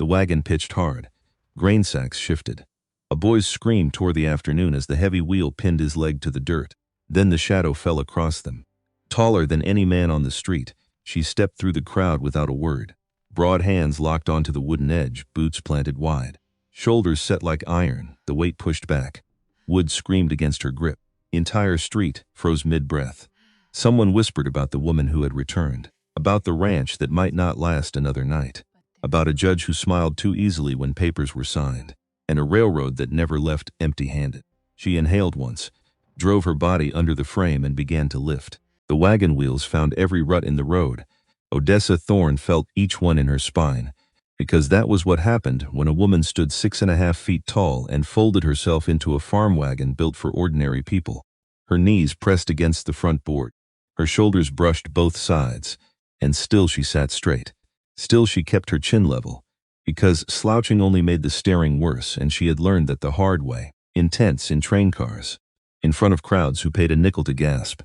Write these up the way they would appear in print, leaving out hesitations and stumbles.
The wagon pitched hard. Grain sacks shifted. A boy's scream tore the afternoon as the heavy wheel pinned his leg to the dirt. Then the shadow fell across them. Taller than any man on the street, she stepped through the crowd without a word. Broad hands locked onto the wooden edge, boots planted wide. Shoulders set like iron, the weight pushed back. Wood screamed against her grip. The entire street froze mid-breath. Someone whispered about the woman who had returned, about the ranch that might not last another night, about a judge who smiled too easily when papers were signed, and a railroad that never left empty-handed. She inhaled once, drove her body under the frame and began to lift. The wagon wheels found every rut in the road. Odessa Thorne felt each one in her spine, because that was what happened when a woman stood 6.5 feet tall and folded herself into a farm wagon built for ordinary people. Her knees pressed against the front board. Her shoulders brushed both sides, and still she sat straight. Still she kept her chin level, because slouching only made the staring worse, and she had learned that the hard way, in tents, in train cars, in front of crowds who paid a nickel to gasp.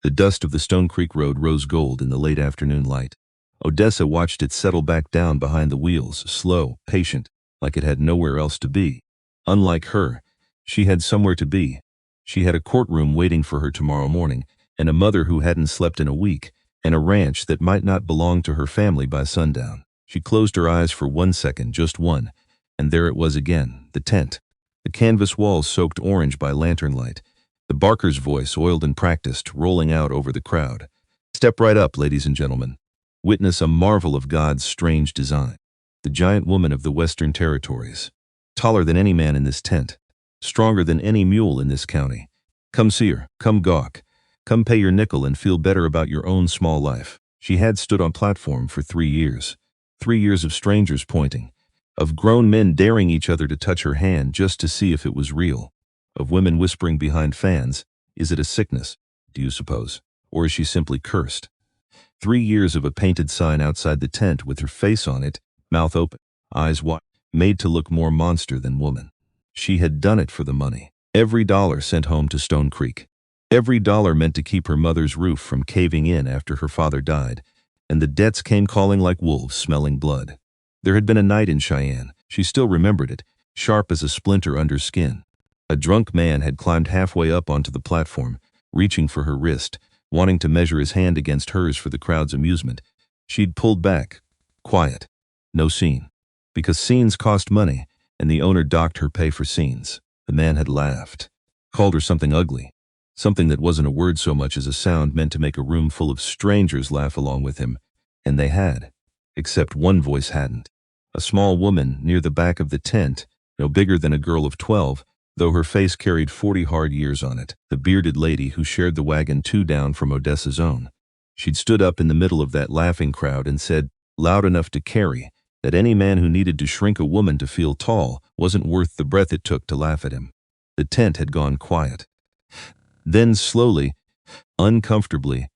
The dust of the Stone Creek Road rose gold in the late afternoon light. Odessa watched it settle back down behind the wheels, slow, patient, like it had nowhere else to be. Unlike her, she had somewhere to be. She had a courtroom waiting for her tomorrow morning, and a mother who hadn't slept in a week, and a ranch that might not belong to her family by sundown. She closed her eyes for 1 second, just one, and there it was again, the tent. The canvas walls soaked orange by lantern light. The Barker's voice, oiled and practiced, rolling out over the crowd. "Step right up, ladies and gentlemen. Witness a marvel of God's strange design." The giant woman of the Western Territories. Taller than any man in this tent. Stronger than any mule in this county. Come see her, come gawk. Come pay your nickel and feel better about your own small life. She had stood on platform for 3 years. 3 years of strangers pointing. Of grown men daring each other to touch her hand just to see if it was real. Of women whispering behind fans, "Is it a sickness, do you suppose? Or is she simply cursed?" 3 years of a painted sign outside the tent with her face on it, mouth open, eyes wide, made to look more monster than woman. She had done it for the money. Every dollar sent home to Stone Creek. Every dollar meant to keep her mother's roof from caving in after her father died, and the debts came calling like wolves smelling blood. There had been a night in Cheyenne. She still remembered it, sharp as a splinter under skin. A drunk man had climbed halfway up onto the platform, reaching for her wrist, wanting to measure his hand against hers for the crowd's amusement. She'd pulled back, quiet, no scene. Because scenes cost money, and the owner docked her pay for scenes. The man had laughed, called her something ugly, something that wasn't a word so much as a sound meant to make a room full of strangers laugh along with him, and they had, except one voice hadn't. A small woman near the back of the tent, no bigger than a girl of 12, though her face carried 40 hard years on it, the bearded lady who shared the wagon 2 down from Odessa's own. She'd stood up in the middle of that laughing crowd and said, loud enough to carry, that any man who needed to shrink a woman to feel tall wasn't worth the breath it took to laugh at him. The tent had gone quiet. Then slowly, uncomfortably,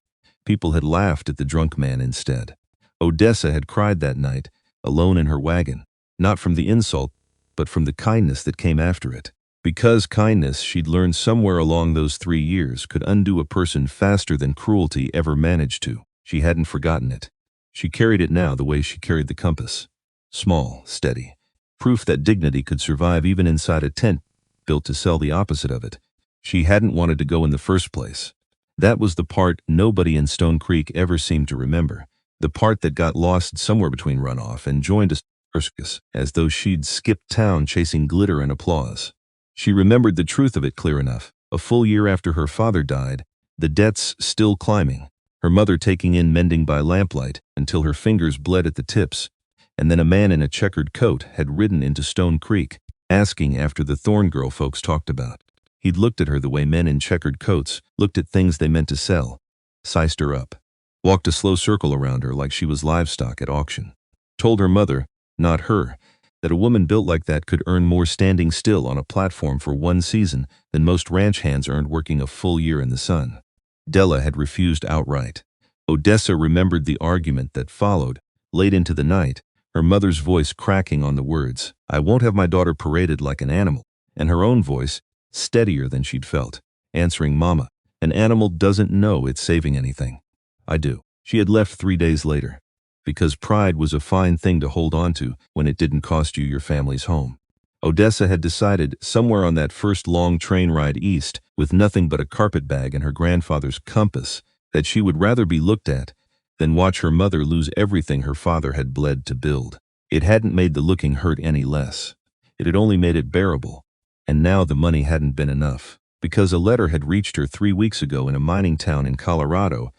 people had laughed at the drunk man instead. Odessa had cried that night, alone in her wagon, not from the insult, but from the kindness that came after it. Because kindness, she'd learned somewhere along those 3 years, could undo a person faster than cruelty ever managed to. She hadn't forgotten it. She carried it now the way she carried the compass. Small, steady. Proof that dignity could survive even inside a tent built to sell the opposite of it. She hadn't wanted to go in the first place. That was the part nobody in Stone Creek ever seemed to remember. The part that got lost somewhere between runoff and joined a circus, as though she'd skipped town chasing glitter and applause. She remembered the truth of it clear enough. A full year after her father died, the debts still climbing, her mother taking in mending by lamplight until her fingers bled at the tips, and then a man in a checkered coat had ridden into Stone Creek, asking after the Thorne girl folks talked about. He'd looked at her the way men in checkered coats looked at things they meant to sell, sized her up, walked a slow circle around her like she was livestock at auction, told her mother, not her, that a woman built like that could earn more standing still on a platform for 1 season than most ranch hands earned working a full year in the sun. Della had refused outright. Odessa remembered the argument that followed, late into the night, her mother's voice cracking on the words, "I won't have my daughter paraded like an animal," and her own voice, steadier than she'd felt, answering, "Mama, an animal doesn't know it's saving anything." "I do." She had left 3 days later. because pride was a fine thing to hold on to when it didn't cost you your family's home. Odessa had decided, somewhere on that first long train ride east, with nothing but a carpetbag and her grandfather's compass, that she would rather be looked at than watch her mother lose everything her father had bled to build. It hadn't made the looking hurt any less. It had only made it bearable. And now the money hadn't been enough. Because a letter had reached her 3 weeks ago in a mining town in Colorado,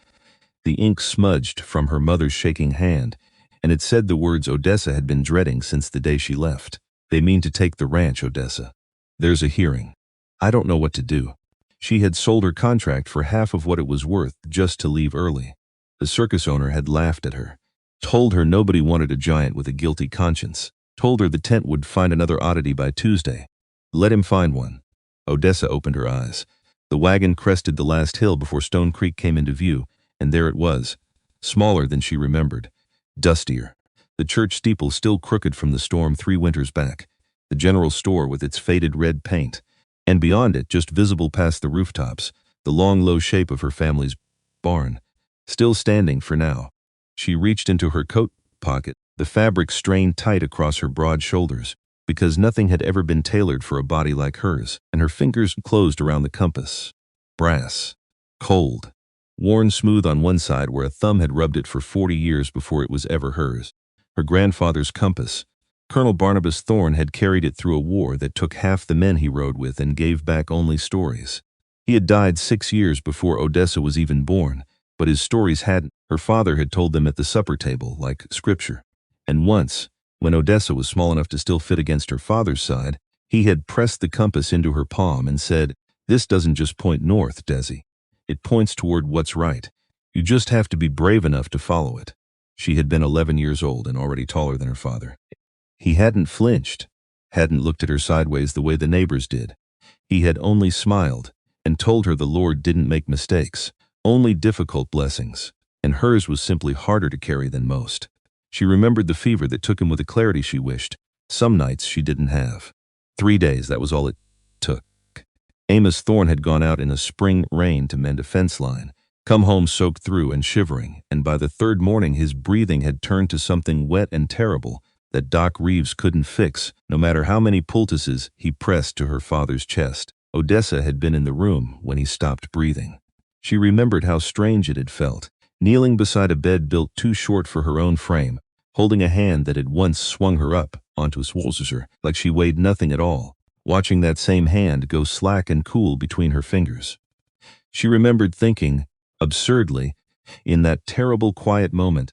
the ink smudged from her mother's shaking hand, and it said the words Odessa had been dreading since the day she left. They mean to take the ranch, Odessa. There's a hearing. I don't know what to do. She had sold her contract for half of what it was worth just to leave early. The circus owner had laughed at her, told her nobody wanted a giant with a guilty conscience, told her the tent would find another oddity by Tuesday. Let him find one. Odessa opened her eyes. The wagon crested the last hill before Stone Creek came into view, and there it was, smaller than she remembered, dustier. The church steeple still crooked from the storm 3 winters back, the general store with its faded red paint, and beyond it, just visible past the rooftops, the long low shape of her family's barn, still standing for now. She reached into her coat pocket, the fabric strained tight across her broad shoulders, because nothing had ever been tailored for a body like hers, and her fingers closed around the compass. Brass. Cold. Worn smooth on one side where a thumb had rubbed it for 40 years before it was ever hers. Her grandfather's compass. Colonel Barnabas Thorne had carried it through a war that took half the men he rode with and gave back only stories. He had died 6 years before Odessa was even born, but his stories hadn't. Her father had told them at the supper table, like scripture. And once, when Odessa was small enough to still fit against her father's side, he had pressed the compass into her palm and said, "This doesn't just point north, Desi. It points toward what's right. You just have to be brave enough to follow it." She had been 11 years old and already taller than her father. He hadn't flinched, hadn't looked at her sideways the way the neighbors did. He had only smiled and told her the Lord didn't make mistakes, only difficult blessings, and hers was simply harder to carry than most. She remembered the fever that took him with a clarity she wished. Some nights she didn't have. 3 days, that was all it took. Amos Thorne had gone out in a spring rain to mend a fence line, come home soaked through and shivering, and by the 3rd morning his breathing had turned to something wet and terrible that Doc Reeves couldn't fix, no matter how many poultices he pressed to her father's chest. Odessa had been in the room when he stopped breathing. She remembered how strange it had felt, kneeling beside a bed built too short for her own frame, holding a hand that had once swung her up onto a swolzer like she weighed nothing at all, watching that same hand go slack and cool between her fingers. She remembered thinking, absurdly, in that terrible quiet moment,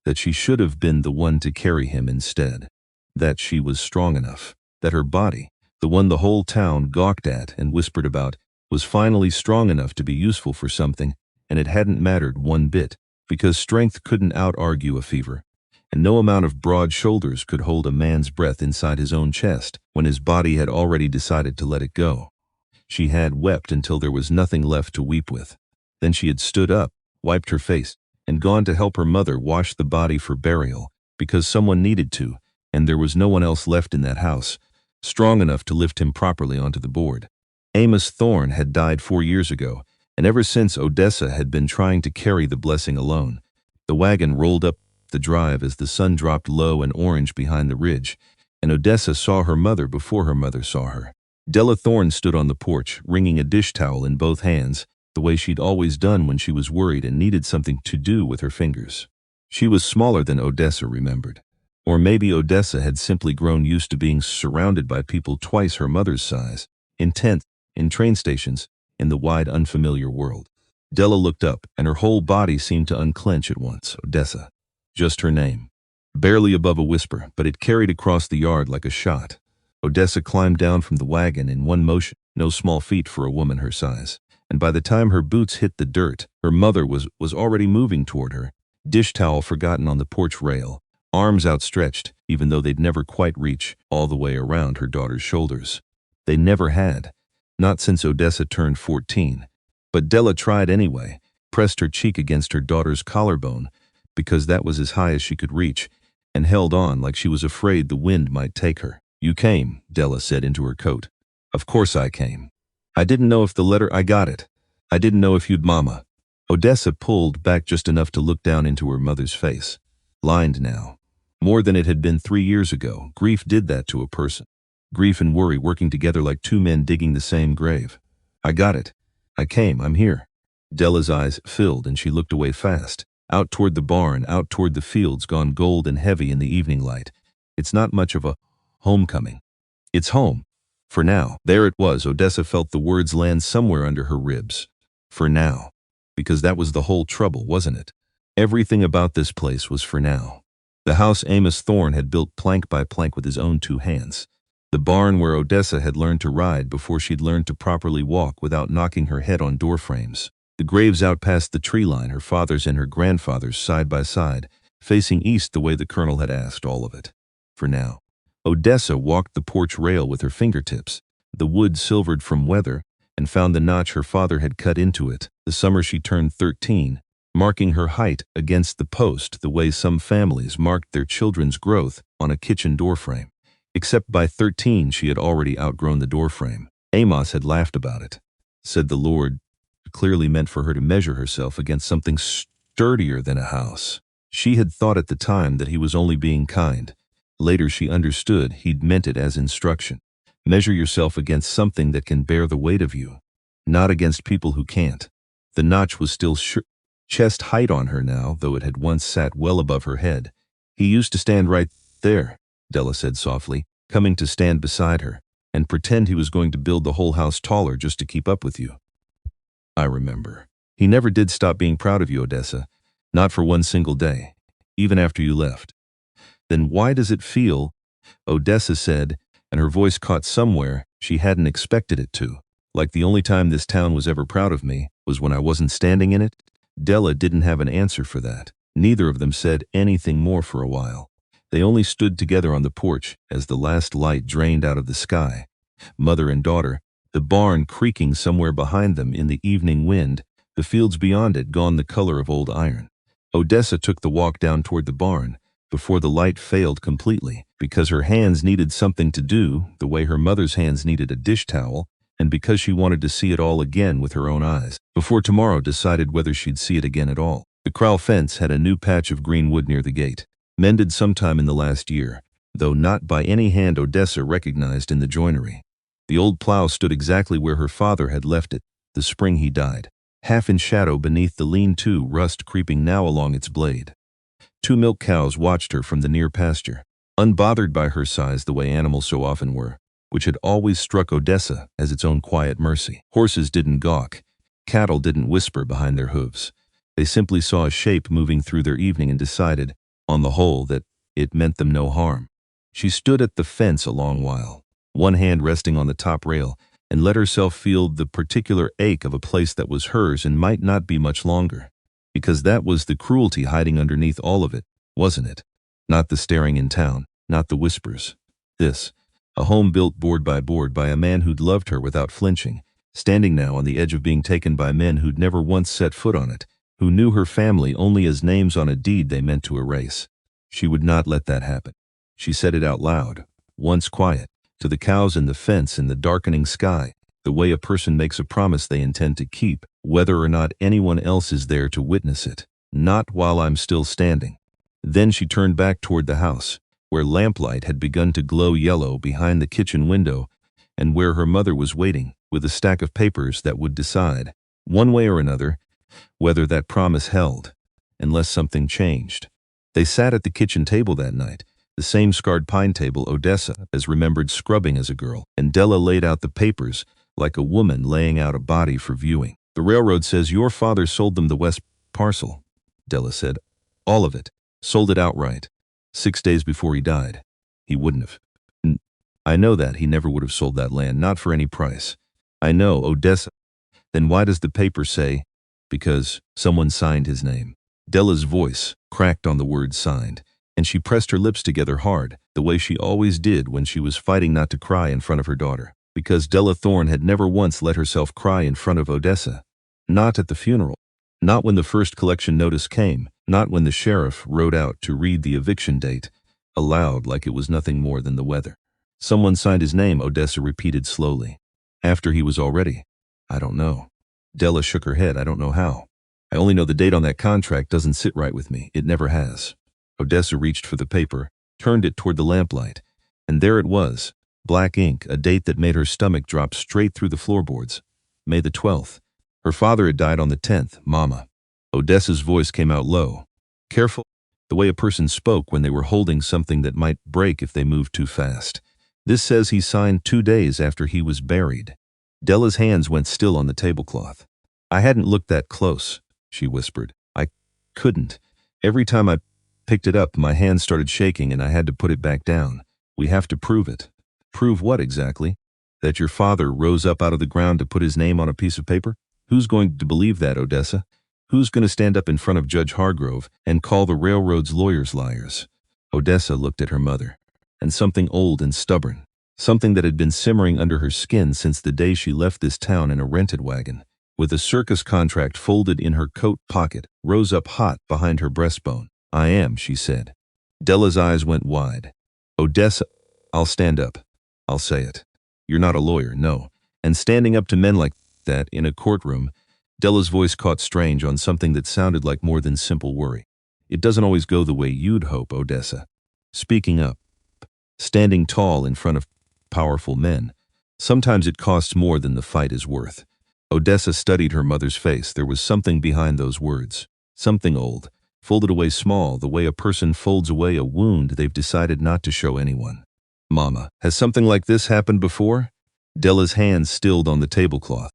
that she should have been the one to carry him instead, that she was strong enough, that her body, the one the whole town gawked at and whispered about, was finally strong enough to be useful for something, and it hadn't mattered one bit, because strength couldn't out-argue a fever, and no amount of broad shoulders could hold a man's breath inside his own chest when his body had already decided to let it go. She had wept until there was nothing left to weep with. Then she had stood up, wiped her face, and gone to help her mother wash the body for burial, because someone needed to, and there was no one else left in that house, strong enough to lift him properly onto the board. Amos Thorne had died 4 years ago, and ever since Odessa had been trying to carry the blessing alone. The wagon rolled up the drive as the sun dropped low and orange behind the ridge, and Odessa saw her mother before her mother saw her. Della Thorne stood on the porch, wringing a dish towel in both hands, the way she'd always done when she was worried and needed something to do with her fingers. She was smaller than Odessa remembered. Or maybe Odessa had simply grown used to being surrounded by people twice her mother's size, in tents, in train stations, in the wide unfamiliar world. Della looked up, and her whole body seemed to unclench at once. Odessa. Just her name. Barely above a whisper, but it carried across the yard like a shot. Odessa climbed down from the wagon in one motion, no small feat for a woman her size. And by the time her boots hit the dirt, her mother was already moving toward her, dish towel forgotten on the porch rail, arms outstretched, even though they'd never quite reach all the way around her daughter's shoulders. They never had, not since Odessa turned 14. But Della tried anyway, pressed her cheek against her daughter's collarbone, because that was as high as she could reach, and held on like she was afraid the wind might take her. "You came," Della said into her coat. "Of course I came. I didn't know if the letter I got it. I didn't know if you'd mama." Odessa pulled back just enough to look down into her mother's face. lined now. More than it had been 3 years ago. Grief did that to a person. Grief and worry working together like two men digging the same grave. I got it. I came. I'm here. Della's eyes filled and she looked away fast, out toward the barn, out toward the fields gone gold and heavy in the evening light. It's not much of a homecoming. It's home. For now. There it was. Odessa felt the words land somewhere under her ribs. For now. Because that was the whole trouble, wasn't it? Everything about this place was for now. The house Amos Thorne had built plank by plank with his own 2 hands. The barn where Odessa had learned to ride before she'd learned to properly walk without knocking her head on door frames. The graves out past the tree line, her father's and her grandfather's side by side, facing east the way the colonel had asked, all of it. For now. Odessa walked the porch rail with her fingertips, the wood silvered from weather, and found the notch her father had cut into it the summer she turned 13, marking her height against the post the way some families marked their children's growth on a kitchen doorframe. Except by 13 she had already outgrown the doorframe. Amos had laughed about it. Said the Lord clearly meant for her to measure herself against something sturdier than a house. She had thought at the time that he was only being kind. Later she understood he'd meant it as instruction. Measure yourself against something that can bear the weight of you, not against people who can't. The notch was still chest height on her now, though it had once sat well above her head. He used to stand right there, Della said softly, coming to stand beside her, and pretend he was going to build the whole house taller just to keep up with you. I remember. He never did stop being proud of you, Odessa. Not for one single day. Even after you left. Then why does it feel, Odessa said, and her voice caught somewhere she hadn't expected it to, like the only time this town was ever proud of me was when I wasn't standing in it? Della didn't have an answer for that. Neither of them said anything more for a while. They only stood together on the porch as the last light drained out of the sky. Mother and daughter, the barn creaking somewhere behind them in the evening wind, the fields beyond it gone the color of old iron. Odessa took the walk down toward the barn, before the light failed completely, because her hands needed something to do, the way her mother's hands needed a dish towel, and because she wanted to see it all again with her own eyes, before tomorrow decided whether she'd see it again at all. The corral fence had a new patch of green wood near the gate, mended sometime in the last year, though not by any hand Odessa recognized in the joinery. The old plow stood exactly where her father had left it, the spring he died, half in shadow beneath the lean-to, rust creeping now along its blade. 2 milk cows watched her from the near pasture, unbothered by her size the way animals so often were, which had always struck Odessa as its own quiet mercy. Horses didn't gawk. Cattle didn't whisper behind their hooves. They simply saw a shape moving through their evening and decided, on the whole, that it meant them no harm. She stood at the fence a long while, one hand resting on the top rail, and let herself feel the particular ache of a place that was hers and might not be much longer. Because that was the cruelty hiding underneath all of it, wasn't it? Not the staring in town, not the whispers. This, a home built board by a man who'd loved her without flinching, standing now on the edge of being taken by men who'd never once set foot on it, who knew her family only as names on a deed they meant to erase. She would not let that happen. She said it out loud, once quiet, to the cows and the fence in the darkening sky, the way a person makes a promise they intend to keep, whether or not anyone else is there to witness it. Not while I'm still standing. Then she turned back toward the house, where lamplight had begun to glow yellow behind the kitchen window, and where her mother was waiting, with a stack of papers that would decide, one way or another, whether that promise held, unless something changed. They sat at the kitchen table that night, the same scarred pine table Odessa has remembered scrubbing as a girl, and Della laid out the papers like a woman laying out a body for viewing. The railroad says your father sold them the west parcel, Della said. All of it. Sold it outright. 6 days before he died. He wouldn't have. I know that he never would have sold that land, not for any price. I know, Odessa. Then why does the paper say, because someone signed his name? Della's voice cracked on the word signed, and she pressed her lips together hard, the way she always did when she was fighting not to cry in front of her daughter. Because Della Thorne had never once let herself cry in front of Odessa. Not at the funeral. Not when the first collection notice came. Not when the sheriff rode out to read the eviction date, aloud like it was nothing more than the weather. Someone signed his name, Odessa repeated slowly. After he was already. I don't know. Della shook her head. I don't know how. I only know the date on that contract doesn't sit right with me. It never has. Odessa reached for the paper, turned it toward the lamplight, and there it was, black ink, a date that made her stomach drop straight through the floorboards. May the 12th. Her father had died on the 10th, Mama. Odessa's voice came out low. Careful, the way a person spoke when they were holding something that might break if they moved too fast. This says he signed 2 days after he was buried. Della's hands went still on the tablecloth. I hadn't looked that close, she whispered. I couldn't. Every time I picked it up, my hands started shaking and I had to put it back down. We have to prove it. Prove what exactly? That your father rose up out of the ground to put his name on a piece of paper? Who's going to believe that, Odessa? Who's going to stand up in front of Judge Hargrove and call the railroad's lawyers liars? Odessa looked at her mother, and something old and stubborn, something that had been simmering under her skin since the day she left this town in a rented wagon, with a circus contract folded in her coat pocket, rose up hot behind her breastbone. I am, she said. Della's eyes went wide. Odessa, I'll stand up. I'll say it. You're not a lawyer, no. And standing up to men like that in a courtroom, Della's voice caught strange on something that sounded like more than simple worry. It doesn't always go the way you'd hope, Odessa. Speaking up, standing tall in front of powerful men, sometimes it costs more than the fight is worth. Odessa studied her mother's face. There was something behind those words, something old, folded away small, the way a person folds away a wound they've decided not to show anyone. Mama, has something like this happened before? Della's hands stilled on the tablecloth.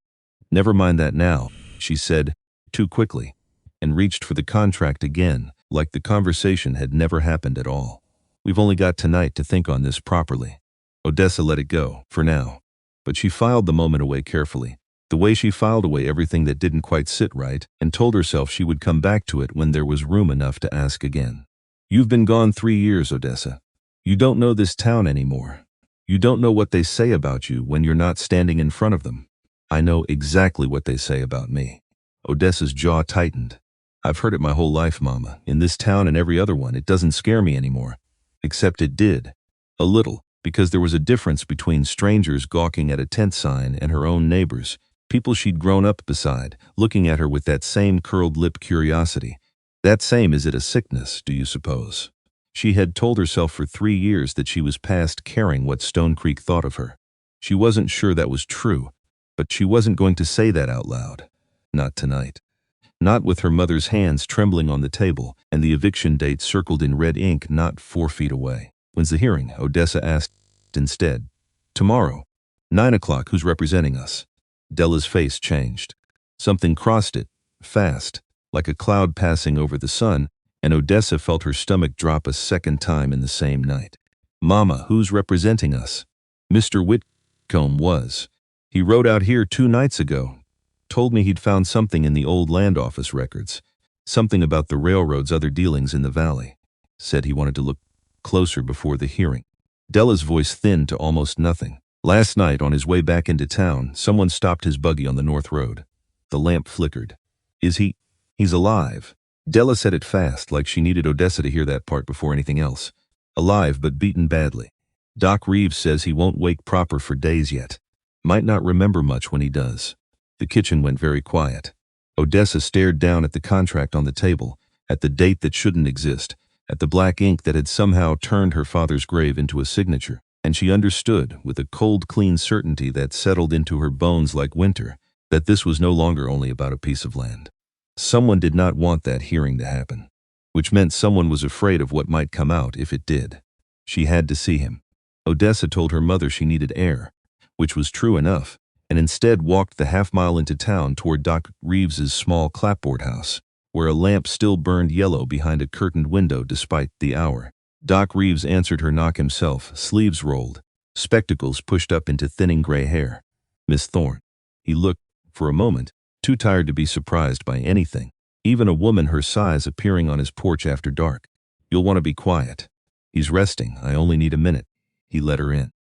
Never mind that now, she said, too quickly, and reached for the contract again, like the conversation had never happened at all. We've only got tonight to think on this properly. Odessa let it go, for now. But she filed the moment away carefully, the way she filed away everything that didn't quite sit right, and told herself she would come back to it when there was room enough to ask again. You've been gone 3 years, Odessa. You don't know this town anymore. You don't know what they say about you when you're not standing in front of them. I know exactly what they say about me. Odessa's jaw tightened. I've heard it my whole life, Mama. In this town and every other one, it doesn't scare me anymore. Except it did. A little, because there was a difference between strangers gawking at a tent sign and her own neighbors, people she'd grown up beside, looking at her with that same curled lip curiosity. That same, is it a sickness, do you suppose? She had told herself for 3 years that she was past caring what Stone Creek thought of her. She wasn't sure that was true, but she wasn't going to say that out loud. Not tonight. Not with her mother's hands trembling on the table and the eviction date circled in red ink not 4 feet away. When's the hearing? Odessa asked instead. Tomorrow. 9 o'clock. Who's representing us? Della's face changed. Something crossed it, fast, like a cloud passing over the sun, and Odessa felt her stomach drop a second time in the same night. Mama, who's representing us? Mr. Whitcomb was. He rode out here 2 nights ago. Told me he'd found something in the old land office records. Something about the railroad's other dealings in the valley. Said he wanted to look closer before the hearing. Della's voice thinned to almost nothing. Last night, on his way back into town, someone stopped his buggy on the north road. The lamp flickered. Is he? He's alive. Della said it fast, like she needed Odessa to hear that part before anything else. Alive, but beaten badly. Doc Reeves says he won't wake proper for days yet. Might not remember much when he does. The kitchen went very quiet. Odessa stared down at the contract on the table, at the date that shouldn't exist, at the black ink that had somehow turned her father's grave into a signature, and she understood, with a cold, clean certainty that settled into her bones like winter, that this was no longer only about a piece of land. Someone did not want that hearing to happen, which meant someone was afraid of what might come out if it did. She had to see him. Odessa told her mother she needed air, which was true enough, and instead walked the half-mile into town toward Doc Reeves's small clapboard house, where a lamp still burned yellow behind a curtained window despite the hour. Doc Reeves answered her knock himself, sleeves rolled, spectacles pushed up into thinning gray hair. Miss Thorne. He looked, for a moment, too tired to be surprised by anything, even a woman her size appearing on his porch after dark. You'll want to be quiet. He's resting. I only need a minute. He let her in.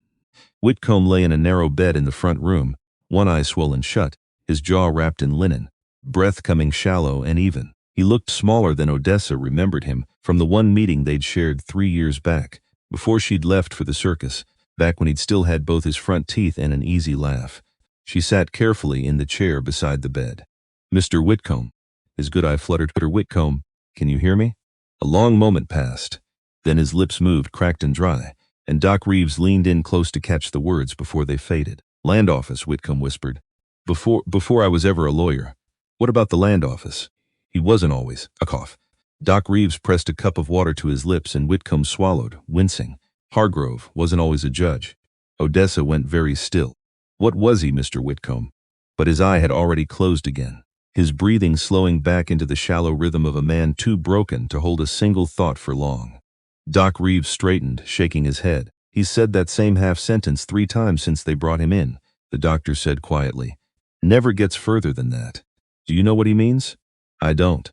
Whitcomb lay in a narrow bed in the front room, one eye swollen shut, his jaw wrapped in linen, breath coming shallow and even. He looked smaller than Odessa remembered him from the one meeting they'd shared 3 years back, before she'd left for the circus, back when he'd still had both his front teeth and an easy laugh. She sat carefully in the chair beside the bed. Mr. Whitcomb. His good eye fluttered. Mr. Whitcomb, can you hear me? A long moment passed. Then his lips moved, cracked and dry, and Doc Reeves leaned in close to catch the words before they faded. Land office, Whitcomb whispered. Before I was ever a lawyer. What about the land office? He wasn't always. A cough. Doc Reeves pressed a cup of water to his lips and Whitcomb swallowed, wincing. Hargrove wasn't always a judge. Odessa went very still. What was he, Mr. Whitcomb? But his eye had already closed again, his breathing slowing back into the shallow rhythm of a man too broken to hold a single thought for long. Doc Reeves straightened, shaking his head. He's said that same half-sentence 3 times since they brought him in, the doctor said quietly. Never gets further than that. Do you know what he means? I don't.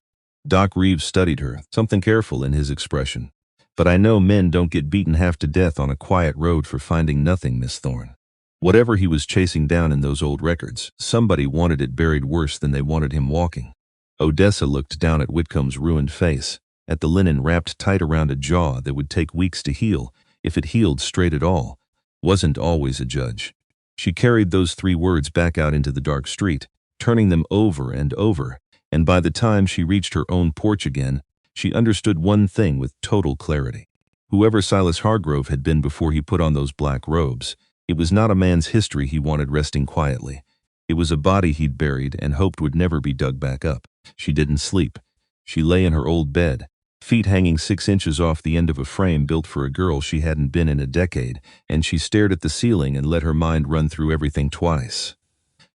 Doc Reeves studied her, something careful in his expression. But I know men don't get beaten half to death on a quiet road for finding nothing, Miss Thorne. Whatever he was chasing down in those old records, somebody wanted it buried worse than they wanted him walking. Odessa looked down at Whitcomb's ruined face, at the linen wrapped tight around a jaw that would take weeks to heal, if it healed straight at all. Wasn't always a judge. She carried those 3 words back out into the dark street, turning them over and over, and by the time she reached her own porch again, she understood one thing with total clarity. Whoever Silas Hargrove had been before he put on those black robes, it was not a man's history he wanted resting quietly. It was a body he'd buried and hoped would never be dug back up. She didn't sleep. She lay in her old bed, feet hanging 6 inches off the end of a frame built for a girl she hadn't been in a decade, and she stared at the ceiling and let her mind run through everything twice.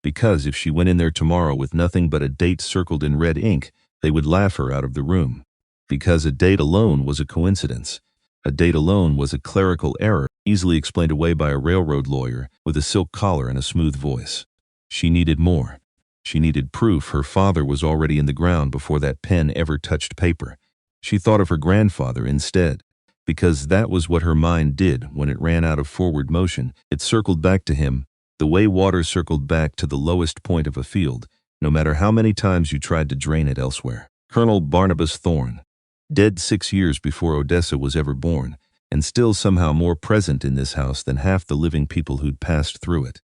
Because if she went in there tomorrow with nothing but a date circled in red ink, they would laugh her out of the room. Because a date alone was a coincidence. A date alone was a clerical error, easily explained away by a railroad lawyer with a silk collar and a smooth voice. She needed more. She needed proof her father was already in the ground before that pen ever touched paper. She thought of her grandfather instead, because that was what her mind did when it ran out of forward motion. It circled back to him, the way water circled back to the lowest point of a field, no matter how many times you tried to drain it elsewhere. Colonel Barnabas Thorne, dead 6 years before Odessa was ever born, and still somehow more present in this house than half the living people who'd passed through it.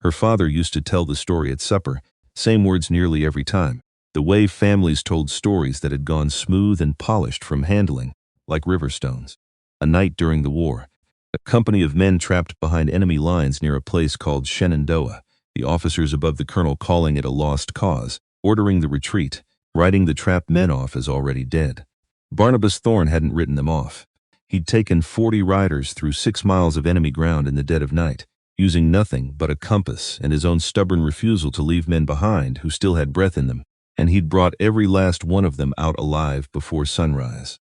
Her father used to tell the story at supper, same words nearly every time, the way families told stories that had gone smooth and polished from handling, like river stones. A night during the war, a company of men trapped behind enemy lines near a place called Shenandoah, the officers above the colonel calling it a lost cause, ordering the retreat, writing the trapped men off as already dead. Barnabas Thorne hadn't written them off. He'd taken 40 riders through 6 miles of enemy ground in the dead of night, using nothing but a compass and his own stubborn refusal to leave men behind who still had breath in them, and he'd brought every last one of them out alive before sunrise.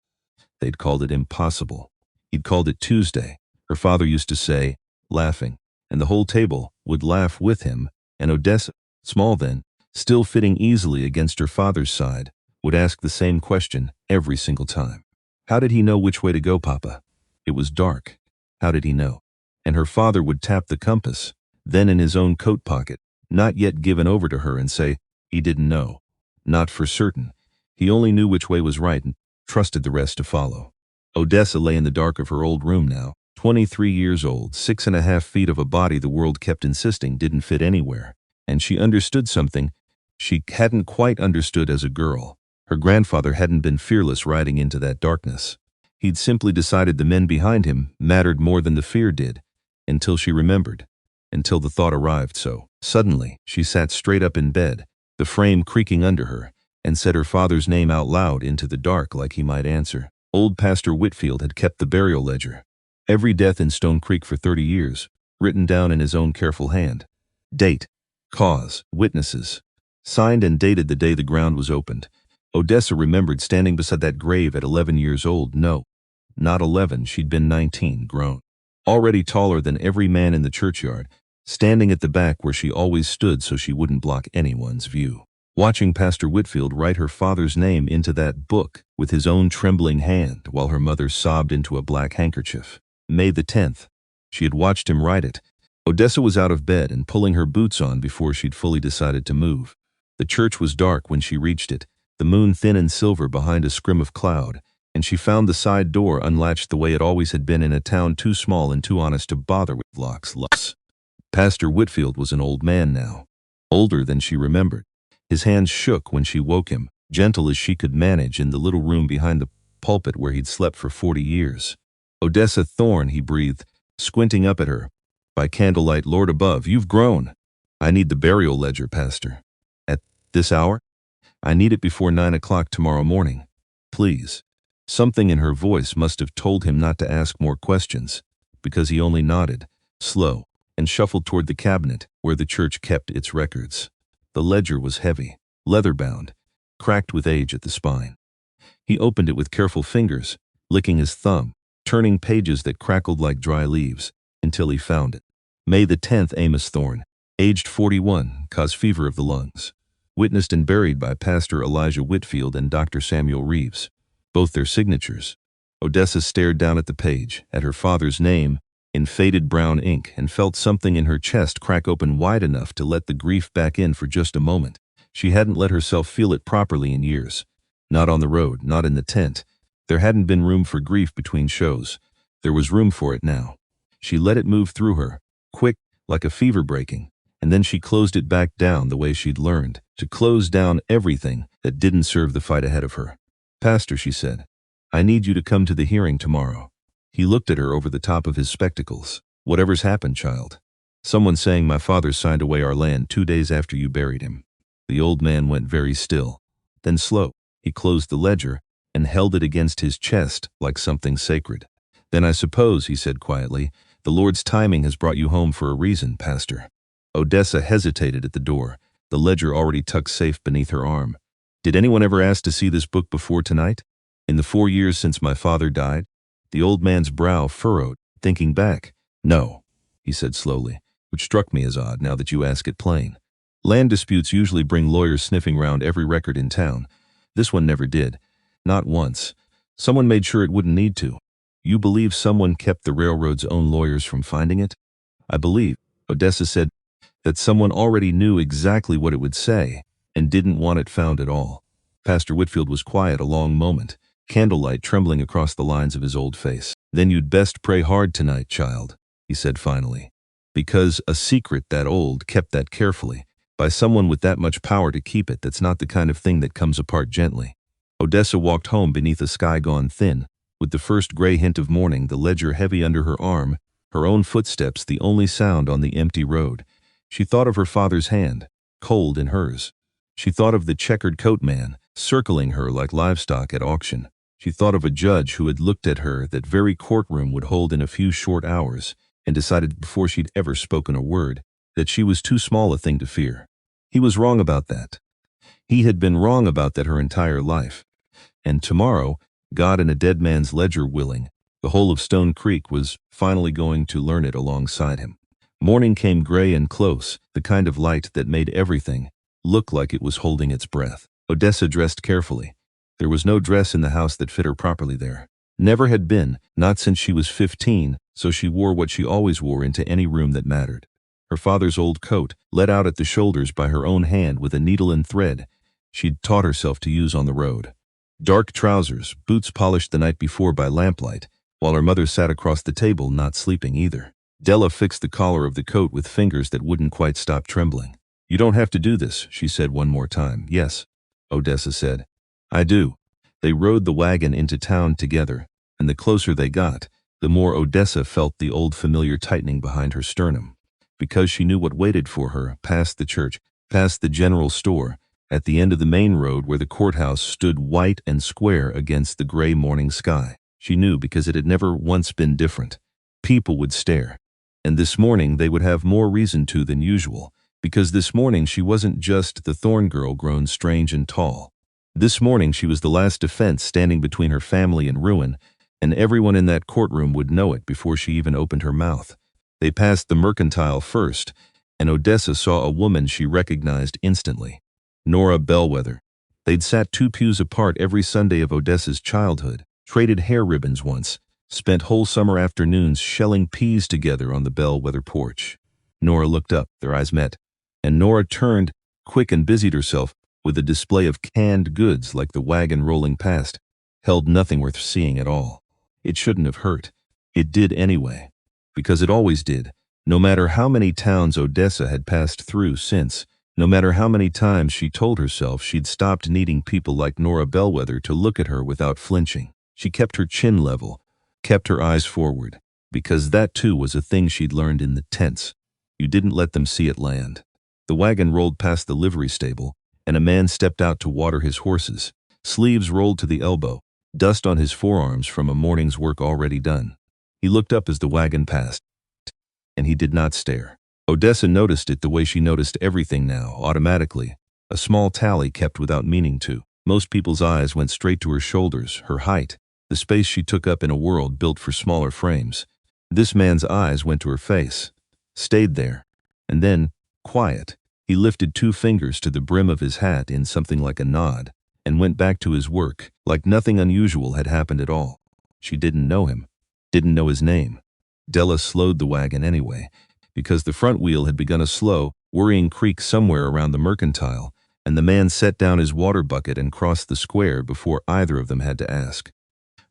They'd called it impossible. He'd called it Tuesday, her father used to say, laughing, and the whole table would laugh with him, and Odessa, small then, still fitting easily against her father's side, would ask the same question every single time. How did he know which way to go, Papa? It was dark. How did he know? And her father would tap the compass, then in his own coat pocket, not yet given over to her, and say, he didn't know. Not for certain. He only knew which way was right and trusted the rest to follow. Odessa lay in the dark of her old room now, 23 years old, 6.5 feet of a body the world kept insisting didn't fit anywhere. And she understood something she hadn't quite understood as a girl. Her grandfather hadn't been fearless riding into that darkness. He'd simply decided the men behind him mattered more than the fear did, until she remembered, until the thought arrived so. Suddenly, she sat straight up in bed, the frame creaking under her, and said her father's name out loud into the dark like he might answer. Old Pastor Whitfield had kept the burial ledger. Every death in Stone Creek for 30 years, written down in his own careful hand. Date, cause, witnesses. Signed and dated the day the ground was opened. Odessa remembered standing beside that grave at 11 years old. No, not 11, she'd been 19, grown. Already taller than every man in the churchyard, standing at the back where she always stood so she wouldn't block anyone's view. Watching Pastor Whitfield write her father's name into that book with his own trembling hand while her mother sobbed into a black handkerchief. May the 10th. She had watched him write it. Odessa was out of bed and pulling her boots on before she'd fully decided to move. The church was dark when she reached it, the moon thin and silver behind a scrim of cloud, and she found the side door unlatched the way it always had been in a town too small and too honest to bother with locks. Pastor Whitfield was an old man now, older than she remembered. His hands shook when she woke him, gentle as she could manage in the little room behind the pulpit where he'd slept for 40 years. "Odessa Thorne," he breathed, squinting up at her. "By candlelight, Lord above, you've grown. I need the burial ledger, Pastor." "At this hour?" "I need it before 9 o'clock tomorrow morning. Please." Something in her voice must have told him not to ask more questions, because he only nodded, slow, and shuffled toward the cabinet where the church kept its records. The ledger was heavy, leather-bound, cracked with age at the spine. He opened it with careful fingers, licking his thumb, turning pages that crackled like dry leaves, until he found it. May the 10th, Amos Thorne, aged 41, cause fever of the lungs. Witnessed and buried by Pastor Elijah Whitfield and Dr. Samuel Reeves. Both their signatures. Odessa stared down at the page, at her father's name, in faded brown ink, and felt something in her chest crack open wide enough to let the grief back in for just a moment. She hadn't let herself feel it properly in years. Not on the road, not in the tent. There hadn't been room for grief between shows. There was room for it now. She let it move through her, quick, like a fever breaking, and then she closed it back down the way she'd learned, to close down everything that didn't serve the fight ahead of her. "Pastor," she said, "I need you to come to the hearing tomorrow." He looked at her over the top of his spectacles. "Whatever's happened, child?" "Someone's saying my father signed away our land 2 days after you buried him." The old man went very still. Then slow, he closed the ledger and held it against his chest like something sacred. "Then I suppose," he said quietly, "the Lord's timing has brought you home for a reason, Pastor." Odessa hesitated at the door, the ledger already tucked safe beneath her arm. "Did anyone ever ask to see this book before tonight? In the 4 years since my father died?" The old man's brow furrowed, thinking back. "No," he said slowly, which struck me as odd now that you ask it plain. Land disputes usually bring lawyers sniffing round every record in town. This one never did. Not once. Someone made sure it wouldn't need to. "You believe someone kept the railroad's own lawyers from finding it?" "I believe," Odessa said, "that someone already knew exactly what it would say and didn't want it found at all." Pastor Whitfield was quiet a long moment, candlelight trembling across the lines of his old face. "Then you'd best pray hard tonight, child," he said finally, "because a secret that old, kept that carefully, by someone with that much power to keep it, that's not the kind of thing that comes apart gently." Odessa walked home beneath a sky gone thin, with the first gray hint of morning, the ledger heavy under her arm, her own footsteps the only sound on the empty road. She thought of her father's hand, cold in hers. She thought of the checkered coat man, circling her like livestock at auction. She thought of a judge who had looked at her that very courtroom would hold in a few short hours, and decided before she'd ever spoken a word that she was too small a thing to fear. He was wrong about that. He had been wrong about that her entire life. And tomorrow, God and a dead man's ledger willing, the whole of Stone Creek was finally going to learn it alongside him. Morning came gray and close, the kind of light that made everything look like it was holding its breath. Odessa dressed carefully. There was no dress in the house that fit her properly there. Never had been, not since she was 15, so she wore what she always wore into any room that mattered. Her father's old coat, let out at the shoulders by her own hand with a needle and thread, she'd taught herself to use on the road. Dark trousers, boots polished the night before by lamplight, while her mother sat across the table not sleeping either. Della fixed the collar of the coat with fingers that wouldn't quite stop trembling. "You don't have to do this," she said one more time. "Yes," Odessa said. "I do." They rode the wagon into town together, and the closer they got, the more Odessa felt the old familiar tightening behind her sternum. Because she knew what waited for her, past the church, past the general store, at the end of the main road where the courthouse stood white and square against the gray morning sky. She knew because it had never once been different. People would stare. And this morning they would have more reason to than usual, because this morning she wasn't just the Thorne girl grown strange and tall. This morning she was the last defense standing between her family and ruin, and everyone in that courtroom would know it before she even opened her mouth. They passed the mercantile first, and Odessa saw a woman she recognized instantly. Nora Bellwether. They'd sat 2 pews apart every Sunday of Odessa's childhood, traded hair ribbons once, spent whole summer afternoons shelling peas together on the Bellwether porch. Nora looked up, their eyes met, and Nora turned, quick, and busied herself with a display of canned goods like the wagon rolling past, held nothing worth seeing at all. It shouldn't have hurt. It did anyway, because it always did, no matter how many towns Odessa had passed through since, no matter how many times she told herself she'd stopped needing people like Nora Bellwether to look at her without flinching. She kept her chin level, kept her eyes forward, because that too was a thing she'd learned in the tents. You didn't let them see it land. The wagon rolled past the livery stable, and a man stepped out to water his horses, sleeves rolled to the elbow, dust on his forearms from a morning's work already done. He looked up as the wagon passed, and he did not stare. Odessa noticed it the way she noticed everything now, automatically, a small tally kept without meaning to. Most people's eyes went straight to her shoulders, her height, the space she took up in a world built for smaller frames. This man's eyes went to her face, stayed there, and then, quiet, he lifted 2 fingers to the brim of his hat in something like a nod, and went back to his work, like nothing unusual had happened at all. She didn't know him, didn't know his name. Della slowed the wagon anyway, because the front wheel had begun a slow, worrying creak somewhere around the mercantile, and the man set down his water bucket and crossed the square before either of them had to ask.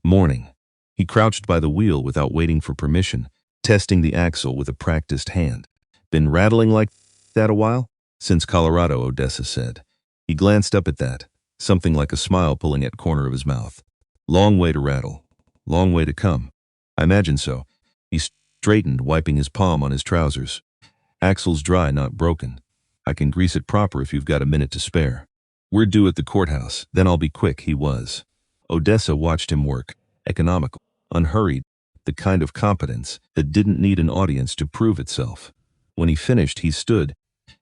Morning. He crouched by the wheel without waiting for permission, testing the axle with a practiced hand. Been rattling like that a while? Since Colorado, Odessa said. He glanced up at that, something like a smile pulling at corner of his mouth. Long way to rattle. Long way to come. I imagine so. He straightened, wiping his palm on his trousers. Axle's dry, not broken. I can grease it proper if you've got a minute to spare. We're due at the courthouse, then I'll be quick, he was. Odessa watched him work, economical, unhurried, the kind of competence that didn't need an audience to prove itself. When he finished, he stood,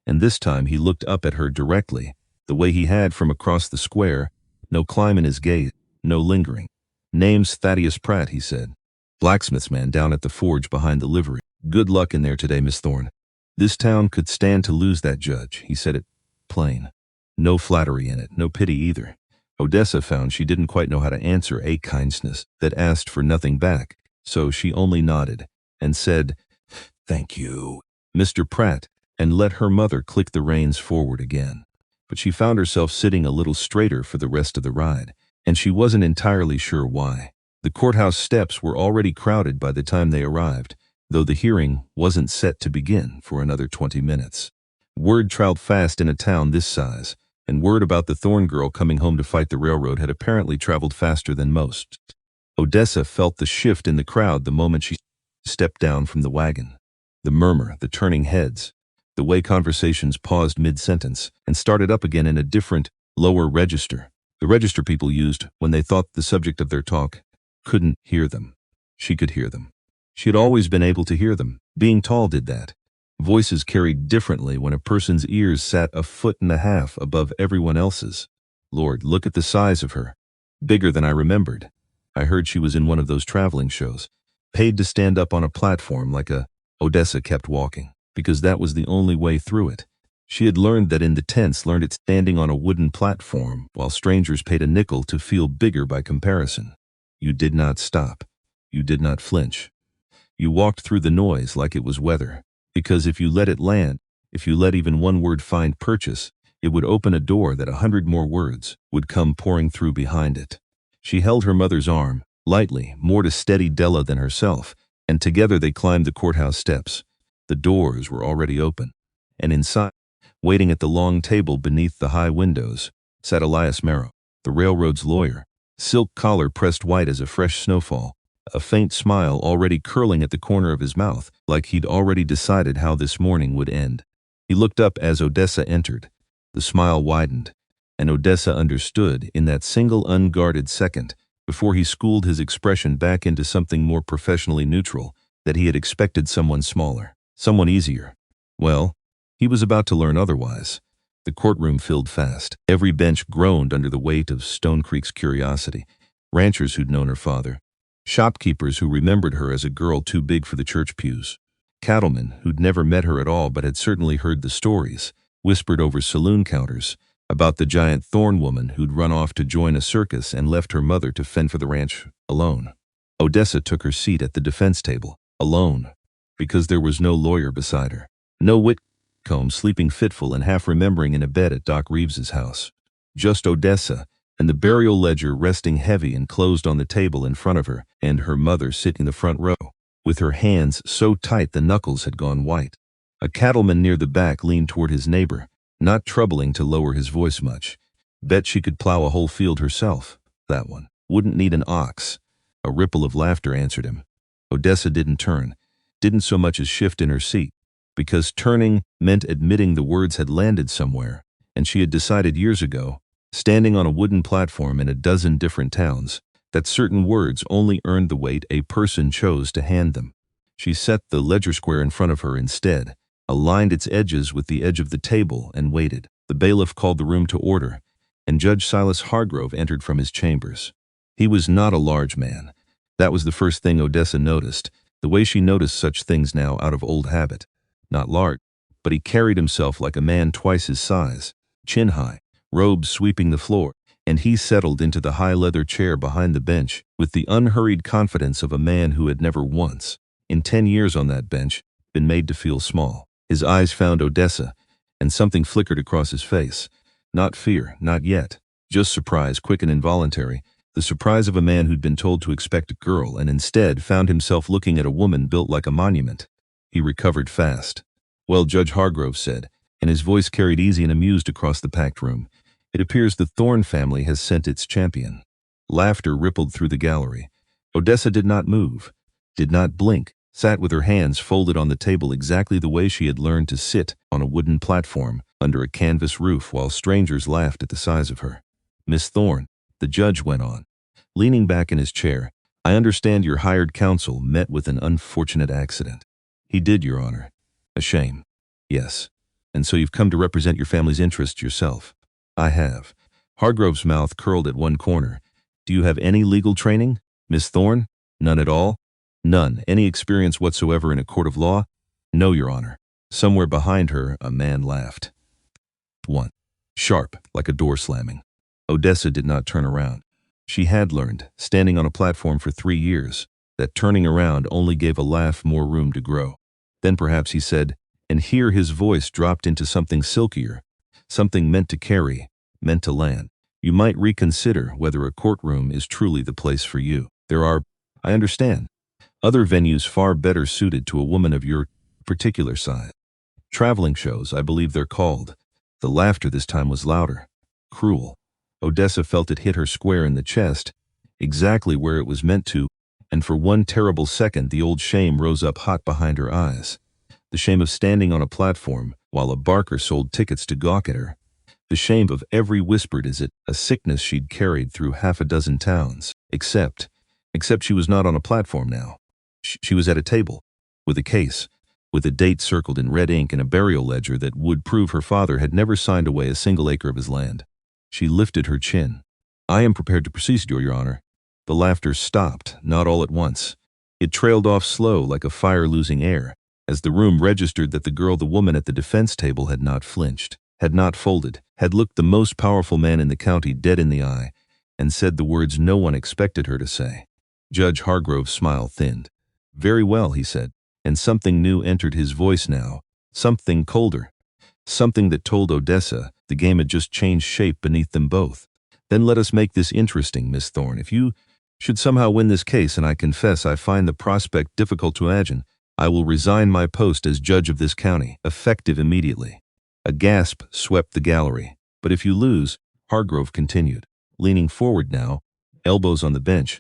and this time he looked up at her directly, the way he had from across the square, no climb in his gaze, no lingering. Name's Thaddeus Pratt, he said. Blacksmith's man down at the forge behind the livery. Good luck in there today, Miss Thorne. This town could stand to lose that judge, he said it plain. No flattery in it, no pity either. Odessa found she didn't quite know how to answer a kindness that asked for nothing back, so she only nodded and said, "Thank you, Mr. Pratt," and let her mother click the reins forward again. But she found herself sitting a little straighter for the rest of the ride, and she wasn't entirely sure why. The courthouse steps were already crowded by the time they arrived, though the hearing wasn't set to begin for another 20 minutes. Word traveled fast in a town this size, and word about the Thorne girl coming home to fight the railroad had apparently traveled faster than most. Odessa felt the shift in the crowd the moment she stepped down from the wagon. The murmur, the turning heads, the way conversations paused mid-sentence and started up again in a different, lower register. The register people used when they thought the subject of their talk couldn't hear them. She could hear them. She had always been able to hear them. Being tall did that. Voices carried differently when a person's ears sat 1.5 feet above everyone else's. Lord, look at the size of her. Bigger than I remembered. I heard she was in one of those traveling shows. Paid to stand up on a platform like a... Odessa kept walking, because that was the only way through it. She had learned that in the tents, learned it standing on a wooden platform, while strangers paid a nickel to feel bigger by comparison. You did not stop. You did not flinch. You walked through the noise like it was weather, because if you let it land, if you let even one word find purchase, it would open a door that 100 more words would come pouring through behind it. She held her mother's arm, lightly, more to steady Della than herself, and together they climbed the courthouse steps. The doors were already open, and inside, waiting at the long table beneath the high windows, sat Elias Merrow, the railroad's lawyer, silk collar pressed white as a fresh snowfall, a faint smile already curling at the corner of his mouth, like he'd already decided how this morning would end. He looked up as Odessa entered. The smile widened, and Odessa understood in that single unguarded second, before he schooled his expression back into something more professionally neutral, that he had expected someone smaller, someone easier. Well, he was about to learn otherwise. The courtroom filled fast. Every bench groaned under the weight of Stone Creek's curiosity. Ranchers who'd known her father. Shopkeepers who remembered her as a girl too big for the church pews. Cattlemen who'd never met her at all but had certainly heard the stories, whispered over saloon counters, about the giant Thorne woman who'd run off to join a circus and left her mother to fend for the ranch alone. Odessa took her seat at the defense table, alone, because there was no lawyer beside her. No Whitcomb sleeping fitful and half remembering in a bed at Doc Reeves's house. Just Odessa, and the burial ledger resting heavy and closed on the table in front of her, and her mother sitting in the front row, with her hands so tight the knuckles had gone white. A cattleman near the back leaned toward his neighbor, not troubling to lower his voice much. Bet she could plow a whole field herself, that one. Wouldn't need an ox. A ripple of laughter answered him. Odessa didn't turn, didn't so much as shift in her seat, because turning meant admitting the words had landed somewhere, and she had decided years ago, standing on a wooden platform in a dozen different towns, that certain words only earned the weight a person chose to hand them. She set the ledger square in front of her instead, aligned its edges with the edge of the table, and waited. The bailiff called the room to order, and Judge Silas Hargrove entered from his chambers. He was not a large man. That was the first thing Odessa noticed, the way she noticed such things now out of old habit. Not large, but he carried himself like a man twice his size, chin high, robes sweeping the floor, and he settled into the high leather chair behind the bench with the unhurried confidence of a man who had never once, in 10 years on that bench, been made to feel small. His eyes found Odessa, and something flickered across his face. Not fear, not yet, just surprise, quick and involuntary, the surprise of a man who'd been told to expect a girl and instead found himself looking at a woman built like a monument. He recovered fast. "Well," Judge Hargrove said, and his voice carried easy and amused across the packed room, "it appears the Thorne family has sent its champion." Laughter rippled through the gallery. Odessa did not move, did not blink, sat with her hands folded on the table exactly the way she had learned to sit on a wooden platform under a canvas roof while strangers laughed at the size of her. "Miss Thorne," the judge went on, leaning back in his chair, "I understand your hired counsel met with an unfortunate accident." "He did, Your Honor." "A shame." "Yes. And so you've come to represent your family's interests yourself." "I have." Hargrove's mouth curled at one corner. "Do you have any legal training, Miss Thorne?" "None at all?" "None. Any experience whatsoever in a court of law?" "No, Your Honor." Somewhere behind her, a man laughed. One. Sharp, like a door slamming. Odessa did not turn around. She had learned, standing on a platform for 3 years, that turning around only gave a laugh more room to grow. Then perhaps he said, and here his voice dropped into something silkier, something meant to carry, meant to land. "You might reconsider whether a courtroom is truly the place for you. There are, I understand, other venues far better suited to a woman of your particular size. Traveling shows, I believe they're called." The laughter this time was louder, cruel. Odessa felt it hit her square in the chest, exactly where it was meant to, and for one terrible second the old shame rose up hot behind her eyes. The shame of standing on a platform while a barker sold tickets to gawk at her. The shame of every whispered is it a sickness she'd carried through half a dozen towns. Except she was not on a platform now. She was at a table, with a case, with a date circled in red ink and a burial ledger that would prove her father had never signed away a single acre of his land. She lifted her chin. "I am prepared to proceed, Your Honor." The laughter stopped, not all at once. It trailed off slow like a fire losing air, as the room registered that the woman at the defense table had not flinched, had not folded, had looked the most powerful man in the county dead in the eye, and said the words no one expected her to say. Judge Hargrove's smile thinned. "Very well," he said, and something new entered his voice now, something colder, something that told Odessa the game had just changed shape beneath them both. "Then let us make this interesting, Miss Thorne. If you should somehow win this case, and I confess I find the prospect difficult to imagine, I will resign my post as judge of this county, effective immediately." A gasp swept the gallery. "But if you lose," Hargrove continued, leaning forward now, elbows on the bench,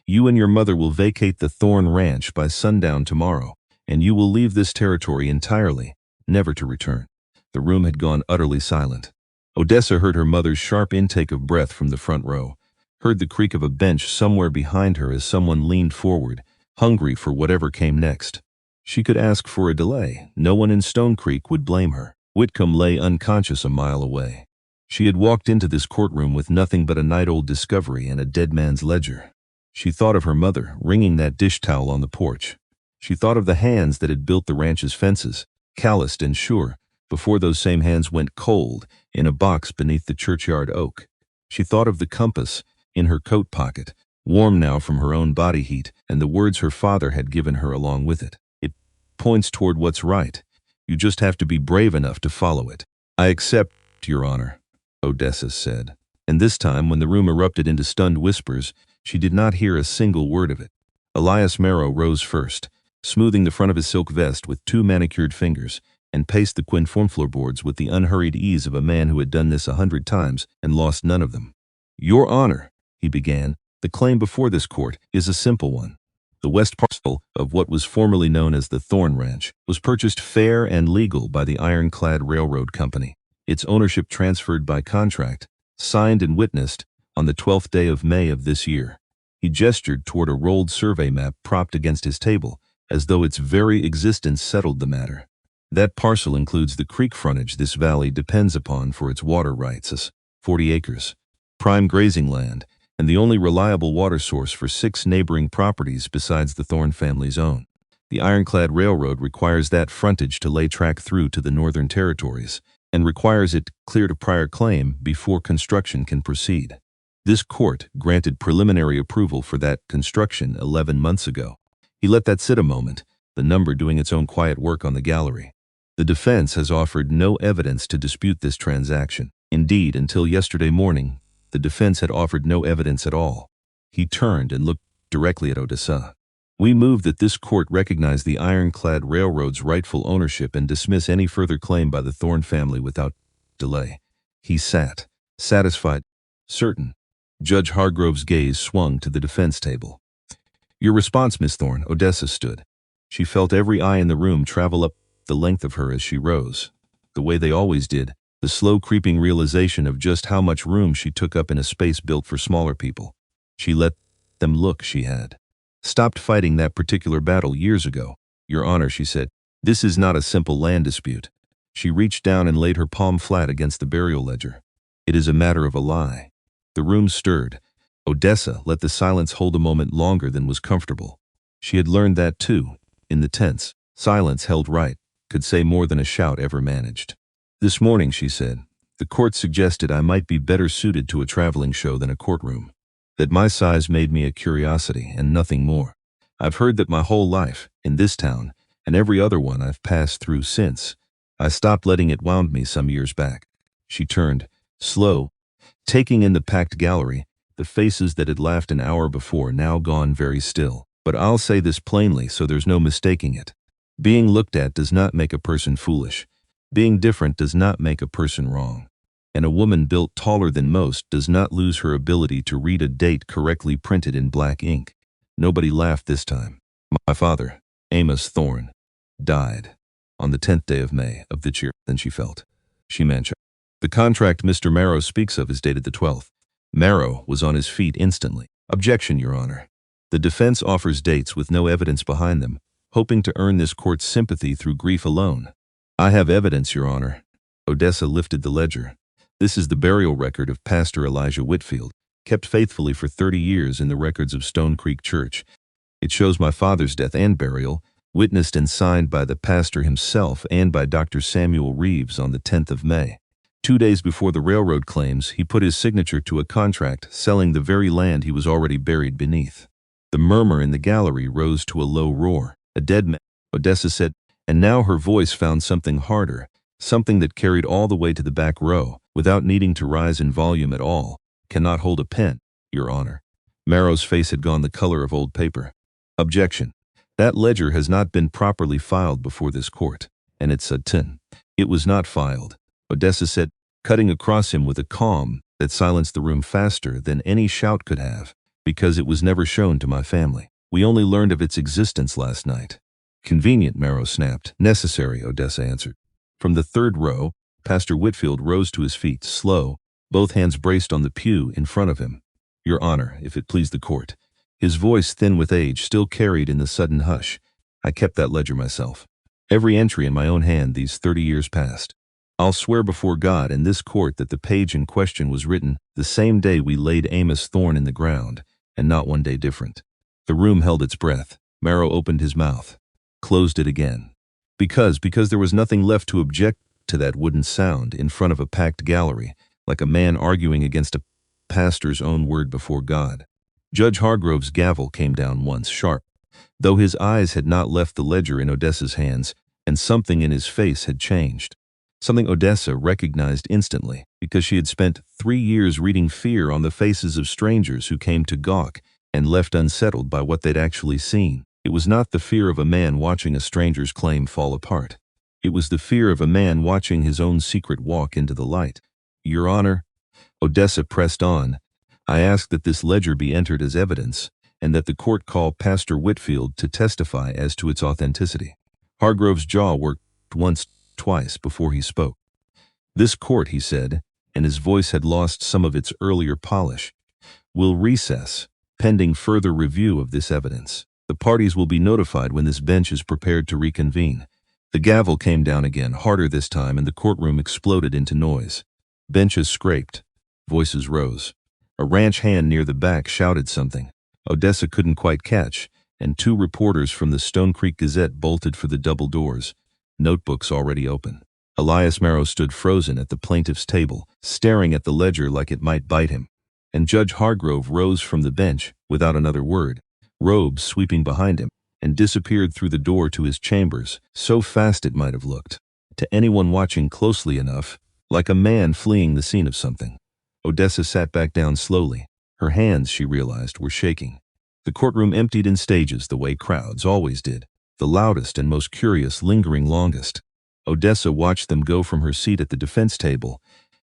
"you and your mother will vacate the Thorne Ranch by sundown tomorrow, and you will leave this territory entirely, never to return." The room had gone utterly silent. Odessa heard her mother's sharp intake of breath from the front row, heard the creak of a bench somewhere behind her as someone leaned forward, hungry for whatever came next. She could ask for a delay. No one in Stone Creek would blame her. Whitcomb lay unconscious a mile away. She had walked into this courtroom with nothing but a night-old discovery and a dead man's ledger. She thought of her mother, wringing that dish towel on the porch. She thought of the hands that had built the ranch's fences, calloused and sure, before those same hands went cold in a box beneath the churchyard oak. She thought of the compass in her coat pocket, warm now from her own body heat, and the words her father had given her along with it. "It points toward what's right. You just have to be brave enough to follow it." "I accept, Your Honor," Odessa said. And this time, when the room erupted into stunned whispers, she did not hear a single word of it. Elias Merrow rose first, smoothing the front of his silk vest with 2 manicured fingers, and paced the quinform floorboards with the unhurried ease of a man who had done this 100 times and lost none of them. "Your Honor," he began, The claim before this court is a simple one. The west parcel of what was formerly known as the Thorn Ranch was purchased fair and legal by the Ironclad Railroad Company, its ownership transferred by contract, signed and witnessed on the 12th day of May of this year. He gestured toward a rolled survey map propped against his table, as though its very existence settled the matter. That parcel includes the creek frontage this valley depends upon for its water rights, 40 acres, prime grazing land, and the only reliable water source for 6 neighboring properties besides the Thorne family's own. The Ironclad Railroad requires that frontage to lay track through to the Northern Territories, and requires it cleared a prior claim before construction can proceed. This court granted preliminary approval for that construction 11 months ago. He let that sit a moment, the number doing its own quiet work on the gallery. The defense has offered no evidence to dispute this transaction. Indeed, until yesterday morning, the defense had offered no evidence at all. He turned and looked directly at Odessa. We move that this court recognize the Ironclad Railroad's rightful ownership and dismiss any further claim by the Thorne family without delay. He sat, satisfied, certain. Judge Hargrove's gaze swung to the defense table. Your response, Miss Thorne. Odessa stood. She felt every eye in the room travel up the length of her as she rose, the way they always did, the slow creeping realization of just how much room she took up in a space built for smaller people. She let them look she had stopped fighting that particular battle years ago. Your Honor, she said, this is not a simple land dispute. She reached down and laid her palm flat against the burial ledger. It is a matter of a lie. The room stirred. Odessa let the silence hold a moment longer than was comfortable. She had learned that too, in the tense, silence held right, could say more than a shout ever managed. This morning, she said, the court suggested I might be better suited to a traveling show than a courtroom. That my size made me a curiosity and nothing more. I've heard that my whole life, in this town, and every other one I've passed through since. I stopped letting it wound me some years back. She turned, slow, taking in the packed gallery, the faces that had laughed an hour before now gone very still. But I'll say this plainly so there's no mistaking it. Being looked at does not make a person foolish. Being different does not make a person wrong. And a woman built taller than most does not lose her ability to read a date correctly printed in black ink. Nobody laughed this time. My father, Amos Thorne, died on the 10th day of May of the year than she felt. She mentioned. The contract Mr. Marrow speaks of is dated the 12th. Marrow was on his feet instantly. Objection, Your Honor. The defense offers dates with no evidence behind them, hoping to earn this court's sympathy through grief alone. I have evidence, Your Honor. Odessa lifted the ledger. This is the burial record of Pastor Elijah Whitfield, kept faithfully for 30 years in the records of Stone Creek Church. It shows my father's death and burial, witnessed and signed by the pastor himself and by Dr. Samuel Reeves on the 10th of May. 2 days before the railroad claims, he put his signature to a contract selling the very land he was already buried beneath. The murmur in the gallery rose to a low roar. A dead man, Odessa said, and now her voice found something harder, something that carried all the way to the back row, without needing to rise in volume at all. Cannot hold a pen, Your Honor. Marrow's face had gone the color of old paper. Objection. That ledger has not been properly filed before this court, and it's a tin. It was not filed, Odessa said, cutting across him with a calm that silenced the room faster than any shout could have, because it was never shown to my family. We only learned of its existence last night. Convenient, Marrow snapped. Necessary, Odessa answered. From the third row, Pastor Whitfield rose to his feet, slow, both hands braced on the pew in front of him. Your Honor, if it please the court. His voice, thin with age, still carried in the sudden hush. I kept that ledger myself. Every entry in my own hand these 30 years past. I'll swear before God and this court that the page in question was written the same day we laid Amos Thorne in the ground, and not one day different. The room held its breath. Marrow opened his mouth, closed it again. Because there was nothing left to object to that wooden sound in front of a packed gallery, like a man arguing against a pastor's own word before God. Judge Hargrove's gavel came down once, sharp, though his eyes had not left the ledger in Odessa's hands, and something in his face had changed. Something Odessa recognized instantly, because she had spent 3 years reading fear on the faces of strangers who came to gawk and left unsettled by what they'd actually seen. It was not the fear of a man watching a stranger's claim fall apart. It was the fear of a man watching his own secret walk into the light. Your Honor, Odessa pressed on, I ask that this ledger be entered as evidence, and that the court call Pastor Whitfield to testify as to its authenticity." Hargrove's jaw worked once, twice before he spoke. "This court," he said, and his voice had lost some of its earlier polish, "will recess, pending further review of this evidence. The parties will be notified when this bench is prepared to reconvene." The gavel came down again, harder this time, and the courtroom exploded into noise. Benches scraped. Voices rose. A ranch hand near the back shouted something Odessa couldn't quite catch, and two reporters from the Stone Creek Gazette bolted for the double doors, notebooks already open. Elias Marrow stood frozen at the plaintiff's table, staring at the ledger like it might bite him. And Judge Hargrove rose from the bench, without another word, robes sweeping behind him, and disappeared through the door to his chambers, so fast it might have looked, to anyone watching closely enough, like a man fleeing the scene of something. Odessa sat back down slowly. Her hands, she realized, were shaking. The courtroom emptied in stages the way crowds always did, the loudest and most curious lingering longest. Odessa watched them go from her seat at the defense table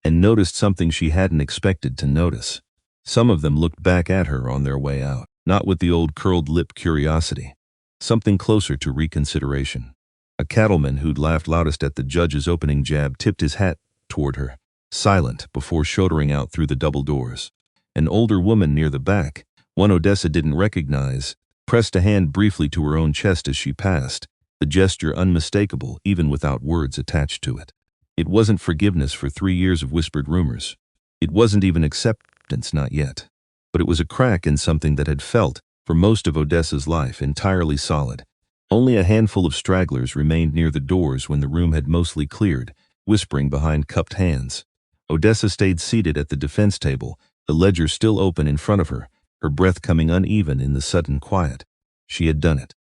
and noticed something she hadn't expected to notice. Some of them looked back at her on their way out, not with the old curled lip curiosity, something closer to reconsideration. A cattleman who'd laughed loudest at the judge's opening jab tipped his hat toward her, silent before shouldering out through the double doors. An older woman near the back, one Odessa didn't recognize, pressed a hand briefly to her own chest as she passed, the gesture unmistakable even without words attached to it. It wasn't forgiveness for 3 years of whispered rumors. It wasn't even acceptance, not yet. But it was a crack in something that had felt, for most of Odessa's life, entirely solid. Only a handful of stragglers remained near the doors when the room had mostly cleared, whispering behind cupped hands. Odessa stayed seated at the defense table, the ledger still open in front of her, her breath coming uneven in the sudden quiet. She had done it.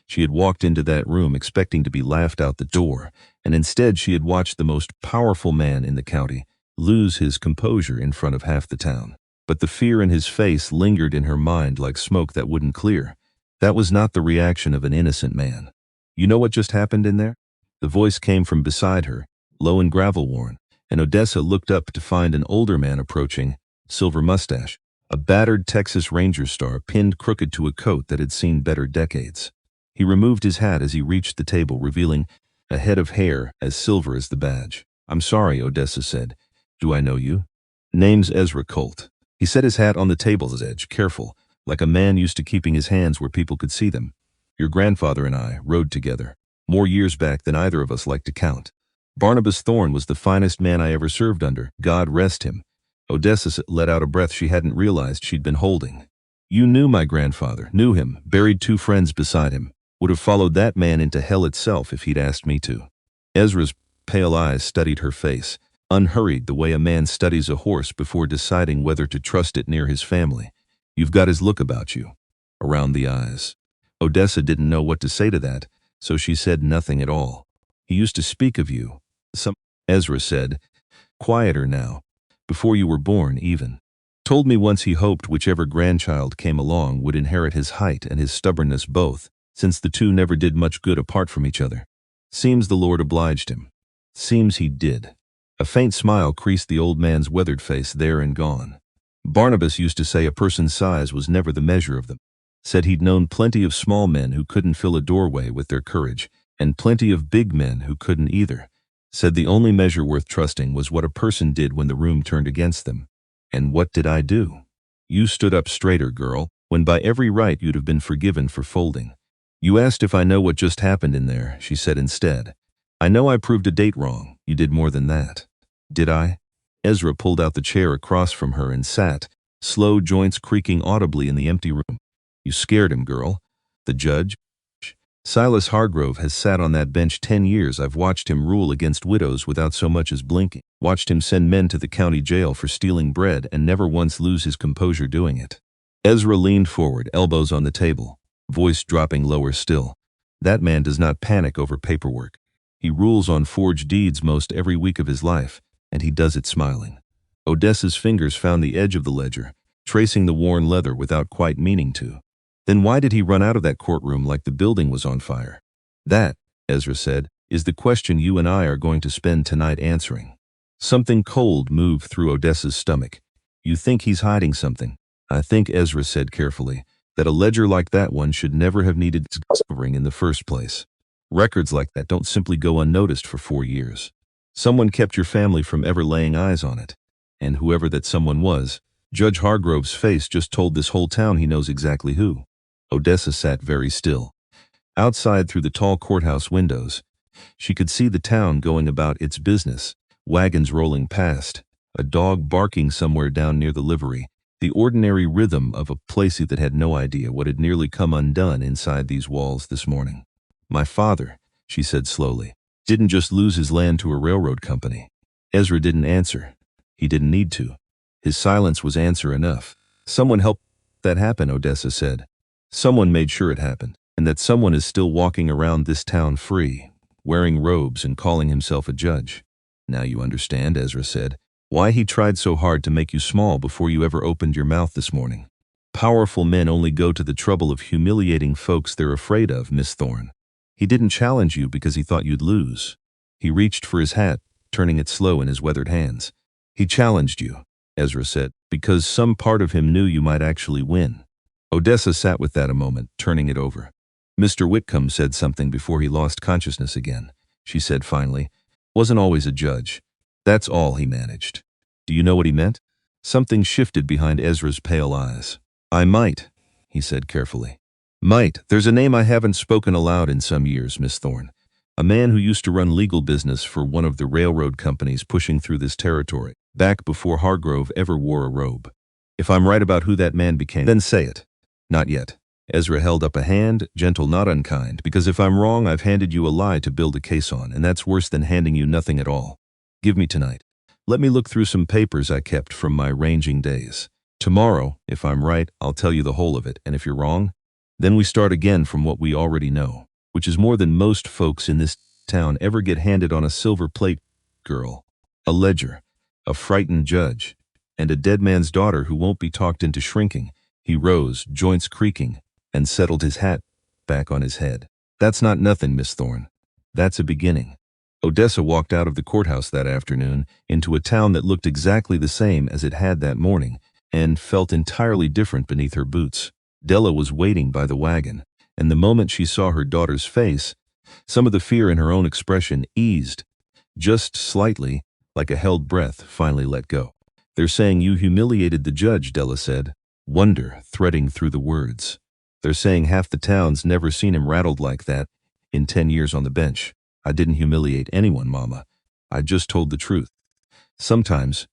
She had walked into that room expecting to be laughed out the door, and instead she had watched the most powerful man in the county lose his composure in front of half the town. But the fear in his face lingered in her mind like smoke that wouldn't clear. That was not the reaction of an innocent man. "You know what just happened in there?" The voice came from beside her, low and gravel-worn, and Odessa looked up to find an older man approaching, silver mustache, a battered Texas Ranger star pinned crooked to a coat that had seen better decades. He removed his hat as he reached the table, revealing a head of hair as silver as the badge. "I'm sorry," Odessa said. "Do I know you?" "Name's Ezra Colt." He set his hat on the table's edge, careful, like a man used to keeping his hands where people could see them. "Your grandfather and I rode together, more years back than either of us like to count. Barnabas Thorne was the finest man I ever served under, God rest him." Odessa let out a breath she hadn't realized she'd been holding. "You knew my grandfather, knew him, buried 2 friends beside him. Would have followed that man into hell itself if he'd asked me to." Ezra's pale eyes studied her face, unhurried the way a man studies a horse before deciding whether to trust it near his family. "You've got his look about you." Around the eyes. Odessa didn't know what to say to that, so she said nothing at all. "He used to speak of you." Ezra said, quieter now, "before you were born even. Told me once he hoped whichever grandchild came along would inherit his height and his stubbornness both, since the two never did much good apart from each other. Seems the Lord obliged him." "Seems he did." A faint smile creased the old man's weathered face, there and gone. "Barnabas used to say a person's size was never the measure of them. Said he'd known plenty of small men who couldn't fill a doorway with their courage, and plenty of big men who couldn't either. Said the only measure worth trusting was what a person did when the room turned against them. And what did I do? You stood up straighter, girl, when by every right you'd have been forgiven for folding. You asked if I know what just happened in there," she said instead. "I know I proved a date wrong. You did more than that." "Did I?" Ezra pulled out the chair across from her and sat, slow joints creaking audibly in the empty room. "You scared him, girl." "The judge?" "Silas Hargrove has sat on that bench 10 years. I've watched him rule against widows without so much as blinking. Watched him send men to the county jail for stealing bread and never once lose his composure doing it." Ezra leaned forward, elbows on the table, voice dropping lower still. "That man does not panic over paperwork. He rules on forged deeds most every week of his life, and he does it smiling." Odessa's fingers found the edge of the ledger, tracing the worn leather without quite meaning to. "Then why did he run out of that courtroom like the building was on fire?" "That," Ezra said, "is the question you and I are going to spend tonight answering." Something cold moved through Odessa's stomach. You think he's hiding something. I think Ezra said carefully that a ledger like that one should never have needed covering in the first place. Records like that don't simply go unnoticed for 4 years. Someone kept your family from ever laying eyes on it. And whoever that someone was, Judge Hargrove's face just told this whole town he knows exactly who. Odessa sat very still. Outside through the tall courthouse windows, she could see the town going about its business, wagons rolling past, a dog barking somewhere down near the livery, the ordinary rhythm of a place that had no idea what had nearly come undone inside these walls this morning. My father, she said slowly, didn't just lose his land to a railroad company. Ezra didn't answer. He didn't need to. His silence was answer enough. Someone helped that happen, Odessa said. Someone made sure it happened, and that someone is still walking around this town free, wearing robes and calling himself a judge. Now you understand, Ezra said, why he tried so hard to make you small before you ever opened your mouth this morning. Powerful men only go to the trouble of humiliating folks they're afraid of, Miss Thorne. He didn't challenge you because he thought you'd lose. He reached for his hat, turning it slow in his weathered hands. He challenged you, Ezra said, because some part of him knew you might actually win. Odessa sat with that a moment, turning it over. Mr. Whitcomb said something before he lost consciousness again, she said finally. Wasn't always a judge. That's all he managed. Do you know what he meant? Something shifted behind Ezra's pale eyes. I might, he said carefully. Might. There's a name I haven't spoken aloud in some years, Miss Thorne. A man who used to run legal business for one of the railroad companies pushing through this territory, back before Hargrove ever wore a robe. If I'm right about who that man became, then say it. Not yet. Ezra held up a hand, gentle not unkind, because if I'm wrong, I've handed you a lie to build a case on, and that's worse than handing you nothing at all. Give me tonight. Let me look through some papers I kept from my ranging days. Tomorrow, if I'm right, I'll tell you the whole of it, and if you're wrong, then we start again from what we already know, which is more than most folks in this town ever get handed on a silver plate, girl. A ledger, a frightened judge, and a dead man's daughter who won't be talked into shrinking. He rose, joints creaking, and settled his hat back on his head. That's not nothing, Miss Thorne. That's a beginning. Odessa walked out of the courthouse that afternoon into a town that looked exactly the same as it had that morning and felt entirely different beneath her boots. Della was waiting by the wagon, and the moment she saw her daughter's face, some of the fear in her own expression eased, just slightly, like a held breath finally let go. They're saying you humiliated the judge, Della said, wonder threading through the words. They're saying half the town's never seen him rattled like that in 10 years on the bench. I didn't humiliate anyone, Mama. I just told the truth. Sometimes,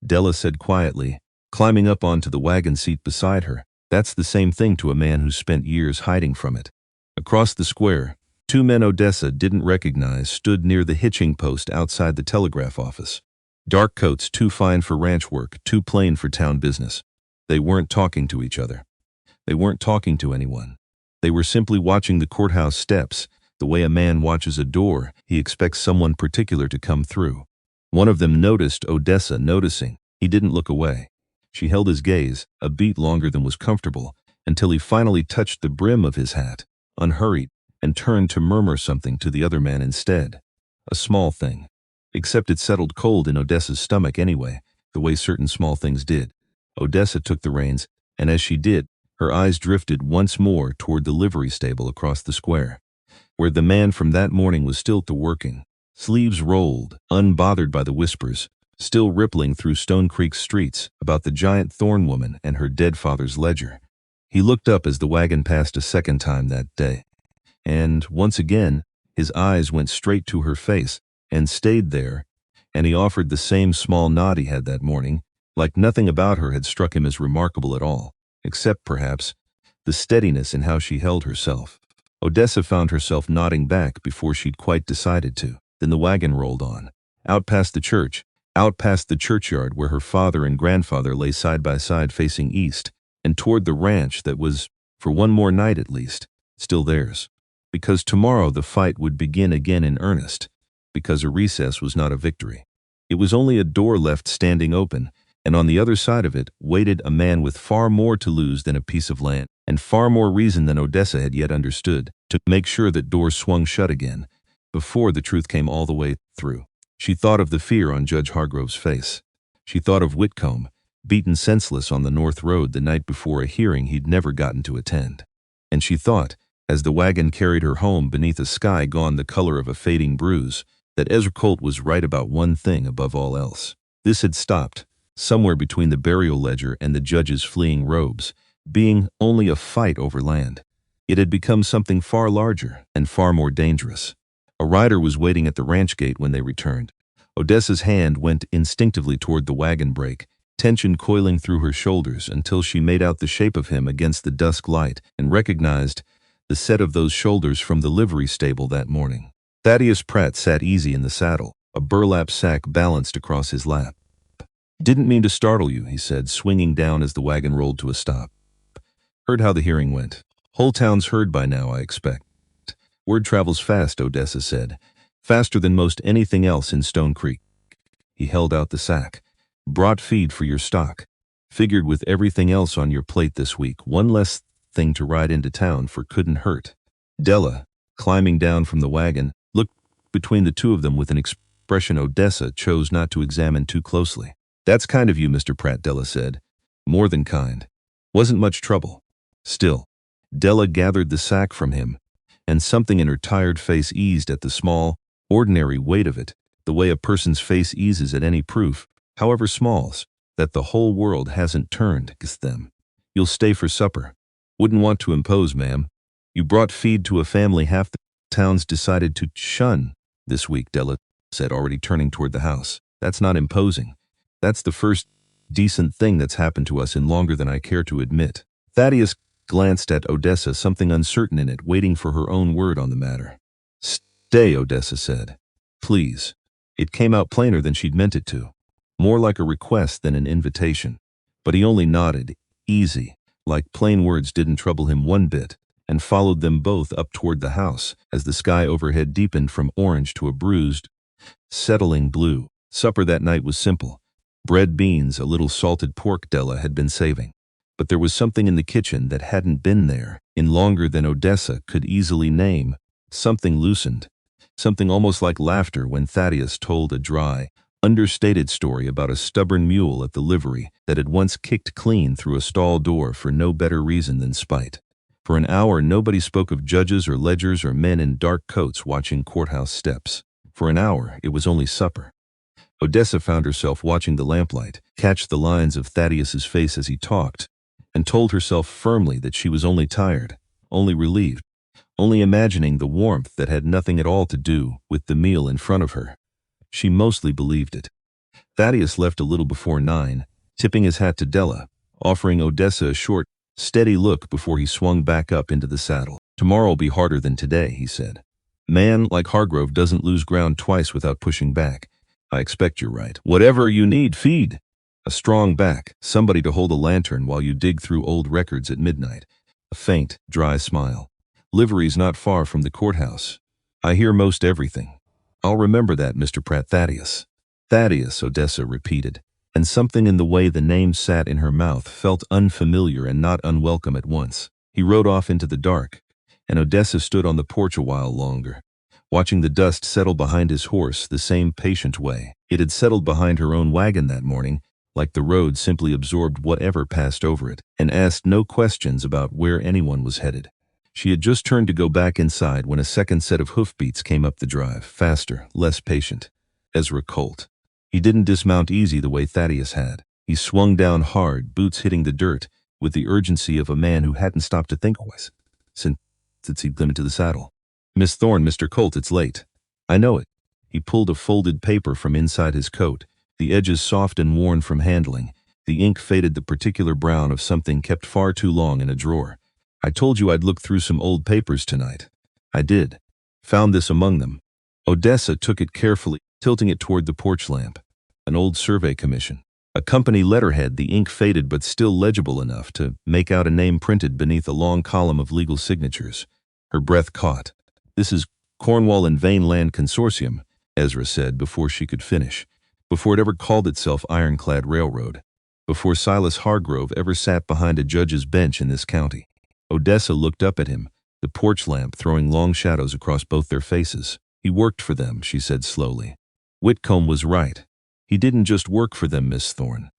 Della said quietly, climbing up onto the wagon seat beside her, that's the same thing to a man who spent years hiding from it. Across the square, 2 men Odessa didn't recognize stood near the hitching post outside the telegraph office. Dark coats too fine for ranch work, too plain for town business. They weren't talking to each other. They weren't talking to anyone. They were simply watching the courthouse steps, the way a man watches a door he expects someone particular to come through. One of them noticed Odessa noticing. He didn't look away. She held his gaze, a beat longer than was comfortable, until he finally touched the brim of his hat, unhurried, and turned to murmur something to the other man instead. A small thing. Except it settled cold in Odessa's stomach anyway, the way certain small things did. Odessa took the reins, and as she did, her eyes drifted once more toward the livery stable across the square, where the man from that morning was still working, sleeves rolled, unbothered by the whispers, still rippling through Stone Creek streets about the giant Thorne woman and her dead father's ledger. He looked up as the wagon passed a second time that day, and once again, his eyes went straight to her face and stayed there, and he offered the same small nod he had that morning, like nothing about her had struck him as remarkable at all, except, perhaps, the steadiness in how she held herself. Odessa found herself nodding back before she'd quite decided to. Then the wagon rolled on, out past the church, out past the churchyard where her father and grandfather lay side by side facing east, and toward the ranch that was, for one more night at least, still theirs. Because tomorrow the fight would begin again in earnest, because a recess was not a victory. It was only a door left standing open, and on the other side of it waited a man with far more to lose than a piece of land, and far more reason than Odessa had yet understood, to make sure that door swung shut again, before the truth came all the way through. She thought of the fear on Judge Hargrove's face. She thought of Whitcomb, beaten senseless on the North Road the night before a hearing he'd never gotten to attend. And she thought, as the wagon carried her home beneath a sky gone the color of a fading bruise, that Ezra Colt was right about one thing above all else. This had stopped, somewhere between the burial ledger and the judge's fleeing robes, being only a fight over land. It had become something far larger and far more dangerous. A rider was waiting at the ranch gate when they returned. Odessa's hand went instinctively toward the wagon brake, tension coiling through her shoulders until she made out the shape of him against the dusk light and recognized the set of those shoulders from the livery stable that morning. Thaddeus Pratt sat easy in the saddle, a burlap sack balanced across his lap. "Didn't mean to startle you," he said, swinging down as the wagon rolled to a stop. "Heard how the hearing went. Whole town's heard by now, I expect." "Word travels fast," Odessa said. "Faster than most anything else in Stone Creek." He held out the sack. "Brought feed for your stock. Figured with everything else on your plate this week, one less thing to ride into town for couldn't hurt." Della, climbing down from the wagon, looked between the two of them with an expression Odessa chose not to examine too closely. "That's kind of you, Mr. Pratt," Della said. "More than kind. Wasn't much trouble." Still, Della gathered the sack from him, and something in her tired face eased at the small, ordinary weight of it, the way a person's face eases at any proof, however small, that the whole world hasn't turned against them. "You'll stay for supper." "Wouldn't want to impose, ma'am." "You brought feed to a family half the town's decided to shun this week," Della said, already turning toward the house. "That's not imposing. That's the first decent thing that's happened to us in longer than I care to admit." Thaddeus glanced at Odessa, something uncertain in it, waiting for her own word on the matter. "Stay," Odessa said. "Please." It came out plainer than she'd meant it to. More like a request than an invitation. But he only nodded, easy, like plain words didn't trouble him one bit, and followed them both up toward the house as the sky overhead deepened from orange to a bruised, settling blue. Supper that night was simple. Bread, beans, a little salted pork Della had been saving. But there was something in the kitchen that hadn't been there in longer than Odessa could easily name. Something loosened. Something almost like laughter when Thaddeus told a dry, understated story about a stubborn mule at the livery that had once kicked clean through a stall door for no better reason than spite. For an hour nobody spoke of judges or ledgers or men in dark coats watching courthouse steps. For an hour it was only supper. Odessa found herself watching the lamplight, catch the lines of Thaddeus's face as he talked, and told herself firmly that she was only tired, only relieved, only imagining the warmth that had nothing at all to do with the meal in front of her. She mostly believed it. Thaddeus left a little before 9, tipping his hat to Della, offering Odessa a short, steady look before he swung back up into the saddle. "Tomorrow'll be harder than today," he said. "Man like Hargrove doesn't lose ground twice without pushing back. I expect you're right. Whatever you need, feed. A strong back, somebody to hold a lantern while you dig through old records at midnight." A faint, dry smile. "Livery's not far from the courthouse. I hear most everything." "I'll remember that, Mr. Pratt." "Thaddeus." "Thaddeus," Odessa repeated, and something in the way the name sat in her mouth felt unfamiliar and not unwelcome at once. He rode off into the dark, and Odessa stood on the porch a while longer, watching the dust settle behind his horse the same patient way it had settled behind her own wagon that morning, like the road simply absorbed whatever passed over it, and asked no questions about where anyone was headed. She had just turned to go back inside when a second set of hoofbeats came up the drive, faster, less patient. Ezra Colt. He didn't dismount easy the way Thaddeus had. He swung down hard, boots hitting the dirt, with the urgency of a man who hadn't stopped to think twice since he'd climbed into the saddle. "Miss Thorne, Mr. Colt, it's late." "I know it." He pulled a folded paper from inside his coat, the edges soft and worn from handling, the ink faded the particular brown of something kept far too long in a drawer. "I told you I'd look through some old papers tonight." "I did. Found this among them." Odessa took it carefully, tilting it toward the porch lamp. An old survey commission. A company letterhead, the ink faded but still legible enough to make out a name printed beneath a long column of legal signatures. Her breath caught. "This is Cornwall and Vane Land Consortium," Ezra said before she could finish, before it ever called itself Ironclad Railroad, before Silas Hargrove ever sat behind a judge's bench in this county. Odessa looked up at him, the porch lamp throwing long shadows across both their faces. "He worked for them," she said slowly. "Whitcomb was right. He didn't just work for them, Miss Thorne."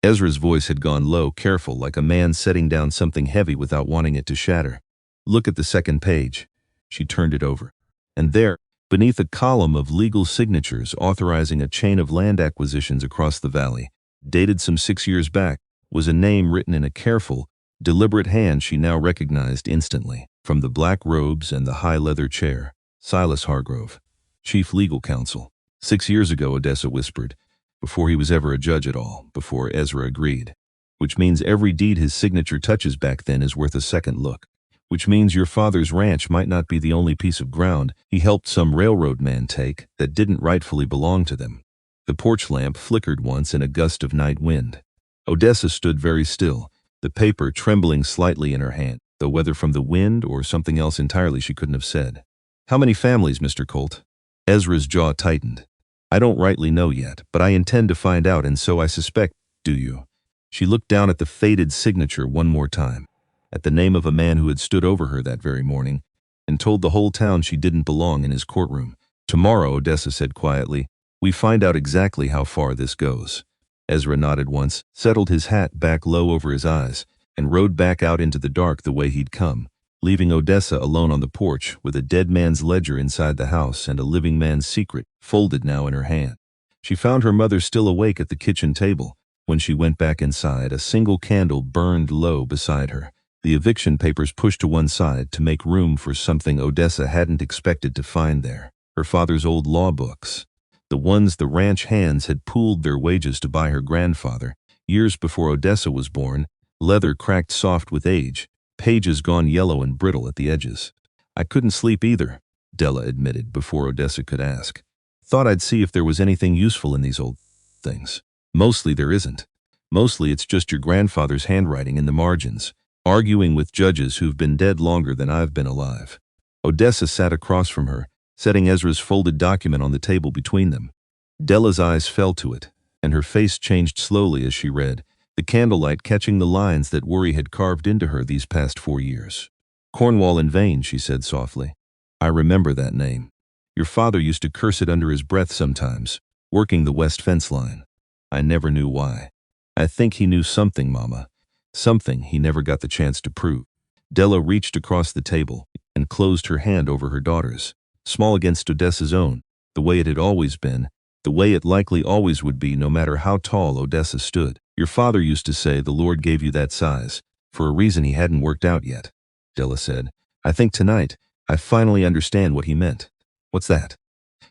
Ezra's voice had gone low, careful, like a man setting down something heavy without wanting it to shatter. Look at the second page. She turned it over. And there, beneath a column of legal signatures authorizing a chain of land acquisitions across the valley, dated some 6 years back, was a name written in a careful, deliberate hand she now recognized instantly. From the black robes and the high leather chair, Silas Hargrove, Chief Legal Counsel. 6 years ago, Odessa whispered, before he was ever a judge at all, before Ezra agreed. Which means every deed his signature touches back then is worth a second look. Which means your father's ranch might not be the only piece of ground he helped some railroad man take that didn't rightfully belong to them. The porch lamp flickered once in a gust of night wind. Odessa stood very still, the paper trembling slightly in her hand, though whether from the wind or something else entirely she couldn't have said. How many families, Mr. Colt? Ezra's jaw tightened. I don't rightly know yet, but I intend to find out, and so I suspect, do you? She looked down at the faded signature one more time, at the name of a man who had stood over her that very morning, and told the whole town she didn't belong in his courtroom. Tomorrow, Odessa said quietly, we find out exactly how far this goes. Ezra nodded once, settled his hat back low over his eyes, and rode back out into the dark the way he'd come, leaving Odessa alone on the porch with a dead man's ledger inside the house and a living man's secret folded now in her hand. She found her mother still awake at the kitchen table. When she went back inside, a single candle burned low beside her, the eviction papers pushed to one side to make room for something Odessa hadn't expected to find there. Her father's old law books, the ones the ranch hands had pooled their wages to buy her grandfather, years before Odessa was born, leather cracked soft with age, pages gone yellow and brittle at the edges. I couldn't sleep either, Della admitted before Odessa could ask. Thought I'd see if there was anything useful in these old things. Mostly there isn't. Mostly it's just your grandfather's handwriting in the margins, arguing with judges who've been dead longer than I've been alive. Odessa sat across from her, setting Ezra's folded document on the table between them. Della's eyes fell to it, and her face changed slowly as she read, the candlelight catching the lines that worry had carved into her these past 4 years. Cornwall in vain, she said softly. I remember that name. Your father used to curse it under his breath sometimes, working the west fence line. I never knew why. I think he knew something, Mama. Something he never got the chance to prove. Della reached across the table and closed her hand over her daughter's, small against Odessa's own, the way it had always been, the way it likely always would be no matter how tall Odessa stood. Your father used to say the Lord gave you that size, for a reason he hadn't worked out yet, Della said. I think tonight, I finally understand what he meant. What's that?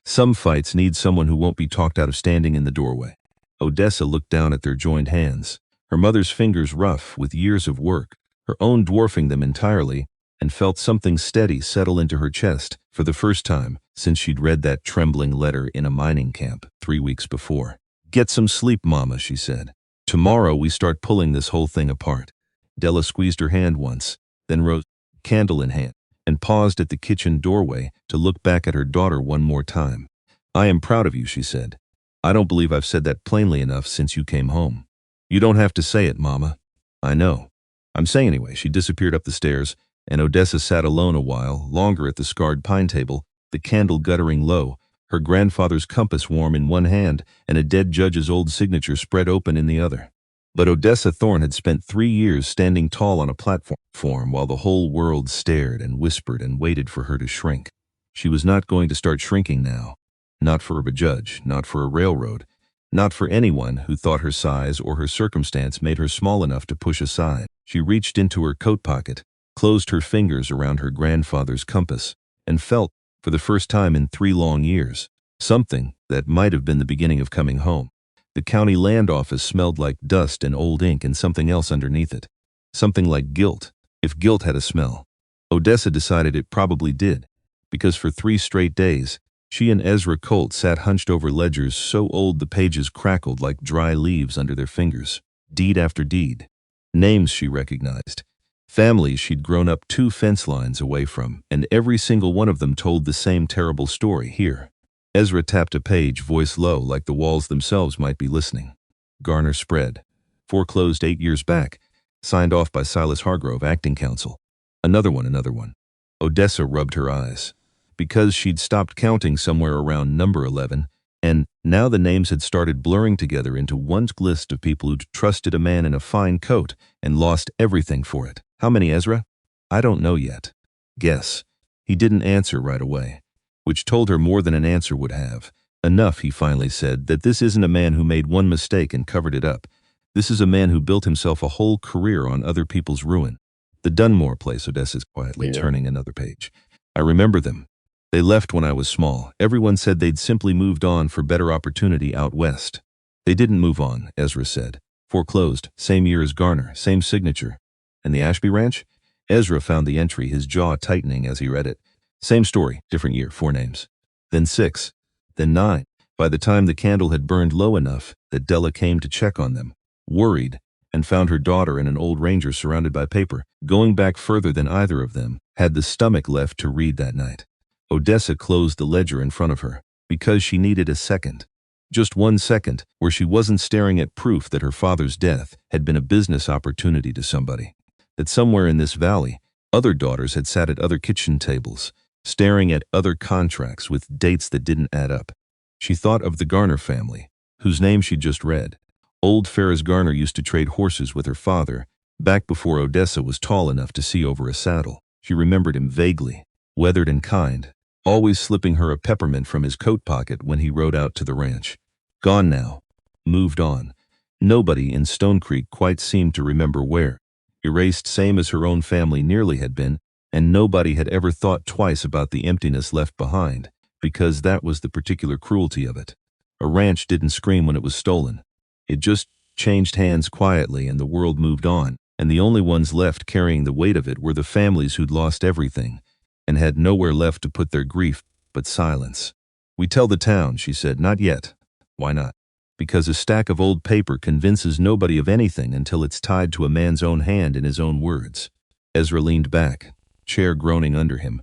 Some fights need someone who won't be talked out of standing in the doorway. Odessa looked down at their joined hands, her mother's fingers rough with years of work, her own dwarfing them entirely, and felt something steady settle into her chest for the first time since she'd read that trembling letter in a mining camp 3 weeks before. Get some sleep, Mama, she said. Tomorrow we start pulling this whole thing apart. Della squeezed her hand once, then rose, candle in hand, and paused at the kitchen doorway to look back at her daughter one more time. I am proud of you, she said. I don't believe I've said that plainly enough since you came home. You don't have to say it, Mama. I know. I'm saying anyway. She disappeared up the stairs, and Odessa sat alone a while, longer at the scarred pine table, the candle guttering low, her grandfather's compass warm in one hand and a dead judge's old signature spread open in the other. But Odessa Thorne had spent 3 years standing tall on a platform while the whole world stared and whispered and waited for her to shrink. She was not going to start shrinking now. Not for a judge, not for a railroad, not for anyone who thought her size or her circumstance made her small enough to push aside. She reached into her coat pocket, closed her fingers around her grandfather's compass, and felt, for the first time in 3 long years, something that might have been the beginning of coming home. The county land office smelled like dust and old ink and something else underneath it. Something like guilt, if guilt had a smell. Odessa decided it probably did, because for 3 straight days, she and Ezra Colt sat hunched over ledgers so old the pages crackled like dry leaves under their fingers. Deed after deed. Names she recognized. Families she'd grown up 2 fence lines away from, and every single one of them told the same terrible story here. Ezra tapped a page, voice low, like the walls themselves might be listening. Garner spread. Foreclosed 8 years back. Signed off by Silas Hargrove, acting counsel. Another one. Odessa rubbed her eyes. Because she'd stopped counting somewhere around number 11, And now the names had started blurring together into one list of people who'd trusted a man in a fine coat and lost everything for it. How many, Ezra? I don't know yet. Guess. He didn't answer right away, which told her more than an answer would have. Enough, he finally said, that this isn't a man who made one mistake and covered it up. This is a man who built himself a whole career on other people's ruin. The Dunmore place, Odessa's quietly turning another page. I remember them. They left when I was small. Everyone said they'd simply moved on for better opportunity out west. They didn't move on, Ezra said. Foreclosed, same year as Garner, same signature. And the Ashby Ranch? Ezra found the entry, his jaw tightening as he read it. Same story, different year, 4 names. Then 6. Then 9. By the time the candle had burned low enough that Della came to check on them, worried, and found her daughter and an old ranger surrounded by paper, going back further than either of them had the stomach left to read that night. Odessa closed the ledger in front of her, because she needed a second. Just 1 second, where she wasn't staring at proof that her father's death had been a business opportunity to somebody. That somewhere in this valley, other daughters had sat at other kitchen tables, staring at other contracts with dates that didn't add up. She thought of the Garner family, whose name she'd just read. Old Ferris Garner used to trade horses with her father, back before Odessa was tall enough to see over a saddle. She remembered him vaguely, weathered and kind, always slipping her a peppermint from his coat pocket when he rode out to the ranch. Gone now. Moved on. Nobody in Stone Creek quite seemed to remember where. Erased same as her own family nearly had been, and nobody had ever thought twice about the emptiness left behind, because that was the particular cruelty of it. A ranch didn't scream when it was stolen. It just changed hands quietly and the world moved on, and the only ones left carrying the weight of it were the families who'd lost everything and had nowhere left to put their grief but silence. We tell the town, she said. Not yet. Why not? Because a stack of old paper convinces nobody of anything until it's tied to a man's own hand in his own words. Ezra leaned back, chair groaning under him.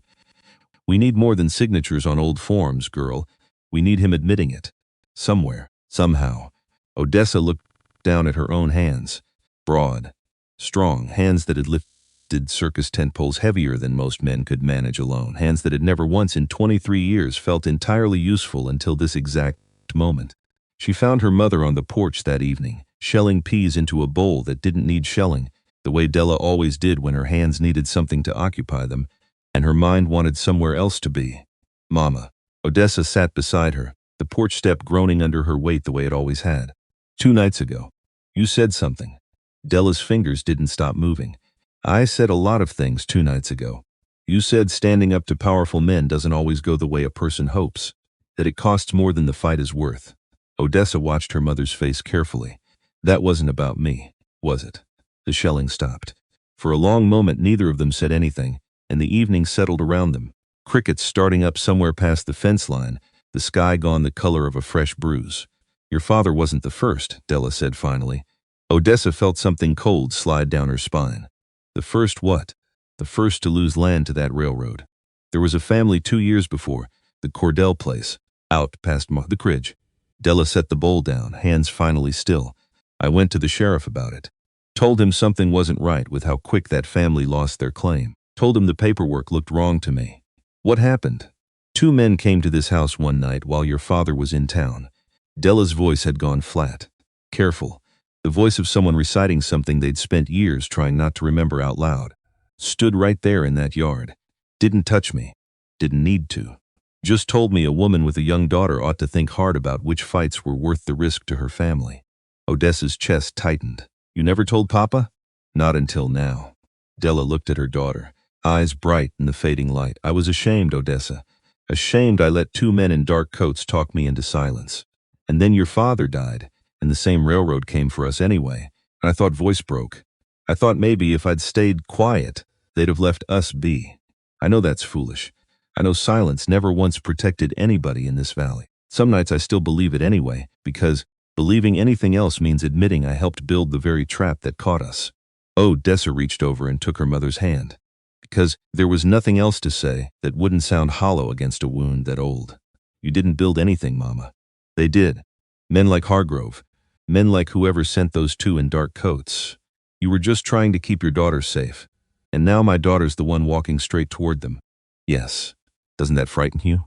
We need more than signatures on old forms, girl. We need him admitting it. Somewhere. Somehow. Odessa looked down at her own hands. Broad, strong, hands that had lifted circus tent poles heavier than most men could manage alone, hands that had never once in 23 years felt entirely useful until this exact moment. She found her mother on the porch that evening, shelling peas into a bowl that didn't need shelling, the way Della always did when her hands needed something to occupy them, and her mind wanted somewhere else to be. Mama. Odessa sat beside her, the porch step groaning under her weight the way it always had. 2 nights ago. You said something. Della's fingers didn't stop moving. I said a lot of things 2 nights ago. You said standing up to powerful men doesn't always go the way a person hopes, that it costs more than the fight is worth. Odessa watched her mother's face carefully. That wasn't about me, was it? The shelling stopped. For a long moment neither of them said anything, and the evening settled around them. Crickets starting up somewhere past the fence line, the sky gone the color of a fresh bruise. Your father wasn't the first, Della said finally. Odessa felt something cold slide down her spine. The first what? The first to lose land to that railroad. There was a family 2 years before, the Cordell place, out past the Cridge. Della set the bowl down, hands finally still. I went to the sheriff about it. Told him something wasn't right with how quick that family lost their claim. Told him the paperwork looked wrong to me. What happened? 2 men came to this house one night while your father was in town. Della's voice had gone flat. Careful. The voice of someone reciting something they'd spent years trying not to remember out loud. Stood right there in that yard. Didn't touch me. Didn't need to. Just told me a woman with a young daughter ought to think hard about which fights were worth the risk to her family. Odessa's chest tightened. You never told Papa? Not until now. Della looked at her daughter, eyes bright in the fading light. I was ashamed, Odessa. Ashamed I let 2 men in dark coats talk me into silence. And then your father died, and the same railroad came for us anyway. And I thought voice broke. I thought maybe if I'd stayed quiet, they'd have left us be. I know that's foolish. I know silence never once protected anybody in this valley. Some nights I still believe it anyway, because believing anything else means admitting I helped build the very trap that caught us. Odessa reached over and took her mother's hand. Because there was nothing else to say that wouldn't sound hollow against a wound that old. You didn't build anything, Mama. They did. Men like Hargrove. Men like whoever sent those 2 in dark coats. You were just trying to keep your daughter safe. And now my daughter's the one walking straight toward them. Yes. Doesn't that frighten you?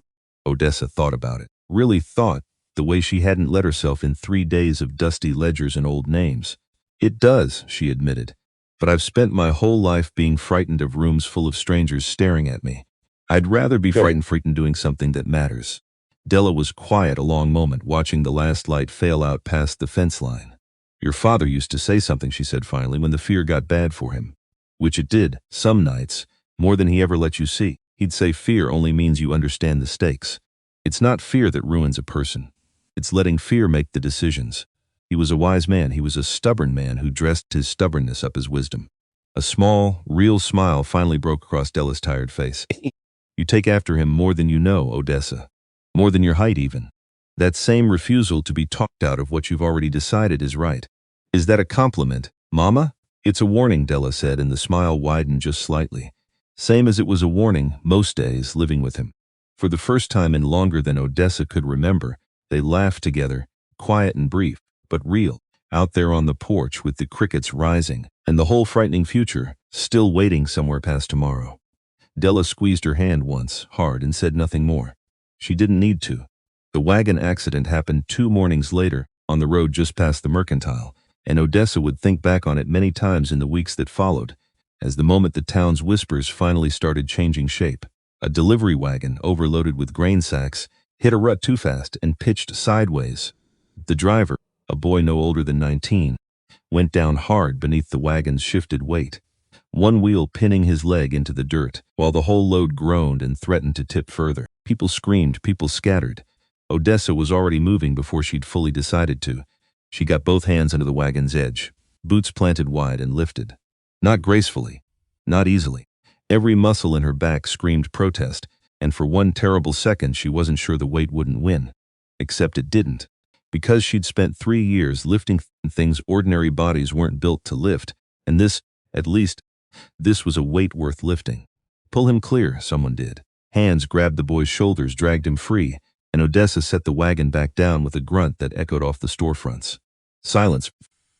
Odessa thought about it. Really thought the way she hadn't let herself in 3 days of dusty ledgers and old names. "It does," she admitted. "But I've spent my whole life being frightened of rooms full of strangers staring at me. I'd rather be frightened doing something that matters." Della was quiet a long moment, watching the last light fail out past the fence line. "Your father used to say something," she said finally, "when the fear got bad for him. Which it did, some nights, more than he ever let you see. He'd say fear only means you understand the stakes. It's not fear that ruins a person. It's letting fear make the decisions." He was a wise man. He was a stubborn man who dressed his stubbornness up as wisdom. A small, real smile finally broke across Della's tired face. "You take after him more than you know, Odessa. More than your height, even. That same refusal to be talked out of what you've already decided is right. Is that a compliment, Mama?" "It's a warning," Della said, and the smile widened just slightly. Same as it was a warning most days living with him. For the first time in longer than Odessa could remember, they laughed together, quiet and brief, but real, out there on the porch with the crickets rising, and the whole frightening future still waiting somewhere past tomorrow. Della squeezed her hand once, hard, and said nothing more. She didn't need to. The wagon accident happened 2 mornings later, on the road just past the Mercantile, and Odessa would think back on it many times in the weeks that followed, as the moment the town's whispers finally started changing shape. A delivery wagon, overloaded with grain sacks, hit a rut too fast and pitched sideways. The driver, a boy no older than 19, went down hard beneath the wagon's shifted weight, one wheel pinning his leg into the dirt, while the whole load groaned and threatened to tip further. People screamed, people scattered. Odessa was already moving before she'd fully decided to. She got both hands under the wagon's edge, boots planted wide and lifted. Not gracefully, not easily. Every muscle in her back screamed protest, and for one terrible second she wasn't sure the weight wouldn't win. Except it didn't. Because she'd spent 3 years lifting things ordinary bodies weren't built to lift, and this, at least, this was a weight worth lifting. "Pull him clear," someone did. Hands grabbed the boy's shoulders, dragged him free, and Odessa set the wagon back down with a grunt that echoed off the storefronts. Silence.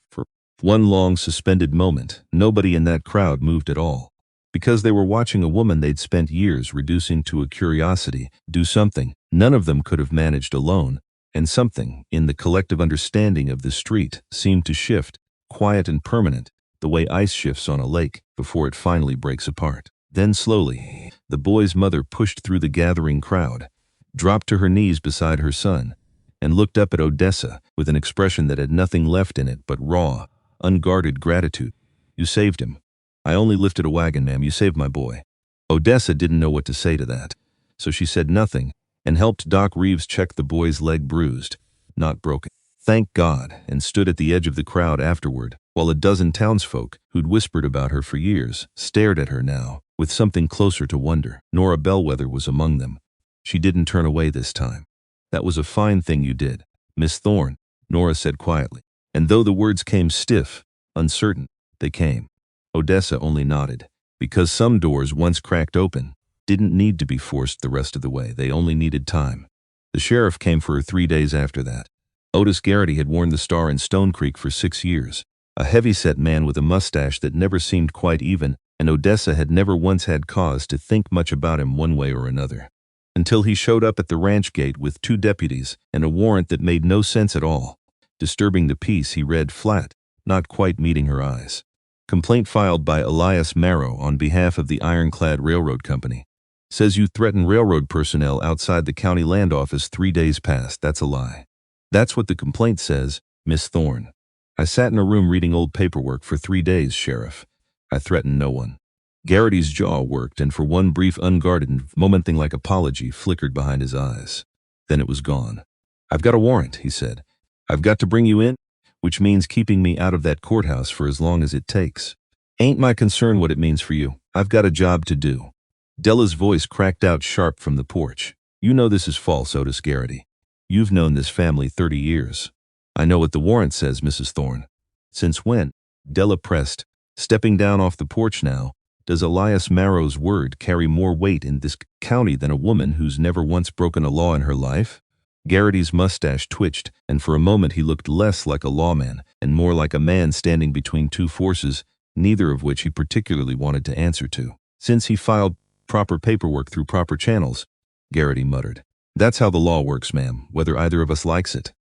For one long suspended moment, nobody in that crowd moved at all. Because they were watching a woman they'd spent years reducing to a curiosity do something none of them could have managed alone, and something, in the collective understanding of the street, seemed to shift, quiet and permanent, the way ice shifts on a lake before it finally breaks apart. Then slowly, the boy's mother pushed through the gathering crowd, dropped to her knees beside her son, and looked up at Odessa with an expression that had nothing left in it but raw, unguarded gratitude. "You saved him. I only lifted a wagon, ma'am. You saved my boy." Odessa didn't know what to say to that, so she said nothing and helped Doc Reeves check the boy's leg, bruised, not broken. Thank God, and stood at the edge of the crowd afterward, while a dozen townsfolk, who'd whispered about her for years, stared at her now, with something closer to wonder. Nora Bellwether was among them. She didn't turn away this time. "That was a fine thing you did, Miss Thorne," Nora said quietly. And though the words came stiff, uncertain, they came. Odessa only nodded, because some doors, once cracked open, didn't need to be forced the rest of the way. They only needed time. The sheriff came for her 3 days after that. Otis Garrity had worn the star in Stone Creek for 6 years, a heavy-set man with a mustache that never seemed quite even, and Odessa had never once had cause to think much about him one way or another. Until he showed up at the ranch gate with 2 deputies and a warrant that made no sense at all. Disturbing the peace, he read flat, not quite meeting her eyes. "Complaint filed by Elias Marrow on behalf of the Ironclad Railroad Company. Says you threatened railroad personnel outside the county land office 3 days past. That's a lie. That's what the complaint says, Miss Thorne. I sat in a room reading old paperwork for 3 days, Sheriff. I threatened no one." Garrity's jaw worked, and for one brief unguarded moment thing like apology flickered behind his eyes. Then it was gone. "I've got a warrant," he said. "I've got to bring you in, which means keeping me out of that courthouse for as long as it takes. Ain't my concern what it means for you. I've got a job to do." Della's voice cracked out sharp from the porch. "You know this is false, Otis Garrity. You've known this family 30 years. I know what the warrant says, Mrs. Thorne." "Since when?" Della pressed, stepping down off the porch now. "Does Elias Marrow's word carry more weight in this county than a woman who's never once broken a law in her life?" Garrity's mustache twitched, and for a moment he looked less like a lawman and more like a man standing between 2 forces, neither of which he particularly wanted to answer to. "Since he filed proper paperwork through proper channels," Garrity muttered. That's how the law works, ma'am, whether either of us likes it.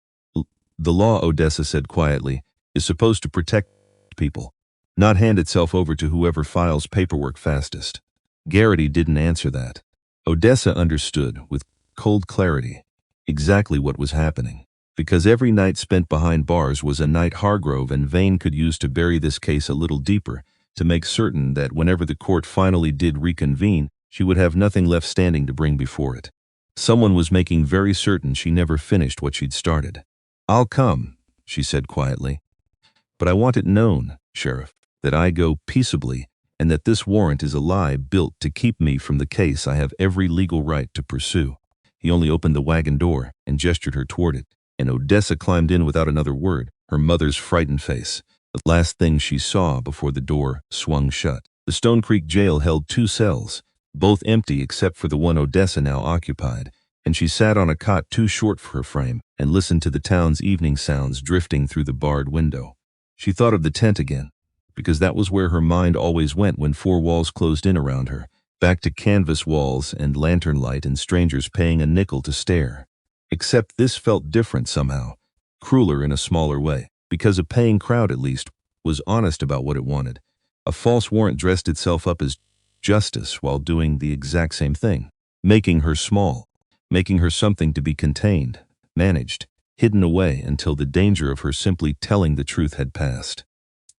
The law, Odessa said quietly, is supposed to protect people, not hand itself over to whoever files paperwork fastest. Garrity didn't answer that. Odessa understood, with cold clarity, exactly what was happening. Because every night spent behind bars was a night Hargrove and Vane could use to bury this case a little deeper, to make certain that whenever the court finally did reconvene, she would have nothing left standing to bring before it. Someone was making very certain she never finished what she'd started. "I'll come," she said quietly. "But I want it known, Sheriff, that I go peaceably and that this warrant is a lie built to keep me from the case I have every legal right to pursue." He only opened the wagon door and gestured her toward it, and Odessa climbed in without another word, her mother's frightened face, the last thing she saw before the door swung shut. The Stone Creek jail held 2 cells, both empty except for the one Odessa now occupied, and she sat on a cot too short for her frame and listened to the town's evening sounds drifting through the barred window. She thought of the tent again, because that was where her mind always went when 4 walls closed in around her, back to canvas walls and lantern light and strangers paying a nickel to stare. Except this felt different somehow, crueler in a smaller way, because a paying crowd at least was honest about what it wanted. A false warrant dressed itself up as justice while doing the exact same thing, making her small, making her something to be contained, managed, hidden away until the danger of her simply telling the truth had passed.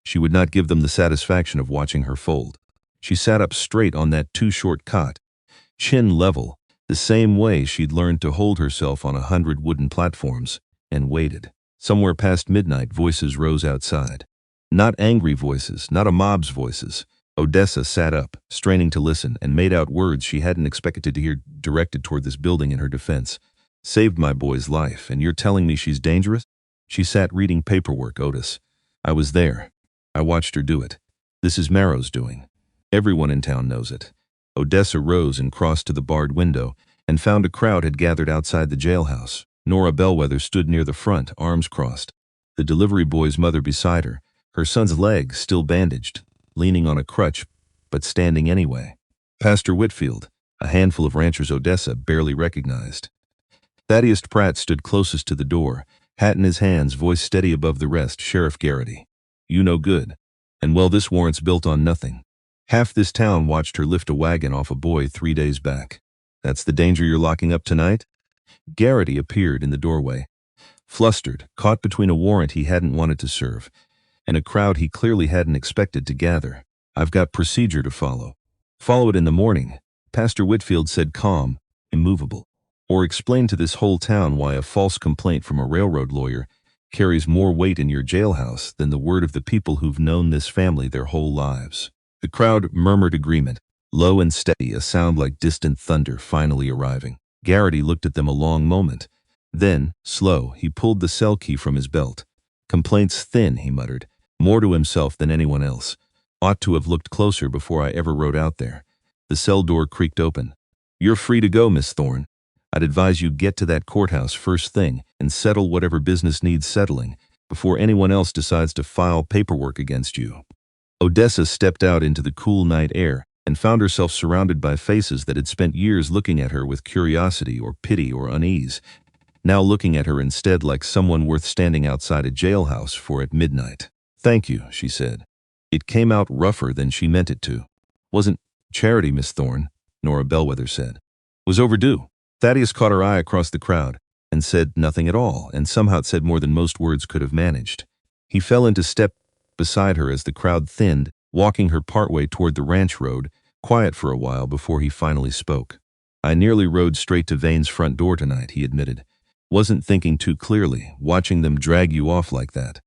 She would not give them the satisfaction of watching her fold. She sat up straight on that too short cot, chin level, the same way she'd learned to hold herself on 100 wooden platforms, and waited. Somewhere past midnight, voices rose outside. Not angry voices, not a mob's voices. Odessa sat up, straining to listen, and made out words she hadn't expected to hear directed toward this building in her defense. "Saved my boy's life, and you're telling me she's dangerous?" She sat reading paperwork, Otis. "I was there. I watched her do it. This is Marrow's doing. Everyone in town knows it." Odessa rose and crossed to the barred window and found a crowd had gathered outside the jailhouse. Nora Bellwether stood near the front, arms crossed. The delivery boy's mother beside her son's leg still bandaged, leaning on a crutch, but standing anyway. Pastor Whitfield, a handful of ranchers Odessa barely recognized. Thaddeus Pratt stood closest to the door, hat in his hands, voice steady above the rest. "Sheriff Garrity, you no good. And well, this warrant's built on nothing. Half this town watched her lift a wagon off a boy 3 days back. That's the danger you're locking up tonight?" Garrity appeared in the doorway, flustered, caught between a warrant he hadn't wanted to serve and a crowd he clearly hadn't expected to gather. "I've got procedure to follow." "Follow it in the morning," Pastor Whitfield said, calm, immovable. "Or explain to this whole town why a false complaint from a railroad lawyer carries more weight in your jailhouse than the word of the people who've known this family their whole lives." The crowd murmured agreement, low and steady, a sound like distant thunder finally arriving. Garrity looked at them a long moment. Then, slow, he pulled the cell key from his belt. "Complaint's thin," he muttered, more to himself than anyone else. "Ought to have looked closer before I ever rode out there." The cell door creaked open. "You're free to go, Miss Thorne. I'd advise you get to that courthouse first thing and settle whatever business needs settling before anyone else decides to file paperwork against you." Odessa stepped out into the cool night air and found herself surrounded by faces that had spent years looking at her with curiosity or pity or unease, now looking at her instead like someone worth standing outside a jailhouse for at midnight. "Thank you," she said. It came out rougher than she meant it to. "Wasn't charity, Miss Thorne," Nora Bellwether said. "Was overdue." Thaddeus caught her eye across the crowd and said nothing at all, and somehow it said more than most words could have managed. He fell into step beside her as the crowd thinned, walking her partway toward the ranch road, quiet for a while before he finally spoke. "I nearly rode straight to Vane's front door tonight," he admitted. "Wasn't thinking too clearly, watching them drag you off like that.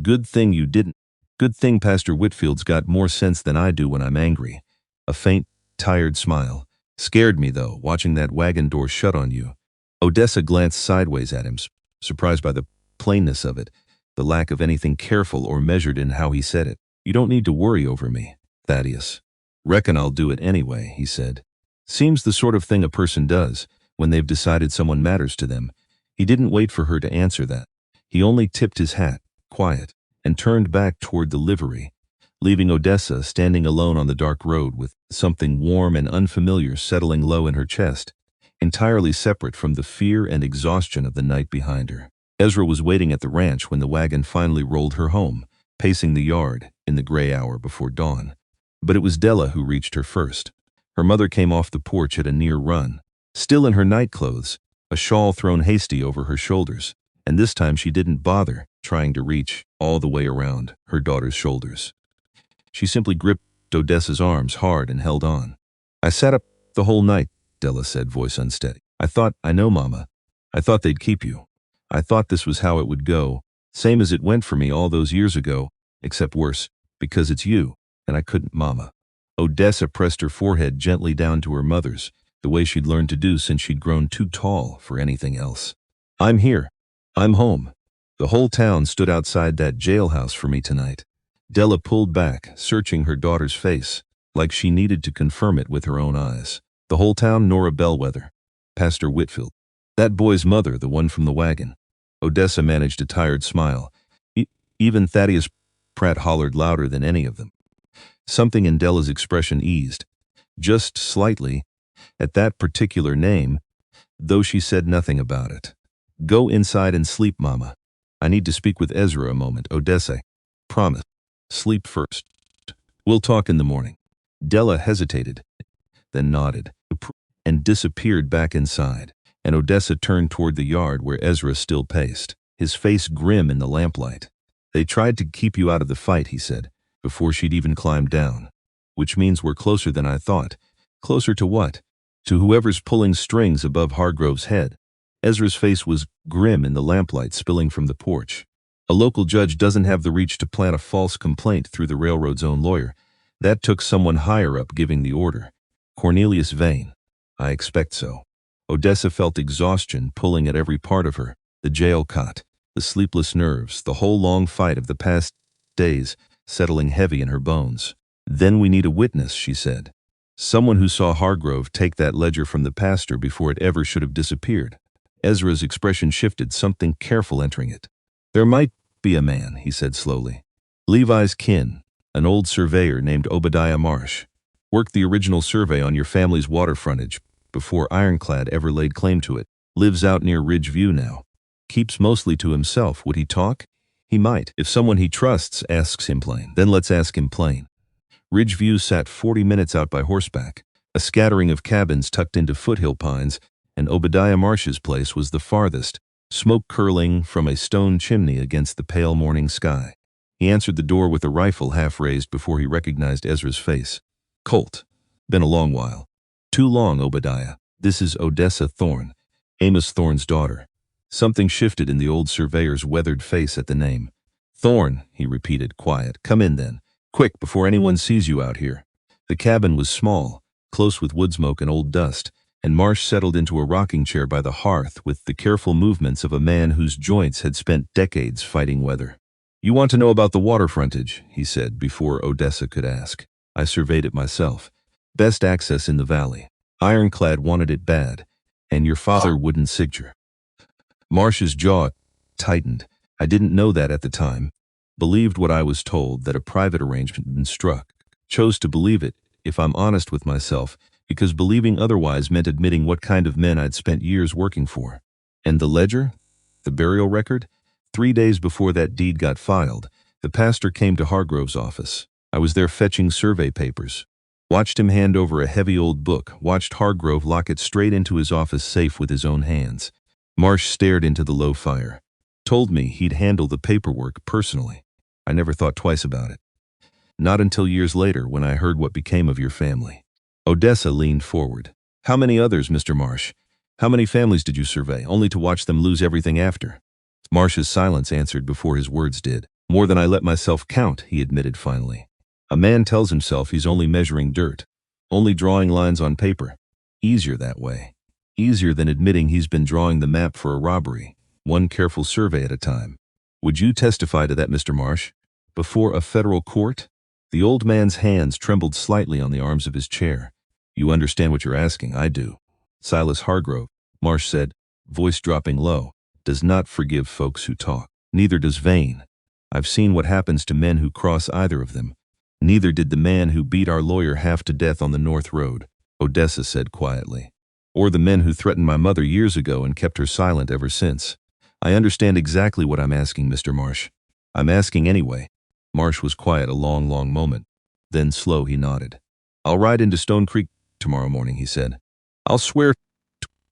Good thing you didn't. Good thing Pastor Whitfield's got more sense than I do when I'm angry." A faint, tired smile. "Scared me, though, watching that wagon door shut on you." Odessa glanced sideways at him, surprised by the plainness of it, the lack of anything careful or measured in how he said it. "You don't need to worry over me, Thaddeus." "Reckon I'll do it anyway," he said. Seems the sort of thing a person does when they've decided someone matters to them. He didn't wait for her to answer that. He only tipped his hat, quiet, and turned back toward the livery, leaving Odessa standing alone on the dark road with something warm and unfamiliar settling low in her chest entirely separate from the fear and exhaustion of the night behind her. Ezra was waiting at the ranch when the wagon finally rolled her home, pacing the yard in the gray hour before dawn. But it was Della who reached her first. Her mother came off the porch at a near run, still in her nightclothes, a shawl thrown hasty over her shoulders, and this time she didn't bother trying to reach all the way around her daughter's shoulders. She simply gripped Odessa's arms hard and held on. "I sat up the whole night," Della said, voice unsteady. I know, Mama. I thought they'd keep you. I thought this was how it would go, same as it went for me all those years ago, except worse, because it's you, and I couldn't, Mama." Odessa pressed her forehead gently down to her mother's, the way she'd learned to do since she'd grown too tall for anything else. "I'm here. I'm home. The whole town stood outside that jailhouse for me tonight." Della pulled back, searching her daughter's face, like she needed to confirm it with her own eyes. "The whole town, Nora Bellwether. Pastor Whitfield. That boy's mother, the one from the wagon." Odessa managed a tired smile. Even Thaddeus Pratt hollered louder than any of them. Something in Della's expression eased, just slightly, at that particular name, though she said nothing about it. "Go inside and sleep, Mama. I need to speak with Ezra a moment, Odessa. Promise. Sleep first. We'll talk in the morning." Della hesitated, then nodded, and disappeared back inside, and Odessa turned toward the yard where Ezra still paced, his face grim in the lamplight. "They tried to keep you out of the fight," he said, before she'd even climbed down. "Which means we're closer than I thought." "Closer to what?" "To whoever's pulling strings above Hargrove's head." Ezra's face was grim in the lamplight spilling from the porch. "A local judge doesn't have the reach to plant a false complaint through the railroad's own lawyer. That took someone higher up giving the order. Cornelius Vane. I expect so." Odessa felt exhaustion pulling at every part of her, the jail cot, the sleepless nerves, the whole long fight of the past days settling heavy in her bones. "Then we need a witness," she said. "Someone who saw Hargrove take that ledger from the pastor before it ever should have disappeared." Ezra's expression shifted, something careful entering it. "There might be a man," he said slowly. "Levi's kin, an old surveyor named Obadiah Marsh. Worked the original survey on your family's water frontage before Ironclad ever laid claim to it. Lives out near Ridge View now. Keeps mostly to himself. Would he talk? He might. If someone he trusts asks him plain, then let's ask him plain." Ridge View sat 40 minutes out by horseback, a scattering of cabins tucked into foothill pines, and Obadiah Marsh's place was the farthest, smoke curling from a stone chimney against the pale morning sky. He answered the door with a rifle half raised before he recognized Ezra's face. "Colt. Been a long while." "Too long, Obadiah. This is Odessa Thorne, Amos Thorne's daughter." Something shifted in the old surveyor's weathered face at the name. "Thorne," he repeated, quiet. "Come in then. Quick, before anyone sees you out here." The cabin was small, close with wood smoke and old dust, and Marsh settled into a rocking chair by the hearth with the careful movements of a man whose joints had spent decades fighting weather. "You want to know about the water frontage," he said before Odessa could ask. "I surveyed it myself. Best access in the valley. Ironclad wanted it bad, and your father wouldn't signature." Marsh's jaw tightened. "I didn't know that at the time. Believed what I was told, that a private arrangement had been struck. Chose to believe it, if I'm honest with myself, because believing otherwise meant admitting what kind of men I'd spent years working for." "And the ledger? The burial record?" 3 days before that deed got filed, the pastor came to Hargrove's office. I was there fetching survey papers. Watched him hand over a heavy old book, watched Hargrove lock it straight into his office safe with his own hands. Marsh stared into the low fire. Told me he'd handle the paperwork personally. I never thought twice about it. Not until years later when I heard what became of your family. Odessa leaned forward. "How many others, Mr. Marsh? How many families did you survey, only to watch them lose everything after?" Marsh's silence answered before his words did. "More than I let myself count," he admitted finally. "A man tells himself he's only measuring dirt, only drawing lines on paper. Easier that way. Easier than admitting he's been drawing the map for a robbery, one careful survey at a time. Would you testify to that, Mr. Marsh? Before a federal court?" The old man's hands trembled slightly on the arms of his chair. "You understand what you're asking, I do." "Silas Hargrove," Marsh said, voice dropping low, "does not forgive folks who talk. Neither does Vane. I've seen what happens to men who cross either of them. Neither did the man who beat our lawyer half to death on the North Road," Odessa said quietly. Or the men who threatened my mother years ago and kept her silent ever since. I understand exactly what I'm asking, Mr. Marsh. I'm asking anyway. Marsh was quiet a long, long moment. Then slow, he nodded. I'll ride into Stone Creek tomorrow morning, he said. I'll swear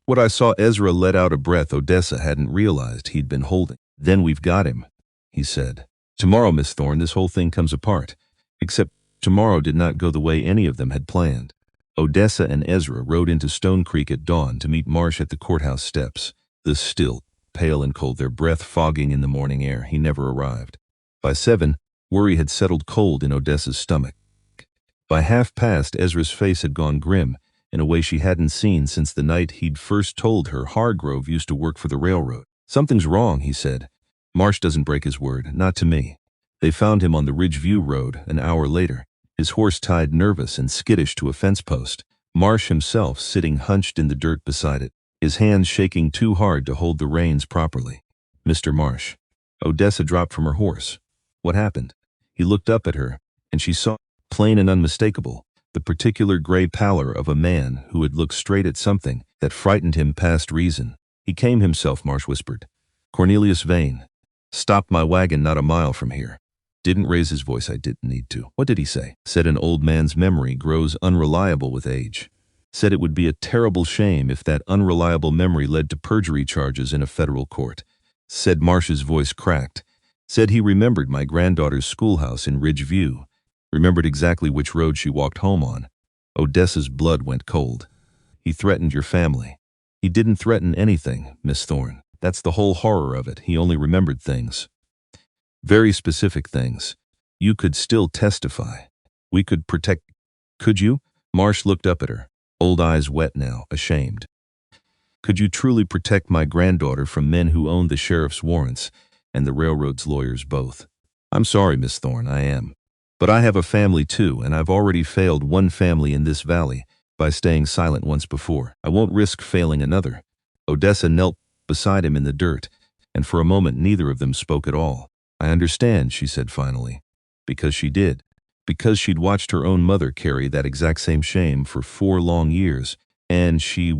what I saw. Ezra let out a breath Odessa hadn't realized he'd been holding. Then we've got him, he said. Tomorrow, Miss Thorne, this whole thing comes apart. Except tomorrow did not go the way any of them had planned. Odessa and Ezra rode into Stone Creek at dawn to meet Marsh at the courthouse steps. The still, pale and cold, their breath fogging in the morning air. He never arrived. By 7, worry had settled cold in Odessa's stomach. By 1:30, Ezra's face had gone grim, in a way she hadn't seen since the night he'd first told her Hargrove used to work for the railroad. Something's wrong, he said. Marsh doesn't break his word, not to me. They found him on the Ridgeview Road an hour later, his horse tied nervous and skittish to a fence post, Marsh himself sitting hunched in the dirt beside it, his hands shaking too hard to hold the reins properly. Mr. Marsh. Odessa dropped from her horse. What happened? He looked up at her, and she saw, plain and unmistakable, the particular gray pallor of a man who had looked straight at something that frightened him past reason. He came himself, Marsh whispered. Cornelius Vane. Stopped my wagon not a mile from here. Didn't raise his voice, I didn't need to. What did he say? Said an old man's memory grows unreliable with age. Said it would be a terrible shame if that unreliable memory led to perjury charges in a federal court. Said Marsh's voice cracked. Said he remembered my granddaughter's schoolhouse in Ridgeview. Remembered exactly which road she walked home on. Odessa's blood went cold. He threatened your family. He didn't threaten anything, Miss Thorne. That's the whole horror of it. He only remembered things. Very specific things. You could still testify. We could protect. Could you? Marsh looked up at her, old eyes wet now, ashamed. Could you truly protect my granddaughter from men who owned the sheriff's warrants and the railroad's lawyers both? I'm sorry, Miss Thorne, I am. But I have a family too, and I've already failed one family in this valley by staying silent once before. I won't risk failing another. Odessa knelt beside him in the dirt, and for a moment neither of them spoke at all. I understand, she said finally. Because she did. Because she'd watched her own mother carry that exact same shame for 4 long years, and she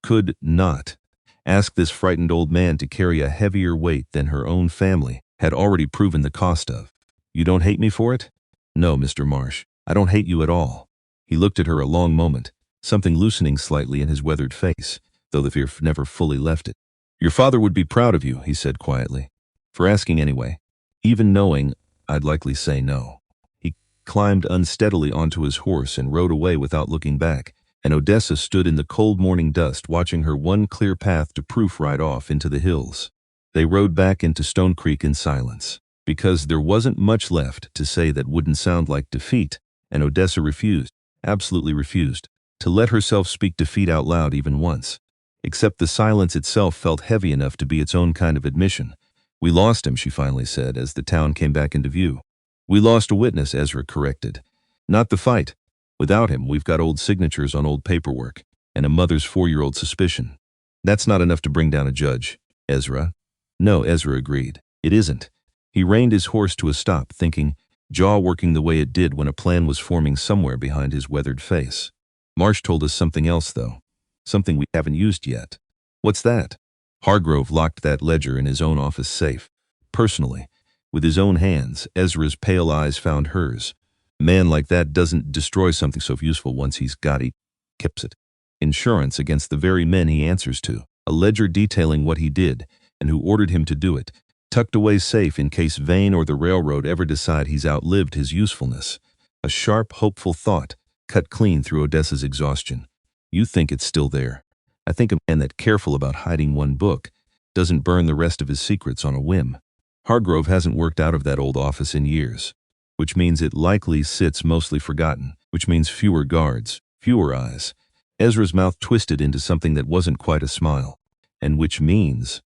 could not, ask this frightened old man to carry a heavier weight than her own family had already proven the cost of. You don't hate me for it? No, Mr. Marsh, I don't hate you at all. He looked at her a long moment, something loosening slightly in his weathered face, though the fear never fully left it. Your father would be proud of you, he said quietly. For asking anyway, even knowing I'd likely say no. He climbed unsteadily onto his horse and rode away without looking back, and Odessa stood in the cold morning dust watching her one clear path to proof ride off into the hills. They rode back into Stone Creek in silence, because there wasn't much left to say that wouldn't sound like defeat, and Odessa refused, absolutely refused, to let herself speak defeat out loud even once. Except the silence itself felt heavy enough to be its own kind of admission. We lost him, she finally said, as the town came back into view. We lost a witness, Ezra corrected. Not the fight. Without him, we've got old signatures on old paperwork, and a mother's 4-year-old suspicion. That's not enough to bring down a judge, Ezra. No, Ezra agreed. It isn't. He reined his horse to a stop, thinking, jaw working the way it did when a plan was forming somewhere behind his weathered face. Marsh told us something else, though. Something we haven't used yet. What's that? Hargrove locked that ledger in his own office safe. Personally, with his own hands, Ezra's pale eyes found hers. A man like that doesn't destroy something so useful once he's got it. Keeps it. Insurance against the very men he answers to. A ledger detailing what he did and who ordered him to do it. Tucked away safe in case Vane or the railroad ever decide he's outlived his usefulness. A sharp, hopeful thought cut clean through Odessa's exhaustion. You think it's still there. I think a man that careful about hiding one book doesn't burn the rest of his secrets on a whim. Hargrove hasn't worked out of that old office in years, which means it likely sits mostly forgotten, which means fewer guards, fewer eyes. Ezra's mouth twisted into something that wasn't quite a smile, and which means,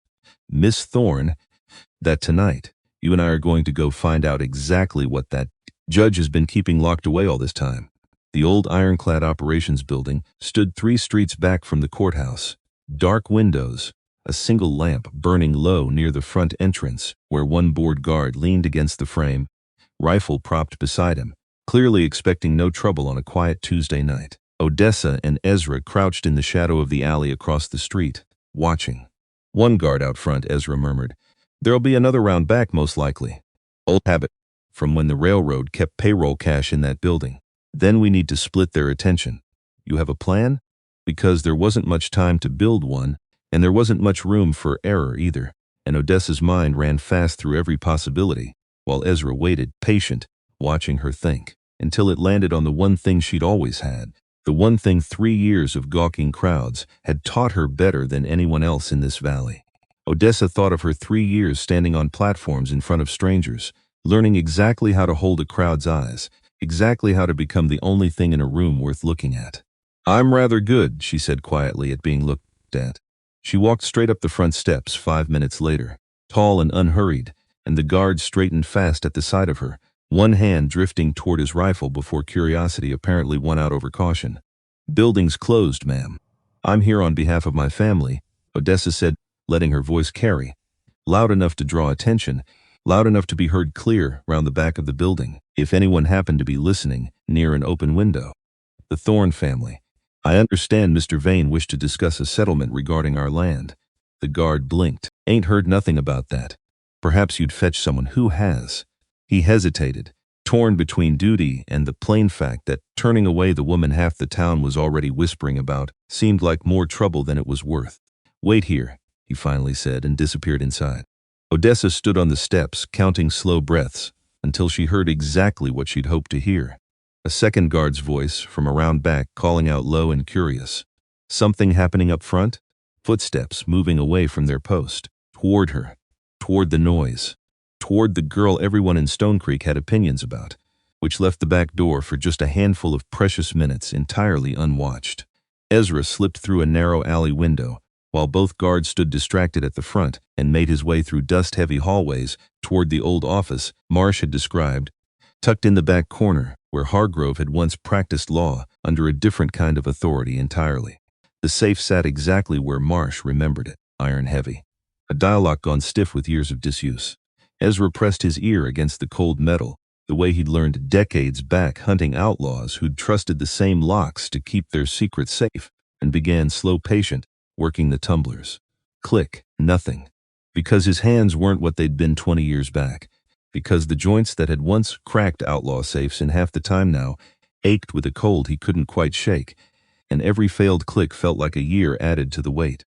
Miss Thorne, that tonight you and I are going to go find out exactly what that judge has been keeping locked away all this time. The old ironclad operations building stood 3 streets back from the courthouse. Dark windows, a single lamp burning low near the front entrance, where one board guard leaned against the frame, rifle propped beside him, clearly expecting no trouble on a quiet Tuesday night. Odessa and Ezra crouched in the shadow of the alley across the street, watching. One guard out front, Ezra murmured. There'll be another round back, most likely. Old habit from when the railroad kept payroll cash in that building. Then we need to split their attention. You have a plan? Because there wasn't much time to build one, and there wasn't much room for error either, and Odessa's mind ran fast through every possibility, while Ezra waited, patient, watching her think, until it landed on the one thing she'd always had, the one thing 3 years of gawking crowds had taught her better than anyone else in this valley. Odessa thought of her 3 years standing on platforms in front of strangers, learning exactly how to hold a crowd's eyes, exactly how to become the only thing in a room worth looking at. I'm rather good, she said quietly at being looked at. She walked straight up the front steps 5 minutes later, tall and unhurried, and the guard straightened fast at the side of her, one hand drifting toward his rifle before curiosity apparently won out over caution. Building's closed, ma'am. I'm here on behalf of my family, Odessa said, letting her voice carry, loud enough to draw attention, loud enough to be heard clear round the back of the building, if anyone happened to be listening near an open window. The Thorne family. I understand Mr. Vane wished to discuss a settlement regarding our land. The guard blinked. Ain't heard nothing about that. Perhaps you'd fetch someone who has. He hesitated, torn between duty and the plain fact that turning away the woman half the town was already whispering about seemed like more trouble than it was worth. Wait here, he finally said, and disappeared inside. Odessa stood on the steps, counting slow breaths, until she heard exactly what she'd hoped to hear. A second guard's voice from around back calling out low and curious. Something happening up front? Footsteps moving away from their post, toward her, toward the noise, toward the girl everyone in Stone Creek had opinions about, which left the back door for just a handful of precious minutes entirely unwatched. Ezra slipped through a narrow alley window, while both guards stood distracted at the front, and made his way through dust-heavy hallways toward the old office Marsh had described, tucked in the back corner, where Hargrove had once practiced law under a different kind of authority entirely. The safe sat exactly where Marsh remembered it, iron-heavy, a dialogue gone stiff with years of disuse. Ezra pressed his ear against the cold metal, the way he'd learned decades back hunting outlaws who'd trusted the same locks to keep their secrets safe, and began slow, patient, working the tumblers. Click, nothing. Because his hands weren't what they'd been 20 years back. Because the joints that had once cracked outlaw safes in half the time now ached with a cold he couldn't quite shake, and every failed click felt like a year added to the weight.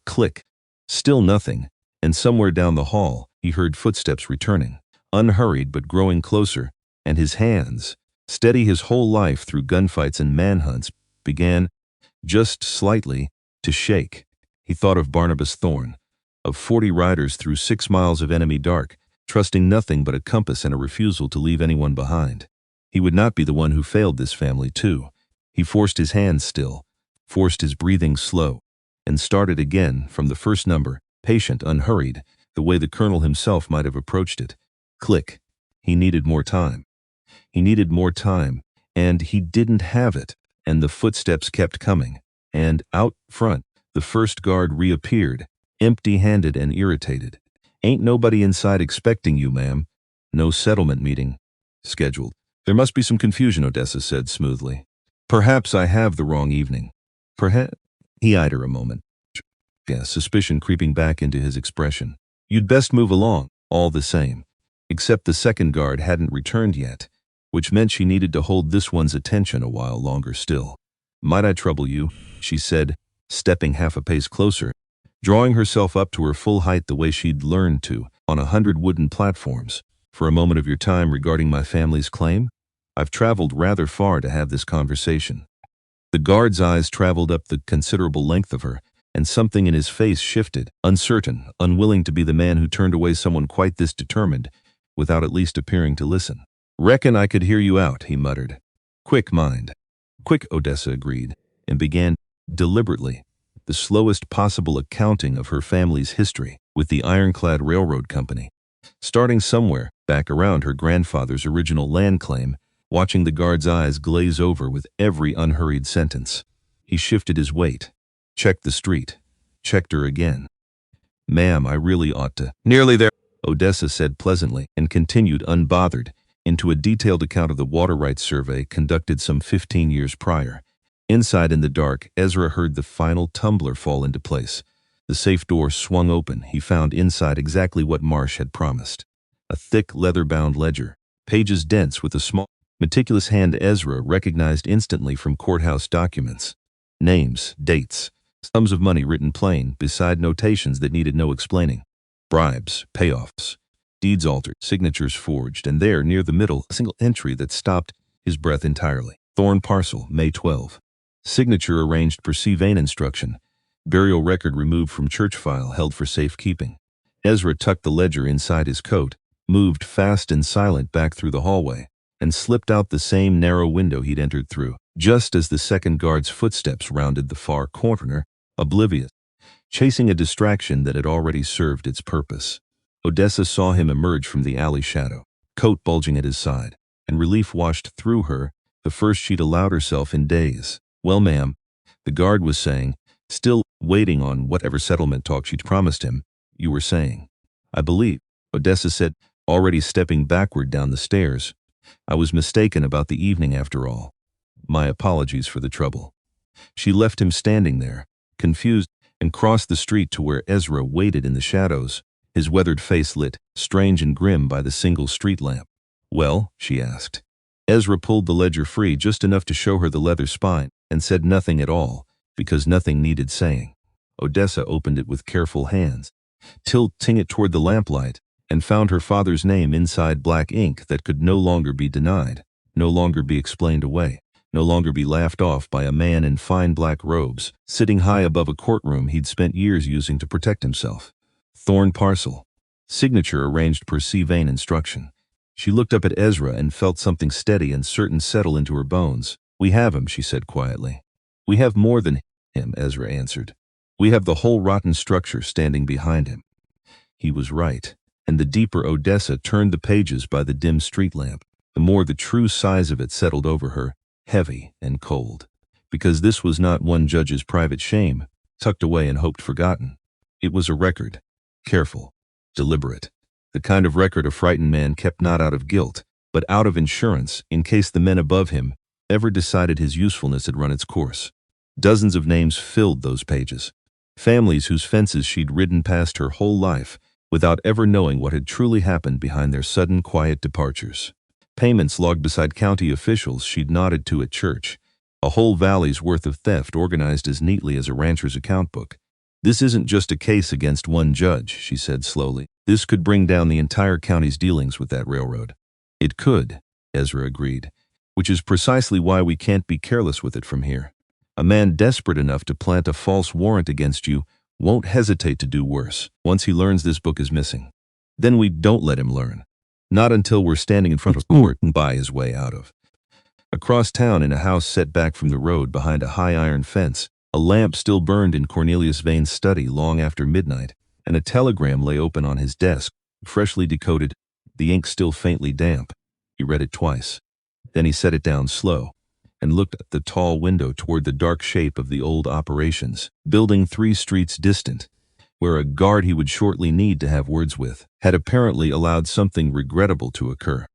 Click. Still nothing, and somewhere down the hall he heard footsteps returning, unhurried but growing closer, and his hands, steady his whole life through gunfights and manhunts, began, just slightly, to shake. He thought of Barnabas Thorne, of 40 riders through 6 miles of enemy dark, trusting nothing but a compass and a refusal to leave anyone behind. He would not be the one who failed this family, too. He forced his hands still, forced his breathing slow, and started again from the first number, patient, unhurried, the way the colonel himself might have approached it. Click. He needed more time. He needed more time, and he didn't have it, and the footsteps kept coming, and out front, the first guard reappeared, empty-handed and irritated. Ain't nobody inside expecting you, ma'am. No settlement meeting scheduled. There must be some confusion, Odessa said smoothly. Perhaps I have the wrong evening. Perhaps. He eyed her a moment. Yeah, suspicion creeping back into his expression. You'd best move along, all the same. Except the second guard hadn't returned yet, which meant she needed to hold this one's attention a while longer still. Might I trouble you? She said, stepping half a pace closer, drawing herself up to her full height the way she'd learned to, on 100 wooden platforms, for a moment of your time regarding my family's claim? I've traveled rather far to have this conversation. The guard's eyes traveled up the considerable length of her, and something in his face shifted, uncertain, unwilling to be the man who turned away someone quite this determined, without at least appearing to listen. Reckon I could hear you out, he muttered. Quick, mind. Quick, Odessa agreed, and began, deliberately, the slowest possible accounting of her family's history with the Ironclad Railroad Company, starting somewhere back around her grandfather's original land claim, watching the guard's eyes glaze over with every unhurried sentence. He shifted his weight, checked the street, checked her again. Ma'am, I really ought to. Nearly there, Odessa said pleasantly, and continued unbothered into a detailed account of the water rights survey conducted some 15 years prior, Inside in the dark, Ezra heard the final tumbler fall into place. The safe door swung open. He found inside exactly what Marsh had promised. A thick, leather-bound ledger, pages dense with a small, meticulous hand Ezra recognized instantly from courthouse documents. Names, dates, sums of money written plain, beside notations that needed no explaining. Bribes, payoffs, deeds altered, signatures forged, and there, near the middle, a single entry that stopped his breath entirely. Thorn parcel, May 12. Signature arranged per Vein instruction. Burial record removed from church file held for safekeeping. Ezra tucked the ledger inside his coat, moved fast and silent back through the hallway, and slipped out the same narrow window he'd entered through. Just as the second guard's footsteps rounded the far corner, oblivious, chasing a distraction that had already served its purpose. Odessa saw him emerge from the alley shadow, coat bulging at his side, and relief washed through her, the first she'd allowed herself in days. "Well, ma'am," the guard was saying, still waiting on whatever settlement talk she'd promised him, "you were saying." "I believe," Odessa said, already stepping backward down the stairs. "I was mistaken about the evening after all. My apologies for the trouble." She left him standing there, confused, and crossed the street to where Ezra waited in the shadows, his weathered face lit, strange and grim by the single street lamp. "Well?" she asked. Ezra pulled the ledger free just enough to show her the leather spine, and said nothing at all, because nothing needed saying. Odessa opened it with careful hands, tilting it toward the lamplight, and found her father's name inside black ink that could no longer be denied, no longer be explained away, no longer be laughed off by a man in fine black robes, sitting high above a courtroom he'd spent years using to protect himself. Thorn parcel. Signature arranged per Vein instruction. She looked up at Ezra and felt something steady and certain settle into her bones. "We have him," she said quietly. "We have more than him," Ezra answered. "We have the whole rotten structure standing behind him." He was right, and the deeper Odessa turned the pages by the dim street lamp, the more the true size of it settled over her, heavy and cold. Because this was not one judge's private shame, tucked away and hoped forgotten. It was a record, careful, deliberate, the kind of record a frightened man kept not out of guilt, but out of insurance in case the men above him ever decided his usefulness had run its course. Dozens of names filled those pages. Families whose fences she'd ridden past her whole life without ever knowing what had truly happened behind their sudden quiet departures. Payments logged beside county officials she'd nodded to at church. A whole valley's worth of theft organized as neatly as a rancher's account book. "This isn't just a case against one judge," she said slowly. "This could bring down the entire county's dealings with that railroad." "It could," Ezra agreed, "which is precisely why we can't be careless with it from here. A man desperate enough to plant a false warrant against you won't hesitate to do worse once he learns this book is missing. Then we don't let him learn. Not until we're standing in front of court and buy his way out of." Across town, in a house set back from the road behind a high iron fence, a lamp still burned in Cornelius Vane's study long after midnight, and a telegram lay open on his desk, freshly decoded, the ink still faintly damp. He read it twice. Then he set it down slow, and looked at the tall window toward the dark shape of the old operations building 3 streets distant, where a guard he would shortly need to have words with had apparently allowed something regrettable to occur.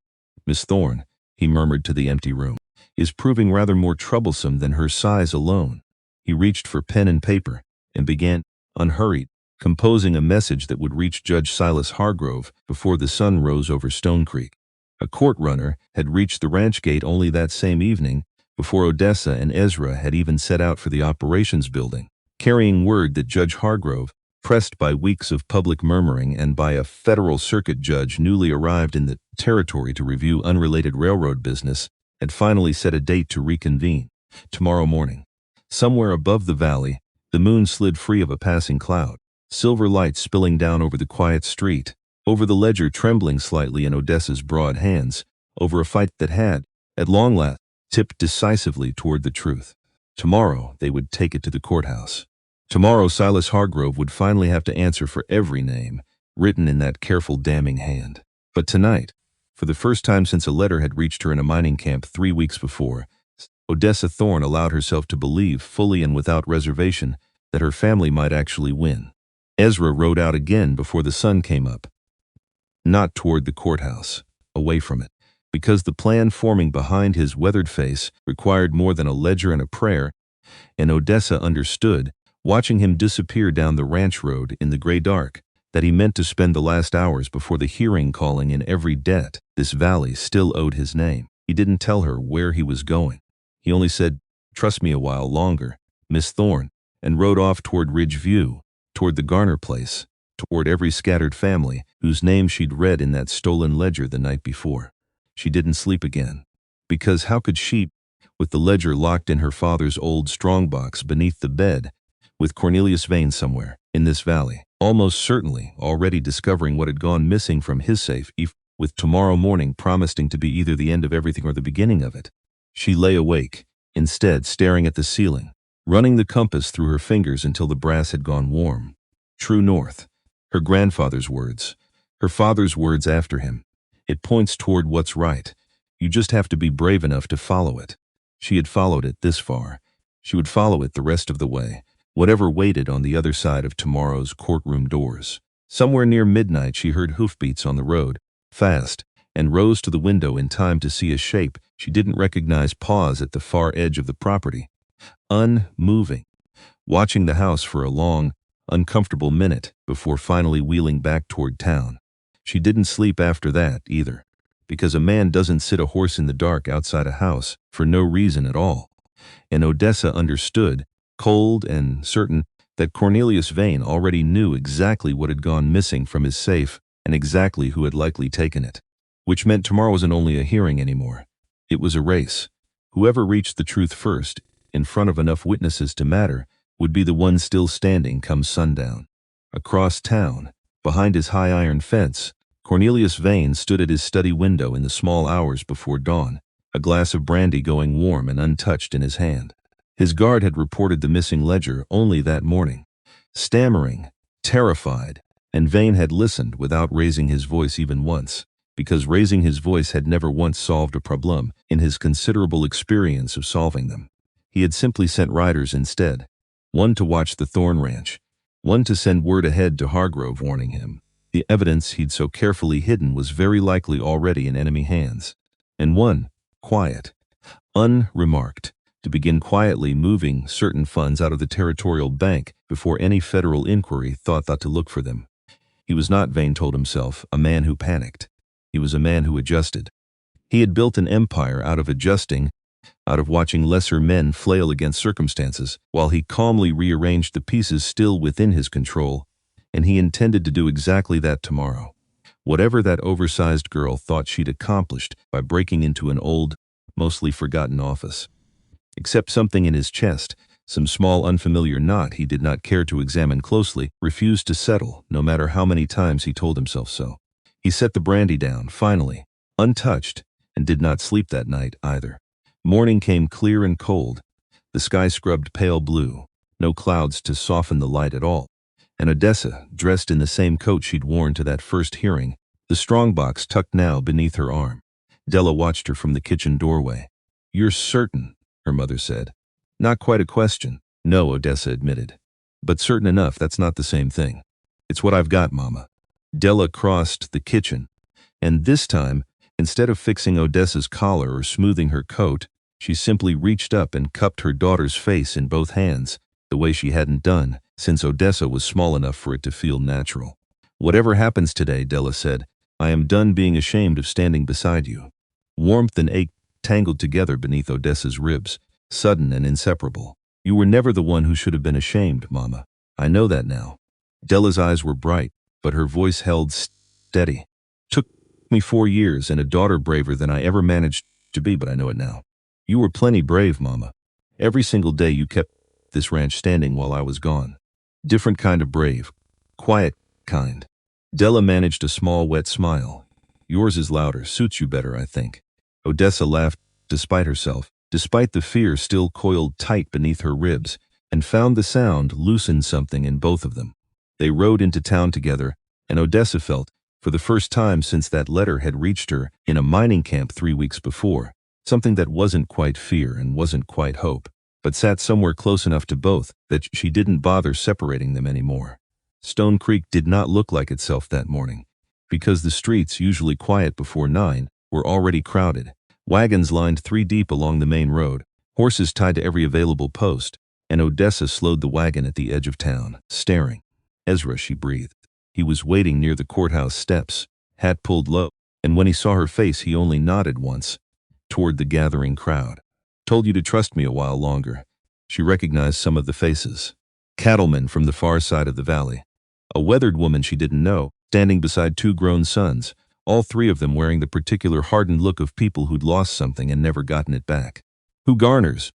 "Miss Thorne," he murmured to the empty room, "is proving rather more troublesome than her size alone." He reached for pen and paper and began, unhurried, composing a message that would reach Judge Silas Hargrove before the sun rose over Stone Creek. A court runner had reached the ranch gate only that same evening, before Odessa and Ezra had even set out for the operations building, carrying word that Judge Hargrove, pressed by weeks of public murmuring and by a federal circuit judge newly arrived in the territory to review unrelated railroad business, had finally set a date to reconvene, tomorrow morning. Somewhere above the valley, the moon slid free of a passing cloud, silver light spilling down over the quiet street, over the ledger trembling slightly in Odessa's broad hands, over a fight that had, at long last, tipped decisively toward the truth. Tomorrow they would take it to the courthouse. Tomorrow Silas Hargrove would finally have to answer for every name written in that careful damning hand. But tonight, for the first time since a letter had reached her in a mining camp 3 weeks before, Odessa Thorne allowed herself to believe fully and without reservation that her family might actually win. Ezra rode out again before the sun came up. Not toward the courthouse, away from it, because the plan forming behind his weathered face required more than a ledger and a prayer. And Odessa understood, watching him disappear down the ranch road in the gray dark, that he meant to spend the last hours before the hearing calling in every debt this valley still owed his name. He didn't tell her where he was going. He only said, "Trust me a while longer, Miss Thorne," and rode off toward Ridge View, toward the Garner place, toward every scattered family whose name she'd read in that stolen ledger the night before. She didn't sleep again. Because how could she, with the ledger locked in her father's old strongbox beneath the bed, with Cornelius Vane somewhere in this valley, almost certainly already discovering what had gone missing from his safe, with tomorrow morning promising to be either the end of everything or the beginning of it? She lay awake, instead staring at the ceiling, running the compass through her fingers until the brass had gone warm. True north. Her grandfather's words. Her father's words after him. It points toward what's right. You just have to be brave enough to follow it. She had followed it this far. She would follow it the rest of the way, whatever waited on the other side of tomorrow's courtroom doors. Somewhere near midnight she heard hoofbeats on the road, fast, and rose to the window in time to see a shape she didn't recognize pause at the far edge of the property, unmoving, watching the house for a long, uncomfortable minute before finally wheeling back toward town. She didn't sleep after that, either, because a man doesn't sit a horse in the dark outside a house for no reason at all. And Odessa understood, cold and certain, that Cornelius Vane already knew exactly what had gone missing from his safe and exactly who had likely taken it. Which meant tomorrow wasn't only a hearing anymore. It was a race. Whoever reached the truth first, in front of enough witnesses to matter, would be the one still standing come sundown. Across town, behind his high iron fence, Cornelius Vane stood at his study window in the small hours before dawn, a glass of brandy going warm and untouched in his hand. His guard had reported the missing ledger only that morning. Stammering, terrified, and Vane had listened without raising his voice even once, because raising his voice had never once solved a problem in his considerable experience of solving them. He had simply sent riders instead, one to watch the Thorne Ranch, one to send word ahead to Hargrove warning him the evidence he'd so carefully hidden was very likely already in enemy hands, and one, quiet, unremarked, to begin quietly moving certain funds out of the territorial bank before any federal inquiry thought to look for them. He was not, Vane told himself, a man who panicked. He was a man who adjusted. He had built an empire out of adjusting, out of watching lesser men flail against circumstances, while he calmly rearranged the pieces still within his control, and he intended to do exactly that tomorrow. Whatever that oversized girl thought she'd accomplished by breaking into an old, mostly forgotten office. Except something in his chest, some small unfamiliar knot he did not care to examine closely, refused to settle, no matter how many times he told himself so. He set the brandy down, finally, untouched, and did not sleep that night either. Morning came clear and cold. The sky scrubbed pale blue, no clouds to soften the light at all. And Odessa, dressed in the same coat she'd worn to that first hearing, the strongbox tucked now beneath her arm. Della watched her from the kitchen doorway. "You're certain?" her mother said. "Not quite a question." "No," Odessa admitted. "But certain enough, that's not the same thing." "It's what I've got, Mama." Della crossed the kitchen, and this time, instead of fixing Odessa's collar or smoothing her coat, she simply reached up and cupped her daughter's face in both hands, the way she hadn't done since Odessa was small enough for it to feel natural. "Whatever happens today," Della said, "I am done being ashamed of standing beside you." Warmth and ache tangled together beneath Odessa's ribs, sudden and inseparable. "You were never the one who should have been ashamed, Mama. I know that now." Della's eyes were bright, but her voice held steady. "Took me 4 years and a daughter braver than I ever managed to be, but I know it now. You were plenty brave, Mama. Every single day you kept this ranch standing while I was gone. Different kind of brave. Quiet kind." Della managed a small, wet smile. "Yours is louder, suits you better, I think." Odessa laughed despite herself, despite the fear still coiled tight beneath her ribs, and found the sound loosened something in both of them. They rode into town together, and Odessa felt, for the first time since that letter had reached her in a mining camp 3 weeks before, something that wasn't quite fear and wasn't quite hope, but sat somewhere close enough to both that she didn't bother separating them anymore. Stone Creek did not look like itself that morning, because the streets, usually quiet before 9, were already crowded. Wagons lined 3 deep along the main road, horses tied to every available post, and Odessa slowed the wagon at the edge of town, staring. Ezra, she breathed. He was waiting near the courthouse steps, hat pulled low, and when he saw her face he only nodded once, toward the gathering crowd. Told you to trust me a while longer. She recognized some of the faces. Cattlemen from the far side of the valley. A weathered woman she didn't know, standing beside two grown sons, all three of them wearing the particular hardened look of people who'd lost something and never gotten it back. Who Garners?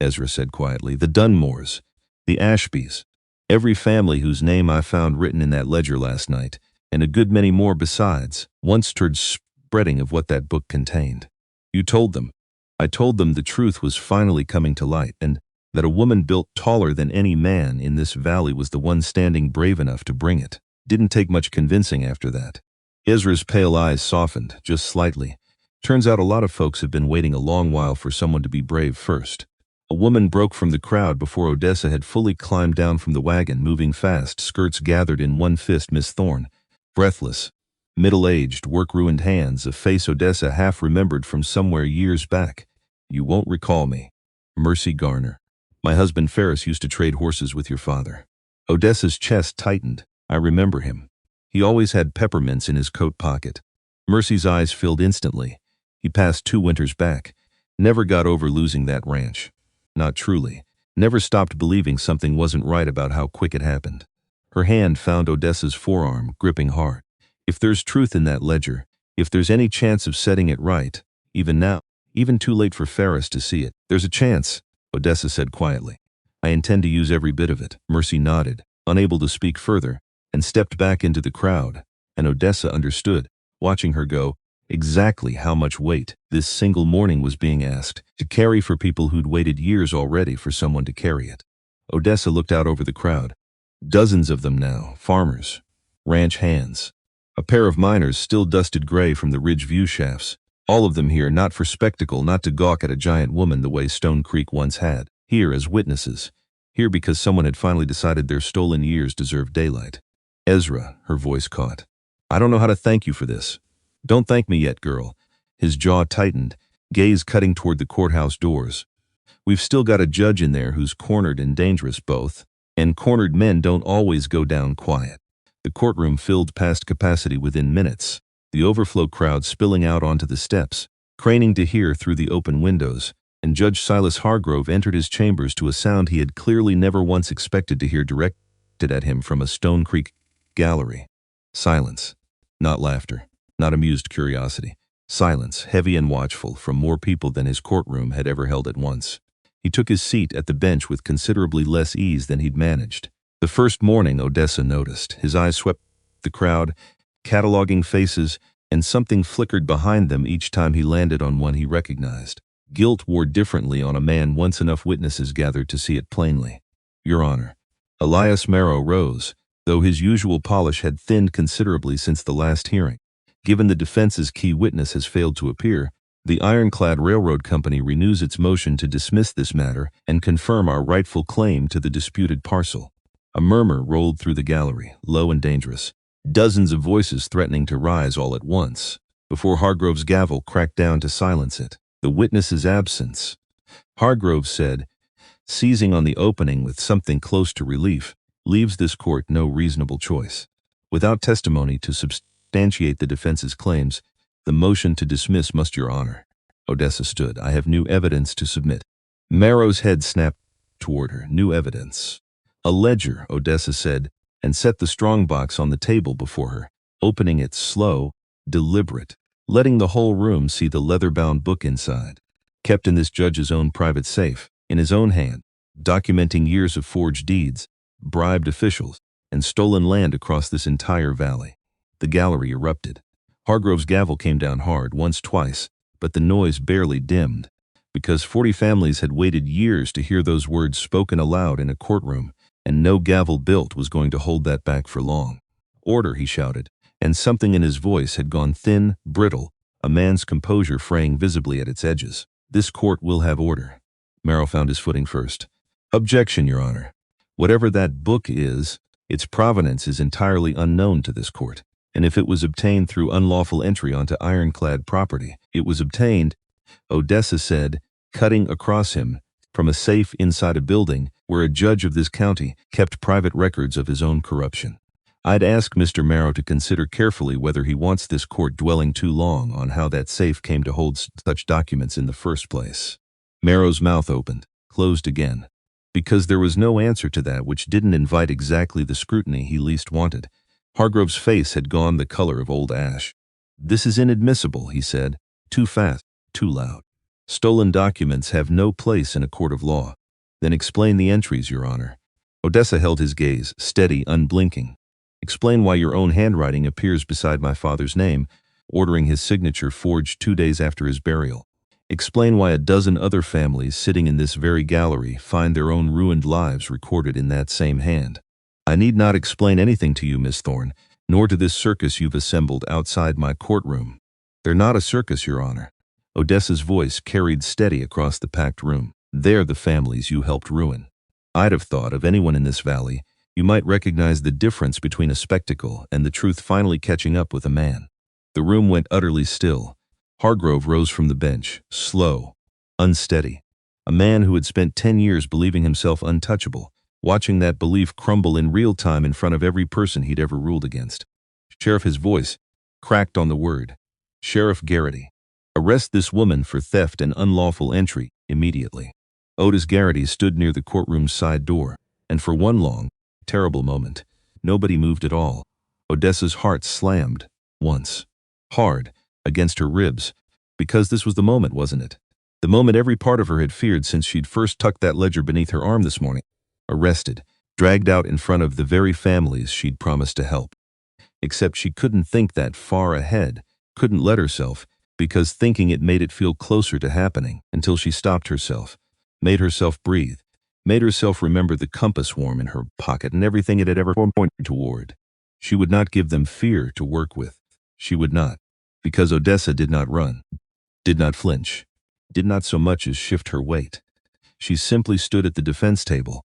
Ezra said quietly. The Dunmores. The Ashbys. Every family whose name I found written in that ledger last night, and a good many more besides, once toward spreading of what that book contained. You told them. I told them the truth was finally coming to light, and that a woman built taller than any man in this valley was the one standing brave enough to bring it. Didn't take much convincing after that. Ezra's pale eyes softened, just slightly. Turns out a lot of folks have been waiting a long while for someone to be brave first. A woman broke from the crowd before Odessa had fully climbed down from the wagon, moving fast, skirts gathered in one fist. Miss Thorne, breathless, middle-aged, work-ruined hands, a face Odessa half remembered from somewhere years back. You won't recall me. Mercy Garner. My husband Ferris used to trade horses with your father. Odessa's chest tightened. I remember him. He always had peppermints in his coat pocket. Mercy's eyes filled instantly. He passed 2 winters back. Never got over losing that ranch. Not truly. Never stopped believing something wasn't right about how quick it happened. Her hand found Odessa's forearm, gripping hard. If there's truth in that ledger, if there's any chance of setting it right, even now, even too late for Ferris to see it, there's a chance, Odessa said quietly. I intend to use every bit of it. Mercy nodded, unable to speak further, and stepped back into the crowd, and Odessa understood, watching her go, exactly how much weight this single morning was being asked to carry for people who'd waited years already for someone to carry it. Odessa looked out over the crowd. Dozens of them now, farmers, ranch hands. A pair of miners still dusted gray from the ridge view shafts. All of them here not for spectacle, not to gawk at a giant woman the way Stone Creek once had. Here as witnesses. Here because someone had finally decided their stolen years deserved daylight. Ezra, her voice caught. I don't know how to thank you for this. Don't thank me yet, girl. His jaw tightened, gaze cutting toward the courthouse doors. We've still got a judge in there who's cornered and dangerous both, and cornered men don't always go down quiet. The courtroom filled past capacity within minutes, the overflow crowd spilling out onto the steps, craning to hear through the open windows, and Judge Silas Hargrove entered his chambers to a sound he had clearly never once expected to hear directed at him from a Stone Creek gallery. Silence. Not laughter. Not amused curiosity. Silence, heavy and watchful, from more people than his courtroom had ever held at once. He took his seat at the bench with considerably less ease than he'd managed. The first morning, Odessa noticed. His eyes swept the crowd, cataloging faces, and something flickered behind them each time he landed on one he recognized. Guilt wore differently on a man once enough witnesses gathered to see it plainly. Your Honor. Elias Marrow rose, though his usual polish had thinned considerably since the last hearing. Given the defense's key witness has failed to appear, the Ironclad Railroad Company renews its motion to dismiss this matter and confirm our rightful claim to the disputed parcel. A murmur rolled through the gallery, low and dangerous, dozens of voices threatening to rise all at once, before Hargrove's gavel cracked down to silence it. The witness's absence. Hargrove said, seizing on the opening with something close to relief, leaves this court no reasonable choice. Without testimony to substantiate the defense's claims, the motion to dismiss must, Your Honor. Odessa stood. I have new evidence to submit. Marrow's head snapped toward her. New evidence. A ledger, Odessa said, and set the strongbox on the table before her, opening it slow, deliberate, letting the whole room see the leather-bound book inside. Kept in this judge's own private safe, in his own hand, documenting years of forged deeds, bribed officials, and stolen land across this entire valley. The gallery erupted. Hargrove's gavel came down hard, once, twice, but the noise barely dimmed, because 40 families had waited years to hear those words spoken aloud in a courtroom, and no gavel built was going to hold that back for long. Order, he shouted, and something in his voice had gone thin, brittle, a man's composure fraying visibly at its edges. This court will have order. Marrow found his footing first. Objection, Your Honor. Whatever that book is, its provenance is entirely unknown to this court. And if it was obtained through unlawful entry onto ironclad property, it was obtained, Odessa said, cutting across him from a safe inside a building where a judge of this county kept private records of his own corruption. I'd ask Mr. Marrow to consider carefully whether he wants this court dwelling too long on how that safe came to hold such documents in the first place. Marrow's mouth opened, closed again, because there was no answer to that which didn't invite exactly the scrutiny he least wanted. Hargrove's face had gone the color of old ash. "This is inadmissible," he said. "Too fast, too loud. Stolen documents have no place in a court of law." "Then explain the entries, Your Honor." Odessa held his gaze, steady, unblinking. "Explain why your own handwriting appears beside my father's name, ordering his signature forged 2 days after his burial. Explain why a dozen other families sitting in this very gallery find their own ruined lives recorded in that same hand." "I need not explain anything to you, Miss Thorne, nor to this circus you've assembled outside my courtroom." "They're not a circus, Your Honor." Odessa's voice carried steady across the packed room. "They're the families you helped ruin. I'd have thought of anyone in this valley, you might recognize the difference between a spectacle and the truth finally catching up with a man." The room went utterly still. Hargrove rose from the bench, slow, unsteady. A man who had spent 10 years believing himself untouchable, watching that belief crumble in real time in front of every person he'd ever ruled against. "Sheriff," his voice cracked on the word. "Sheriff Garrity, arrest this woman for theft and unlawful entry immediately." Otis Garrity stood near the courtroom's side door, and for one long, terrible moment, nobody moved at all. Odessa's heart slammed, once, hard, against her ribs, because this was the moment, wasn't it? The moment every part of her had feared since she'd first tucked that ledger beneath her arm this morning. Arrested, dragged out in front of the very families she'd promised to help. Except she couldn't think that far ahead, couldn't let herself, because thinking it made it feel closer to happening, until she stopped herself, made herself breathe, made herself remember the compass worm in her pocket and everything it had ever pointed toward. She would not give them fear to work with. She would not, because Odessa did not run, did not flinch, did not so much as shift her weight. She simply stood at the defense table,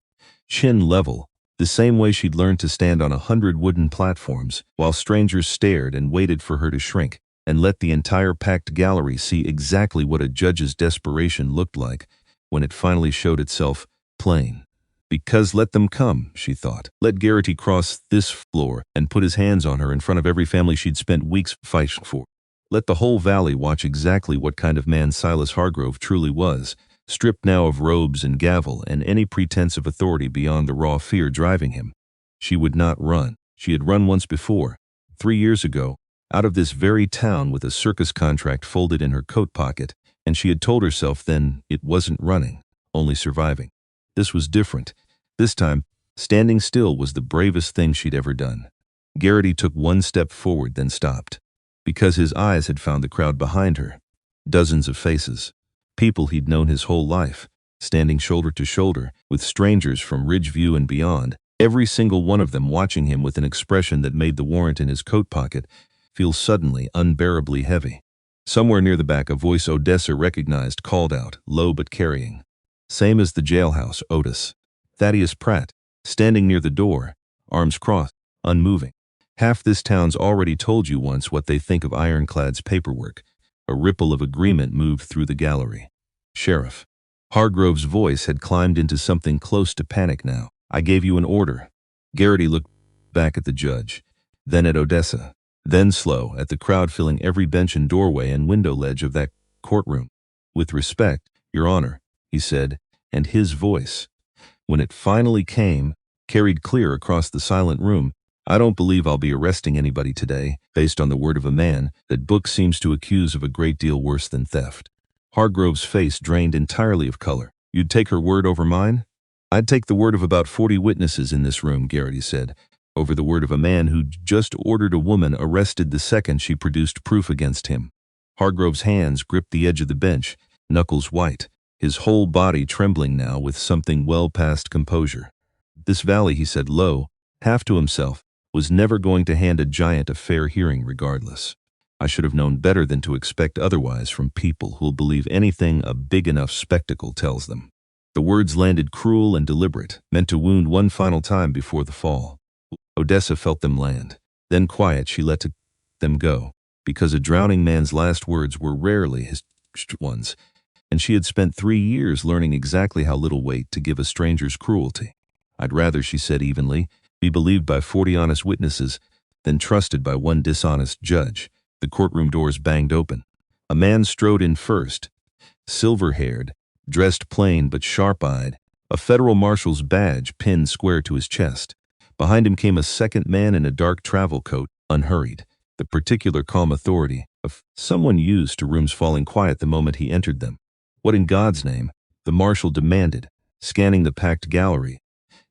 chin level, the same way she'd learned to stand on 100 wooden platforms, while strangers stared and waited for her to shrink, and let the entire packed gallery see exactly what a judge's desperation looked like when it finally showed itself plain. Because let them come, she thought. Let Garrity cross this floor and put his hands on her in front of every family she'd spent weeks fighting for. Let the whole valley watch exactly what kind of man Silas Hargrove truly was, stripped now of robes and gavel and any pretense of authority beyond the raw fear driving him. She would not run. She had run once before, 3 years ago, out of this very town with a circus contract folded in her coat pocket, and she had told herself then it wasn't running, only surviving. This was different. This time, standing still was the bravest thing she'd ever done. Garrity took one step forward, then stopped, because his eyes had found the crowd behind her. Dozens of faces. People he'd known his whole life, standing shoulder to shoulder with strangers from Ridgeview and beyond, every single one of them watching him with an expression that made the warrant in his coat pocket feel suddenly unbearably heavy. Somewhere near the back, a voice Odessa recognized called out, low but carrying. Same as the jailhouse, Otis. Thaddeus Pratt, standing near the door, arms crossed, unmoving. Half this town's already told you once what they think of Ironclad's paperwork. A ripple of agreement moved through the gallery. Sheriff. Hargrove's voice had climbed into something close to panic now. I gave you an order. Garrity looked back at the judge, then at Odessa, then slow at the crowd filling every bench and doorway and window ledge of that courtroom. With respect, Your Honor, he said, and his voice, when it finally came, carried clear across the silent room, I don't believe I'll be arresting anybody today, based on the word of a man that book seems to accuse of a great deal worse than theft. Hargrove's face drained entirely of color. You'd take her word over mine? I'd take the word of about 40 witnesses in this room, Garrity said, over the word of a man who just ordered a woman arrested the second she produced proof against him. Hargrove's hands gripped the edge of the bench, knuckles white, his whole body trembling now with something well past composure. This valley, he said low, half to himself, was never going to hand a giant a fair hearing regardless. I should have known better than to expect otherwise from people who'll believe anything a big enough spectacle tells them. The words landed cruel and deliberate, meant to wound one final time before the fall. Odessa felt them land. Then quiet, she let them go, because a drowning man's last words were rarely his ones, and she had spent 3 years learning exactly how little weight to give a stranger's cruelty. I'd rather, she said evenly, be believed by 40 honest witnesses than trusted by one dishonest judge. The courtroom doors banged open. A man strode in first, silver-haired, dressed plain but sharp-eyed, a federal marshal's badge pinned square to his chest. Behind him came a second man in a dark travel coat, unhurried, the particular calm authority of someone used to rooms falling quiet the moment he entered them. What in God's name, the marshal demanded, scanning the packed gallery,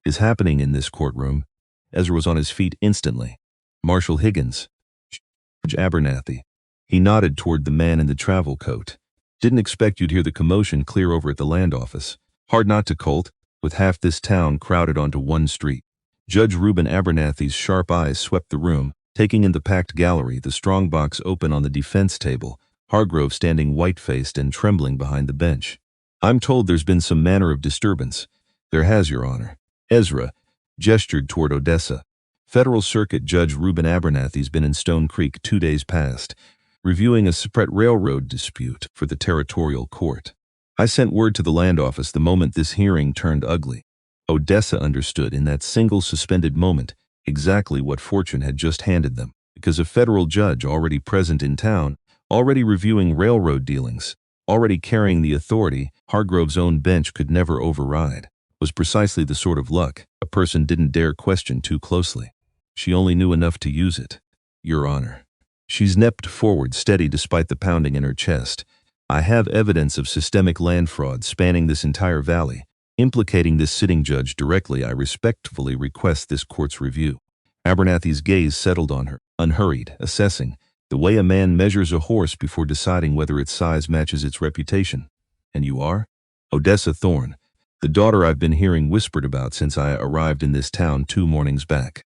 is happening in this courtroom? Ezra was on his feet instantly. Marshal Higgins. Judge Abernathy. He nodded toward the man in the travel coat. Didn't expect you'd hear the commotion clear over at the land office. Hard not to, Colt, with half this town crowded onto one street. Judge Reuben Abernathy's sharp eyes swept the room, taking in the packed gallery, the strong box open on the defense table, Hargrove standing white-faced and trembling behind the bench. I'm told there's been some manner of disturbance. There has, Your Honor. Ezra gestured toward Odessa. Federal Circuit Judge Reuben Abernathy's been in Stone Creek 2 days past, reviewing a separate railroad dispute for the territorial court. I sent word to the land office the moment this hearing turned ugly. Odessa understood in that single suspended moment exactly what fortune had just handed them, because a federal judge already present in town, already reviewing railroad dealings, already carrying the authority Hargrove's own bench could never override, was precisely the sort of luck a person didn't dare question too closely. She only knew enough to use it. Your Honor. She stepped forward, steady despite the pounding in her chest. I have evidence of systemic land fraud spanning this entire valley, implicating this sitting judge directly. I respectfully request this court's review. Abernathy's gaze settled on her, unhurried, assessing, the way a man measures a horse before deciding whether its size matches its reputation. And you are? Odessa Thorne, the daughter I've been hearing whispered about since I arrived in this town 2 mornings back.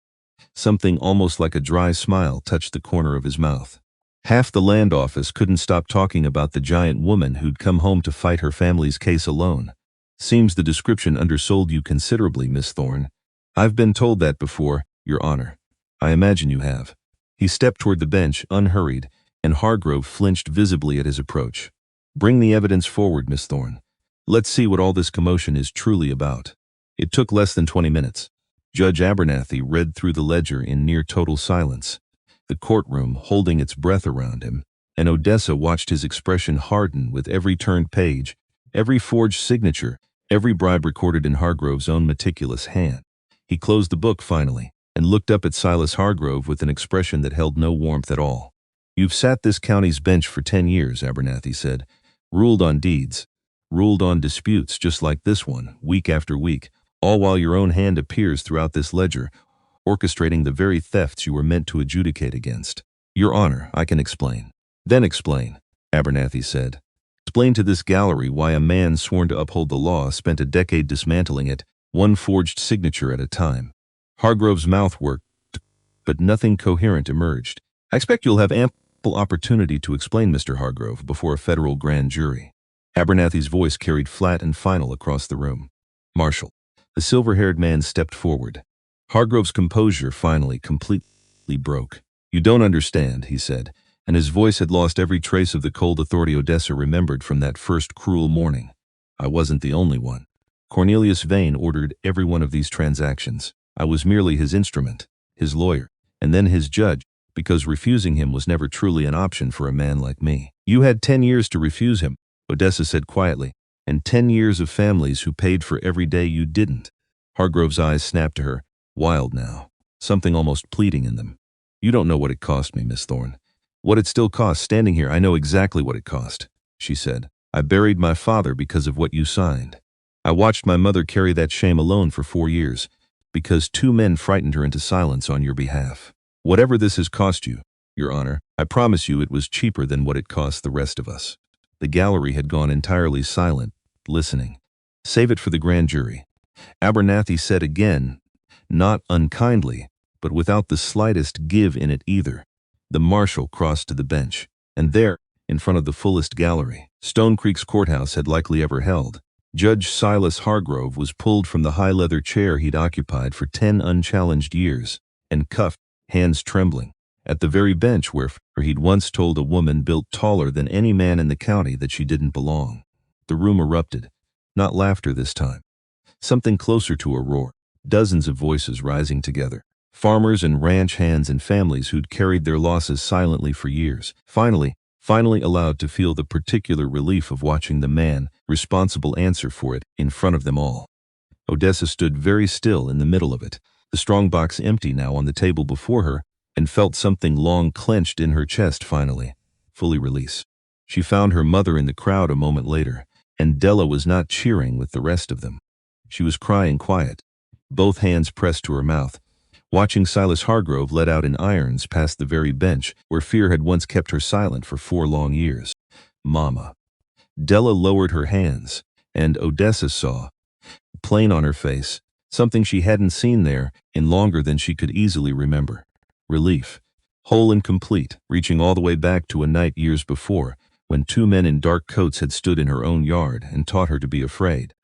Something almost like a dry smile touched the corner of his mouth. Half the land office couldn't stop talking about the giant woman who'd come home to fight her family's case alone. Seems the description undersold you considerably, Miss Thorne. I've been told that before, Your Honor. I imagine you have. He stepped toward the bench, unhurried, and Hargrove flinched visibly at his approach. Bring the evidence forward, Miss Thorne. Let's see what all this commotion is truly about. It took less than 20 minutes. Judge Abernathy read through the ledger in near total silence, the courtroom holding its breath around him, and Odessa watched his expression harden with every turned page, every forged signature, every bribe recorded in Hargrove's own meticulous hand. He closed the book finally, and looked up at Silas Hargrove with an expression that held no warmth at all. You've sat this county's bench for 10 years, Abernathy said, ruled on deeds, ruled on disputes just like this one, week after week, all while your own hand appears throughout this ledger, orchestrating the very thefts you were meant to adjudicate against. Your Honor, I can explain. Then explain, Abernathy said. Explain to this gallery why a man sworn to uphold the law spent a decade dismantling it, one forged signature at a time. Hargrove's mouth worked, but nothing coherent emerged. I expect you'll have ample opportunity to explain, Mr. Hargrove, before a federal grand jury. Abernathy's voice carried flat and final across the room. Marshal. The silver-haired man stepped forward. Hargrove's composure finally completely broke. You don't understand, he said, and his voice had lost every trace of the cold authority Odessa remembered from that first cruel morning. I wasn't the only one. Cornelius Vane ordered every one of these transactions. I was merely his instrument, his lawyer, and then his judge, because refusing him was never truly an option for a man like me. You had 10 years to refuse him, Odessa said quietly, and 10 years of families who paid for every day you didn't. Hargrove's eyes snapped to her, wild now, something almost pleading in them. You don't know what it cost me, Miss Thorne. What it still costs standing here, I know exactly what it cost, she said. I buried my father because of what you signed. I watched my mother carry that shame alone for 4 years, because 2 men frightened her into silence on your behalf. Whatever this has cost you, Your Honor, I promise you it was cheaper than what it cost the rest of us. The gallery had gone entirely silent, listening. Save it for the grand jury. Abernathy said again, not unkindly, but without the slightest give in it either. The marshal crossed to the bench, and there, in front of the fullest gallery Stone Creek's courthouse had likely ever held, Judge Silas Hargrove was pulled from the high leather chair he'd occupied for 10 unchallenged years, and cuffed, hands trembling, at the very bench where he'd once told a woman built taller than any man in the county that she didn't belong. The room erupted. Not laughter this time. Something closer to a roar. Dozens of voices rising together. Farmers and ranch hands and families who'd carried their losses silently for years. Finally allowed to feel the particular relief of watching the man responsible answer for it in front of them all. Odessa stood very still in the middle of it, the strong box empty now on the table before her, and felt something long clenched in her chest finally, fully release. She found her mother in the crowd a moment later, and Della was not cheering with the rest of them. She was crying quiet, both hands pressed to her mouth, watching Silas Hargrove let out in irons past the very bench where fear had once kept her silent for 4 long years. Mama. Della lowered her hands, and Odessa saw, plain on her face, something she hadn't seen there in longer than she could easily remember. Relief. Whole and complete, reaching all the way back to a night years before, when 2 men in dark coats had stood in her own yard and taught her to be afraid.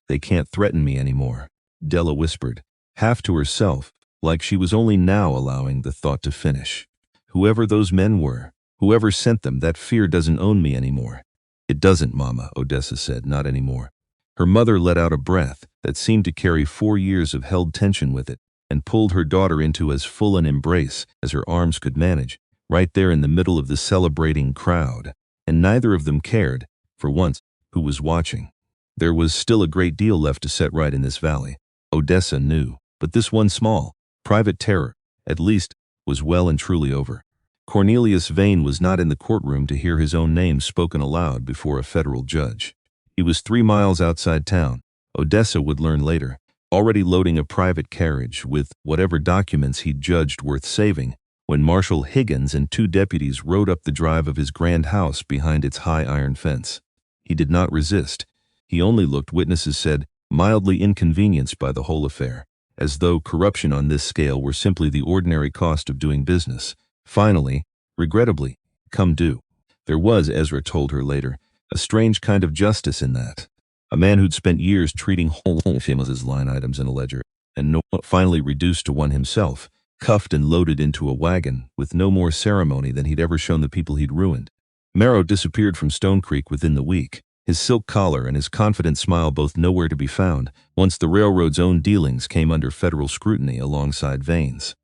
They can't threaten me anymore, Della whispered, half to herself, like she was only now allowing the thought to finish. Whoever those men were, whoever sent them, that fear doesn't own me anymore. It doesn't, Mama, Odessa said, not anymore. Her mother let out a breath that seemed to carry 4 years of held tension with it, and pulled her daughter into as full an embrace as her arms could manage, right there in the middle of the celebrating crowd. And neither of them cared, for once, who was watching. There was still a great deal left to set right in this valley, Odessa knew, but this one small, private terror, at least, was well and truly over. Cornelius Vane was not in the courtroom to hear his own name spoken aloud before a federal judge. He was 3 miles outside town, Odessa would learn later, already loading a private carriage with whatever documents he'd judged worth saving, when Marshal Higgins and 2 deputies rode up the drive of his grand house behind its high iron fence. He did not resist. He only looked, witnesses said, mildly inconvenienced by the whole affair, as though corruption on this scale were simply the ordinary cost of doing business. Finally, regrettably, come due. There was, Ezra told her later, a strange kind of justice in that. A man who'd spent years treating whole families as line items in a ledger, and finally reduced to one himself, cuffed and loaded into a wagon with no more ceremony than he'd ever shown the people he'd ruined. Merrow disappeared from Stone Creek within the week, his silk collar and his confident smile both nowhere to be found, once the railroad's own dealings came under federal scrutiny alongside Vane's.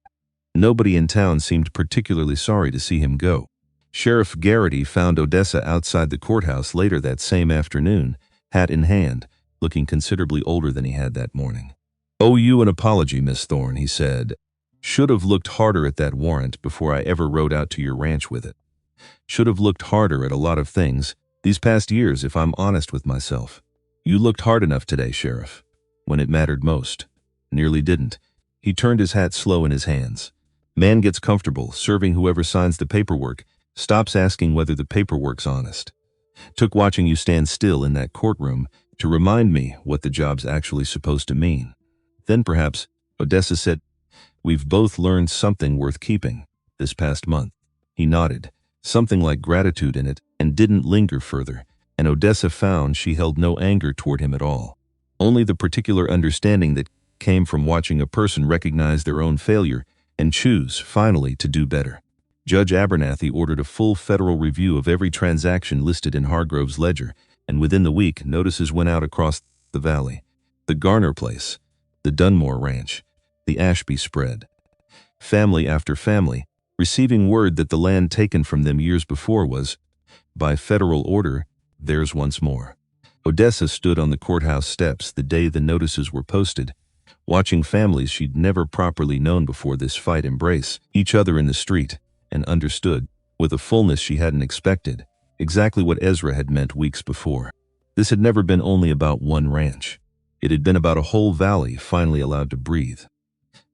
Nobody in town seemed particularly sorry to see him go. Sheriff Garrity found Odessa outside the courthouse later that same afternoon, hat in hand, looking considerably older than he had that morning. "Owe you an apology, Miss Thorne," he said. "Should have looked harder at that warrant before I ever rode out to your ranch with it. Should have looked harder at a lot of things these past years, if I'm honest with myself. You looked hard enough today, Sheriff, when it mattered most. Nearly didn't." He turned his hat slow in his hands. Man gets comfortable serving whoever signs the paperwork, stops asking whether the paperwork's honest. Took watching you stand still in that courtroom to remind me what the job's actually supposed to mean. Then perhaps, Odessa said, we've both learned something worth keeping this past month. He nodded, something like gratitude in it, and didn't linger further, and Odessa found she held no anger toward him at all. Only the particular understanding that came from watching a person recognize their own failure and choose, finally, to do better. Judge Abernathy ordered a full federal review of every transaction listed in Hargrove's ledger, and within the week, notices went out across the valley. The Garner place, the Dunmore Ranch, the Ashby spread. Family after family, receiving word that the land taken from them years before was, by federal order, theirs once more. Odessa stood on the courthouse steps the day the notices were posted, watching families she'd never properly known before this fight embrace each other in the street, and understood, with a fullness she hadn't expected, exactly what Ezra had meant weeks before. This had never been only about one ranch. It had been about a whole valley finally allowed to breathe.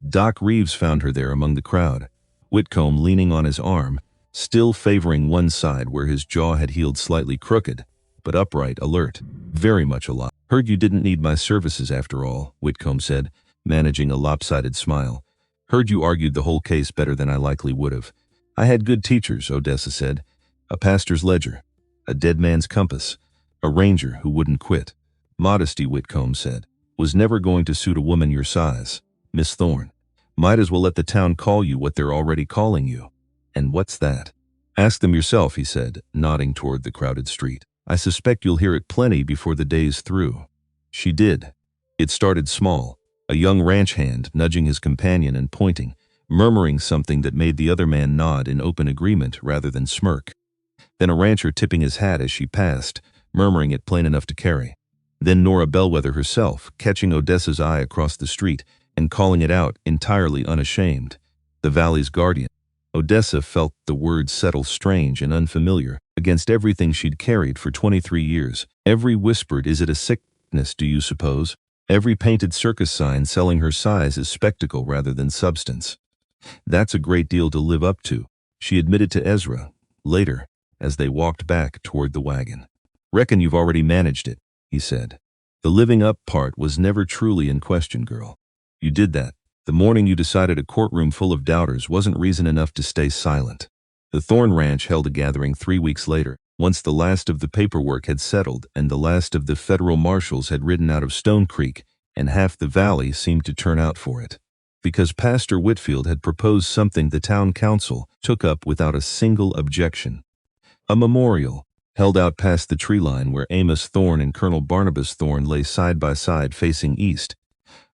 Doc Reeves found her there among the crowd, Whitcomb leaning on his arm, still favoring one side where his jaw had healed slightly crooked, but upright, alert, very much alive. "Heard you didn't need my services after all," Whitcomb said, managing a lopsided smile. "Heard you argued the whole case better than I likely would have. I had good teachers," Odessa said. "A pastor's ledger, a dead man's compass, a ranger who wouldn't quit." "Modesty," Whitcomb said, "was never going to suit a woman your size, Miss Thorne. Might as well let the town call you what they're already calling you." "And what's that?" "Ask them yourself," he said, nodding toward the crowded street. I suspect you'll hear it plenty before the day's through." She did. It started small, a young ranch hand nudging his companion and pointing, murmuring something that made the other man nod in open agreement rather than smirk. Then a rancher tipping his hat as she passed, murmuring it plain enough to carry. Then Nora Bellwether herself, catching Odessa's eye across the street and calling it out entirely unashamed. The valley's guardian. Odessa felt the words settle strange and unfamiliar against everything she'd carried for 23 years. Every whispered, "Is it a sickness, do you suppose?" Every painted circus sign selling her size as spectacle rather than substance. "That's a great deal to live up to," she admitted to Ezra, later, as they walked back toward the wagon. "Reckon you've already managed it," he said. "The living up part was never truly in question, girl. You did that. The morning you decided a courtroom full of doubters wasn't reason enough to stay silent." The Thorn Ranch held a gathering 3 weeks later, once the last of the paperwork had settled and the last of the federal marshals had ridden out of Stone Creek, and half the valley seemed to turn out for it. Because Pastor Whitfield had proposed something the town council took up without a single objection. A memorial, held out past the tree line where Amos Thorne and Colonel Barnabas Thorne lay side by side facing east,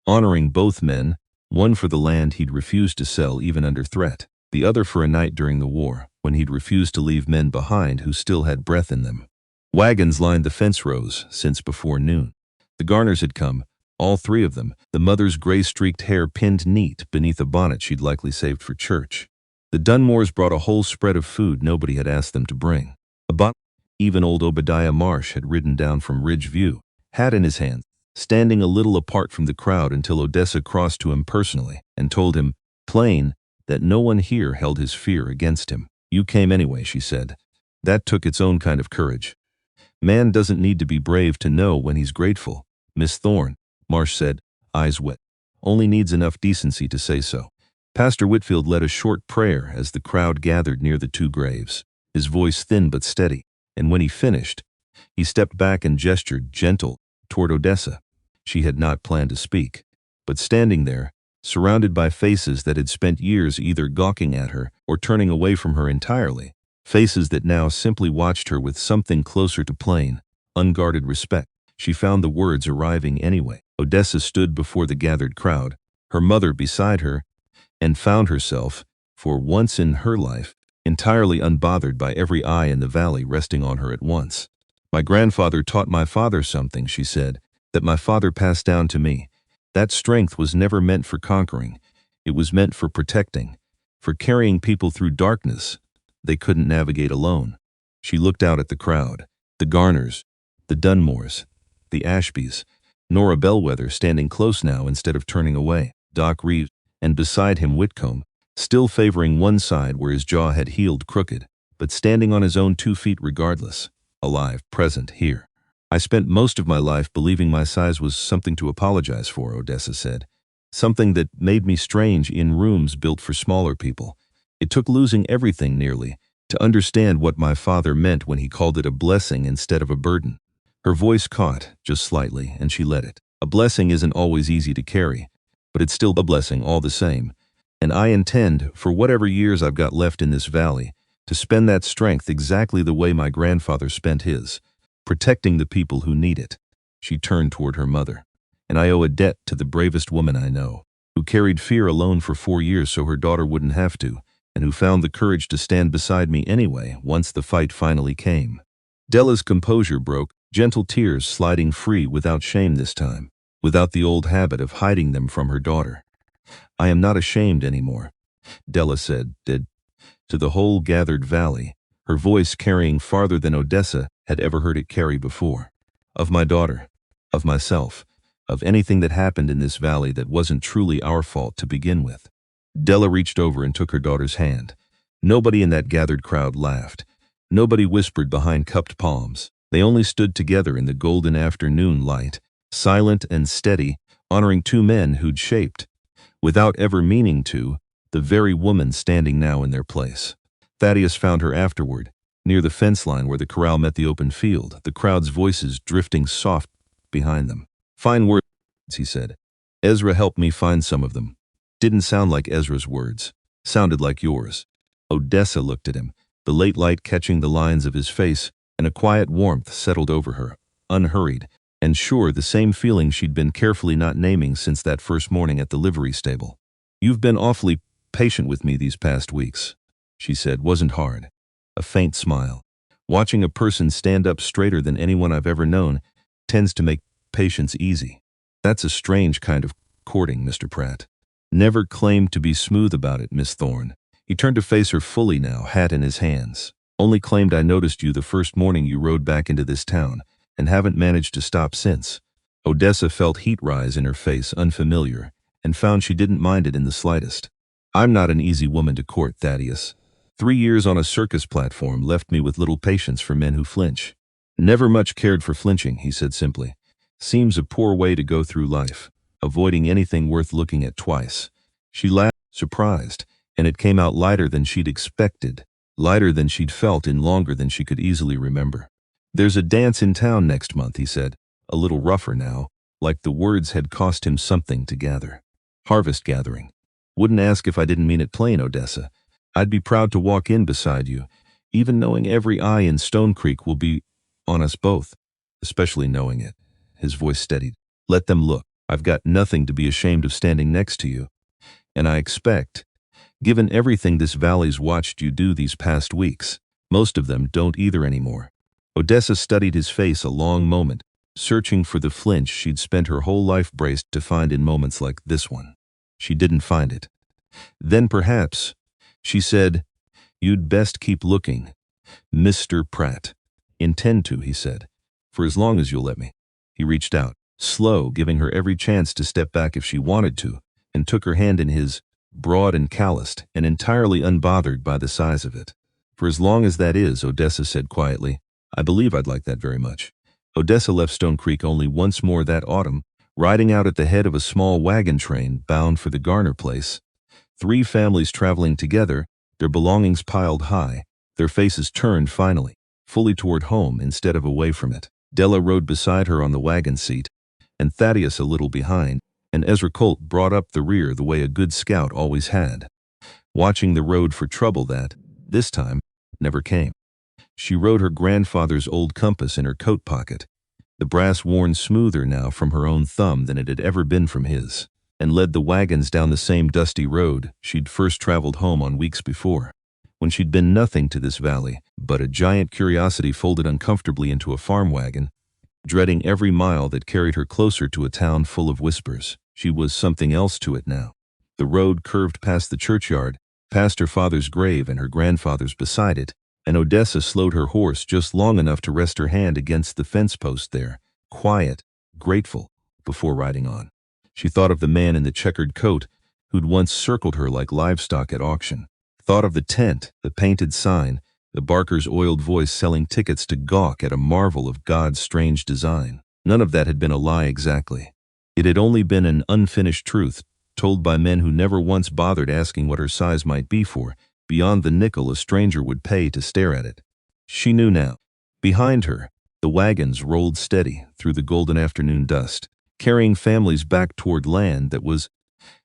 honoring both men, one for the land he'd refused to sell even under threat, the other for a night during the war, when he'd refused to leave men behind who still had breath in them. Wagons lined the fence rows since before noon. The Garners had come, all 3 of them, the mother's gray-streaked hair pinned neat beneath a bonnet she'd likely saved for church. The Dunmores brought a whole spread of food nobody had asked them to bring. Even old Obadiah Marsh had ridden down from Ridge View, hat in his hand, standing a little apart from the crowd until Odessa crossed to him personally and told him, plain, that no one here held his fear against him. "You came anyway," she said. "That took its own kind of courage. Man doesn't need to be brave to know when he's grateful, Miss Thorne," Marsh said, eyes wet. "Only needs enough decency to say so." Pastor Whitfield led a short prayer as the crowd gathered near the 2 graves, his voice thin but steady, and when he finished, he stepped back and gestured, gentle, toward Odessa. She had not planned to speak, but standing there, surrounded by faces that had spent years either gawking at her or turning away from her entirely, faces that now simply watched her with something closer to plain, unguarded respect, she found the words arriving anyway. Odessa stood before the gathered crowd, her mother beside her, and found herself, for once in her life, entirely unbothered by every eye in the valley resting on her at once. "My grandfather taught my father something," she said, "that my father passed down to me. That strength was never meant for conquering. It was meant for protecting, for carrying people through darkness they couldn't navigate alone." She looked out at the crowd, the Garners, the Dunmores, the Ashbys, Nora Bellwether standing close now instead of turning away, Doc Reeves, and beside him Whitcomb, still favoring one side where his jaw had healed crooked, but standing on his own 2 feet regardless, alive, present, here. "I spent most of my life believing my size was something to apologize for," Odessa said. "Something that made me strange in rooms built for smaller people. It took losing everything nearly to understand what my father meant when he called it a blessing instead of a burden." Her voice caught, just slightly, and she let it. "A blessing isn't always easy to carry, but it's still a blessing all the same. And I intend, for whatever years I've got left in this valley, to spend that strength exactly the way my grandfather spent his, protecting the people who need it." She turned toward her mother. "And I owe a debt to the bravest woman I know, who carried fear alone for 4 years so her daughter wouldn't have to, and who found the courage to stand beside me anyway once the fight finally came." Della's composure broke, gentle tears sliding free without shame this time, without the old habit of hiding them from her daughter. "I am not ashamed anymore," Della said, to the whole gathered valley, her voice carrying farther than Odessa had ever heard it carry before. "Of my daughter, of myself, of anything that happened in this valley that wasn't truly our fault to begin with." Della reached over and took her daughter's hand. Nobody in that gathered crowd laughed. Nobody whispered behind cupped palms. They only stood together in the golden afternoon light, silent and steady, honoring 2 men who'd shaped, without ever meaning to, the very woman standing now in their place. Thaddeus found her afterward, near the fence line where the corral met the open field, the crowd's voices drifting soft behind them. "Fine words," he said. "Ezra helped me find some of them. Didn't sound like Ezra's words. Sounded like yours." Odessa looked at him, the late light catching the lines of his face, and a quiet warmth settled over her, unhurried, and sure the same feeling she'd been carefully not naming since that first morning at the livery stable. "You've been awfully patient with me these past weeks," she said. "Wasn't hard." A faint smile. "Watching a person stand up straighter than anyone I've ever known tends to make patience easy. That's a strange kind of courting, Mr. Pratt." "Never claimed to be smooth about it, Miss Thorne." He turned to face her fully now, hat in his hands. "Only claimed I noticed you the first morning you rode back into this town, and haven't managed to stop since." Odessa felt heat rise in her face, unfamiliar, and found she didn't mind it in the slightest. "I'm not an easy woman to court, Thaddeus. 3 years on a circus platform left me with little patience for men who flinch." "Never much cared for flinching," he said simply. "Seems a poor way to go through life, avoiding anything worth looking at twice." She laughed, surprised, and it came out lighter than she'd expected, lighter than she'd felt in longer than she could easily remember. "There's a dance in town next month," he said, a little rougher now, like the words had cost him something to gather. "Harvest gathering. Wouldn't ask if I didn't mean it plain, Odessa. I'd be proud to walk in beside you, even knowing every eye in Stone Creek will be on us both, especially knowing it." His voice steadied. "Let them look. I've got nothing to be ashamed of standing next to you. And I expect, given everything this valley's watched you do these past weeks, most of them don't either anymore." Odessa studied his face a long moment, searching for the flinch she'd spent her whole life braced to find in moments like this one. She didn't find it. "Then perhaps," she said, "you'd best keep looking, Mr. Pratt." "Intend to," he said, "for as long as you'll let me." He reached out, slow, giving her every chance to step back if she wanted to, and took her hand in his, broad and calloused, and entirely unbothered by the size of it. "For as long as that is," Odessa said quietly. "I believe I'd like that very much." Odessa left Stone Creek only once more that autumn, riding out at the head of a small wagon train bound for the Garner place. 3 families traveling together, their belongings piled high, their faces turned finally, fully toward home instead of away from it. Della rode beside her on the wagon seat, and Thaddeus a little behind, and Ezra Colt brought up the rear the way a good scout always had, watching the road for trouble that, this time, never came. She rode her grandfather's old compass in her coat pocket, the brass worn smoother now from her own thumb than it had ever been from his, and led the wagons down the same dusty road she'd first traveled home on weeks before, when she'd been nothing to this valley but a giant curiosity folded uncomfortably into a farm wagon, dreading every mile that carried her closer to a town full of whispers. She was something else to it now. The road curved past the churchyard, past her father's grave and her grandfather's beside it, and Odessa slowed her horse just long enough to rest her hand against the fence post there, quiet, grateful, before riding on. She thought of the man in the checkered coat who'd once circled her like livestock at auction. Thought of the tent, the painted sign, the barker's oiled voice selling tickets to gawk at a marvel of God's strange design. None of that had been a lie exactly. It had only been an unfinished truth, told by men who never once bothered asking what her size might be for, beyond the nickel a stranger would pay to stare at it. She knew now. Behind her, the wagons rolled steady through the golden afternoon dust, carrying families back toward land that was,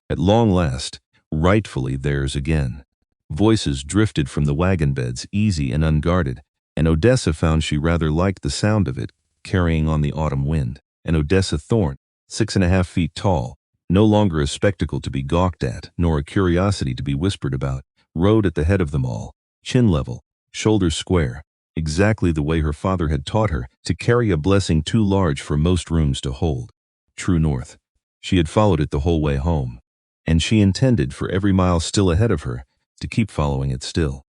at long last, rightfully theirs again. Voices drifted from the wagon beds, easy and unguarded, and Odessa found she rather liked the sound of it, carrying on the autumn wind. And Odessa Thorne, 6.5 feet tall, no longer a spectacle to be gawked at, nor a curiosity to be whispered about, rode at the head of them all, chin level, shoulders square, exactly the way her father had taught her to carry a blessing too large for most rooms to hold. True north. She had followed it the whole way home, and she intended for every mile still ahead of her to keep following it still.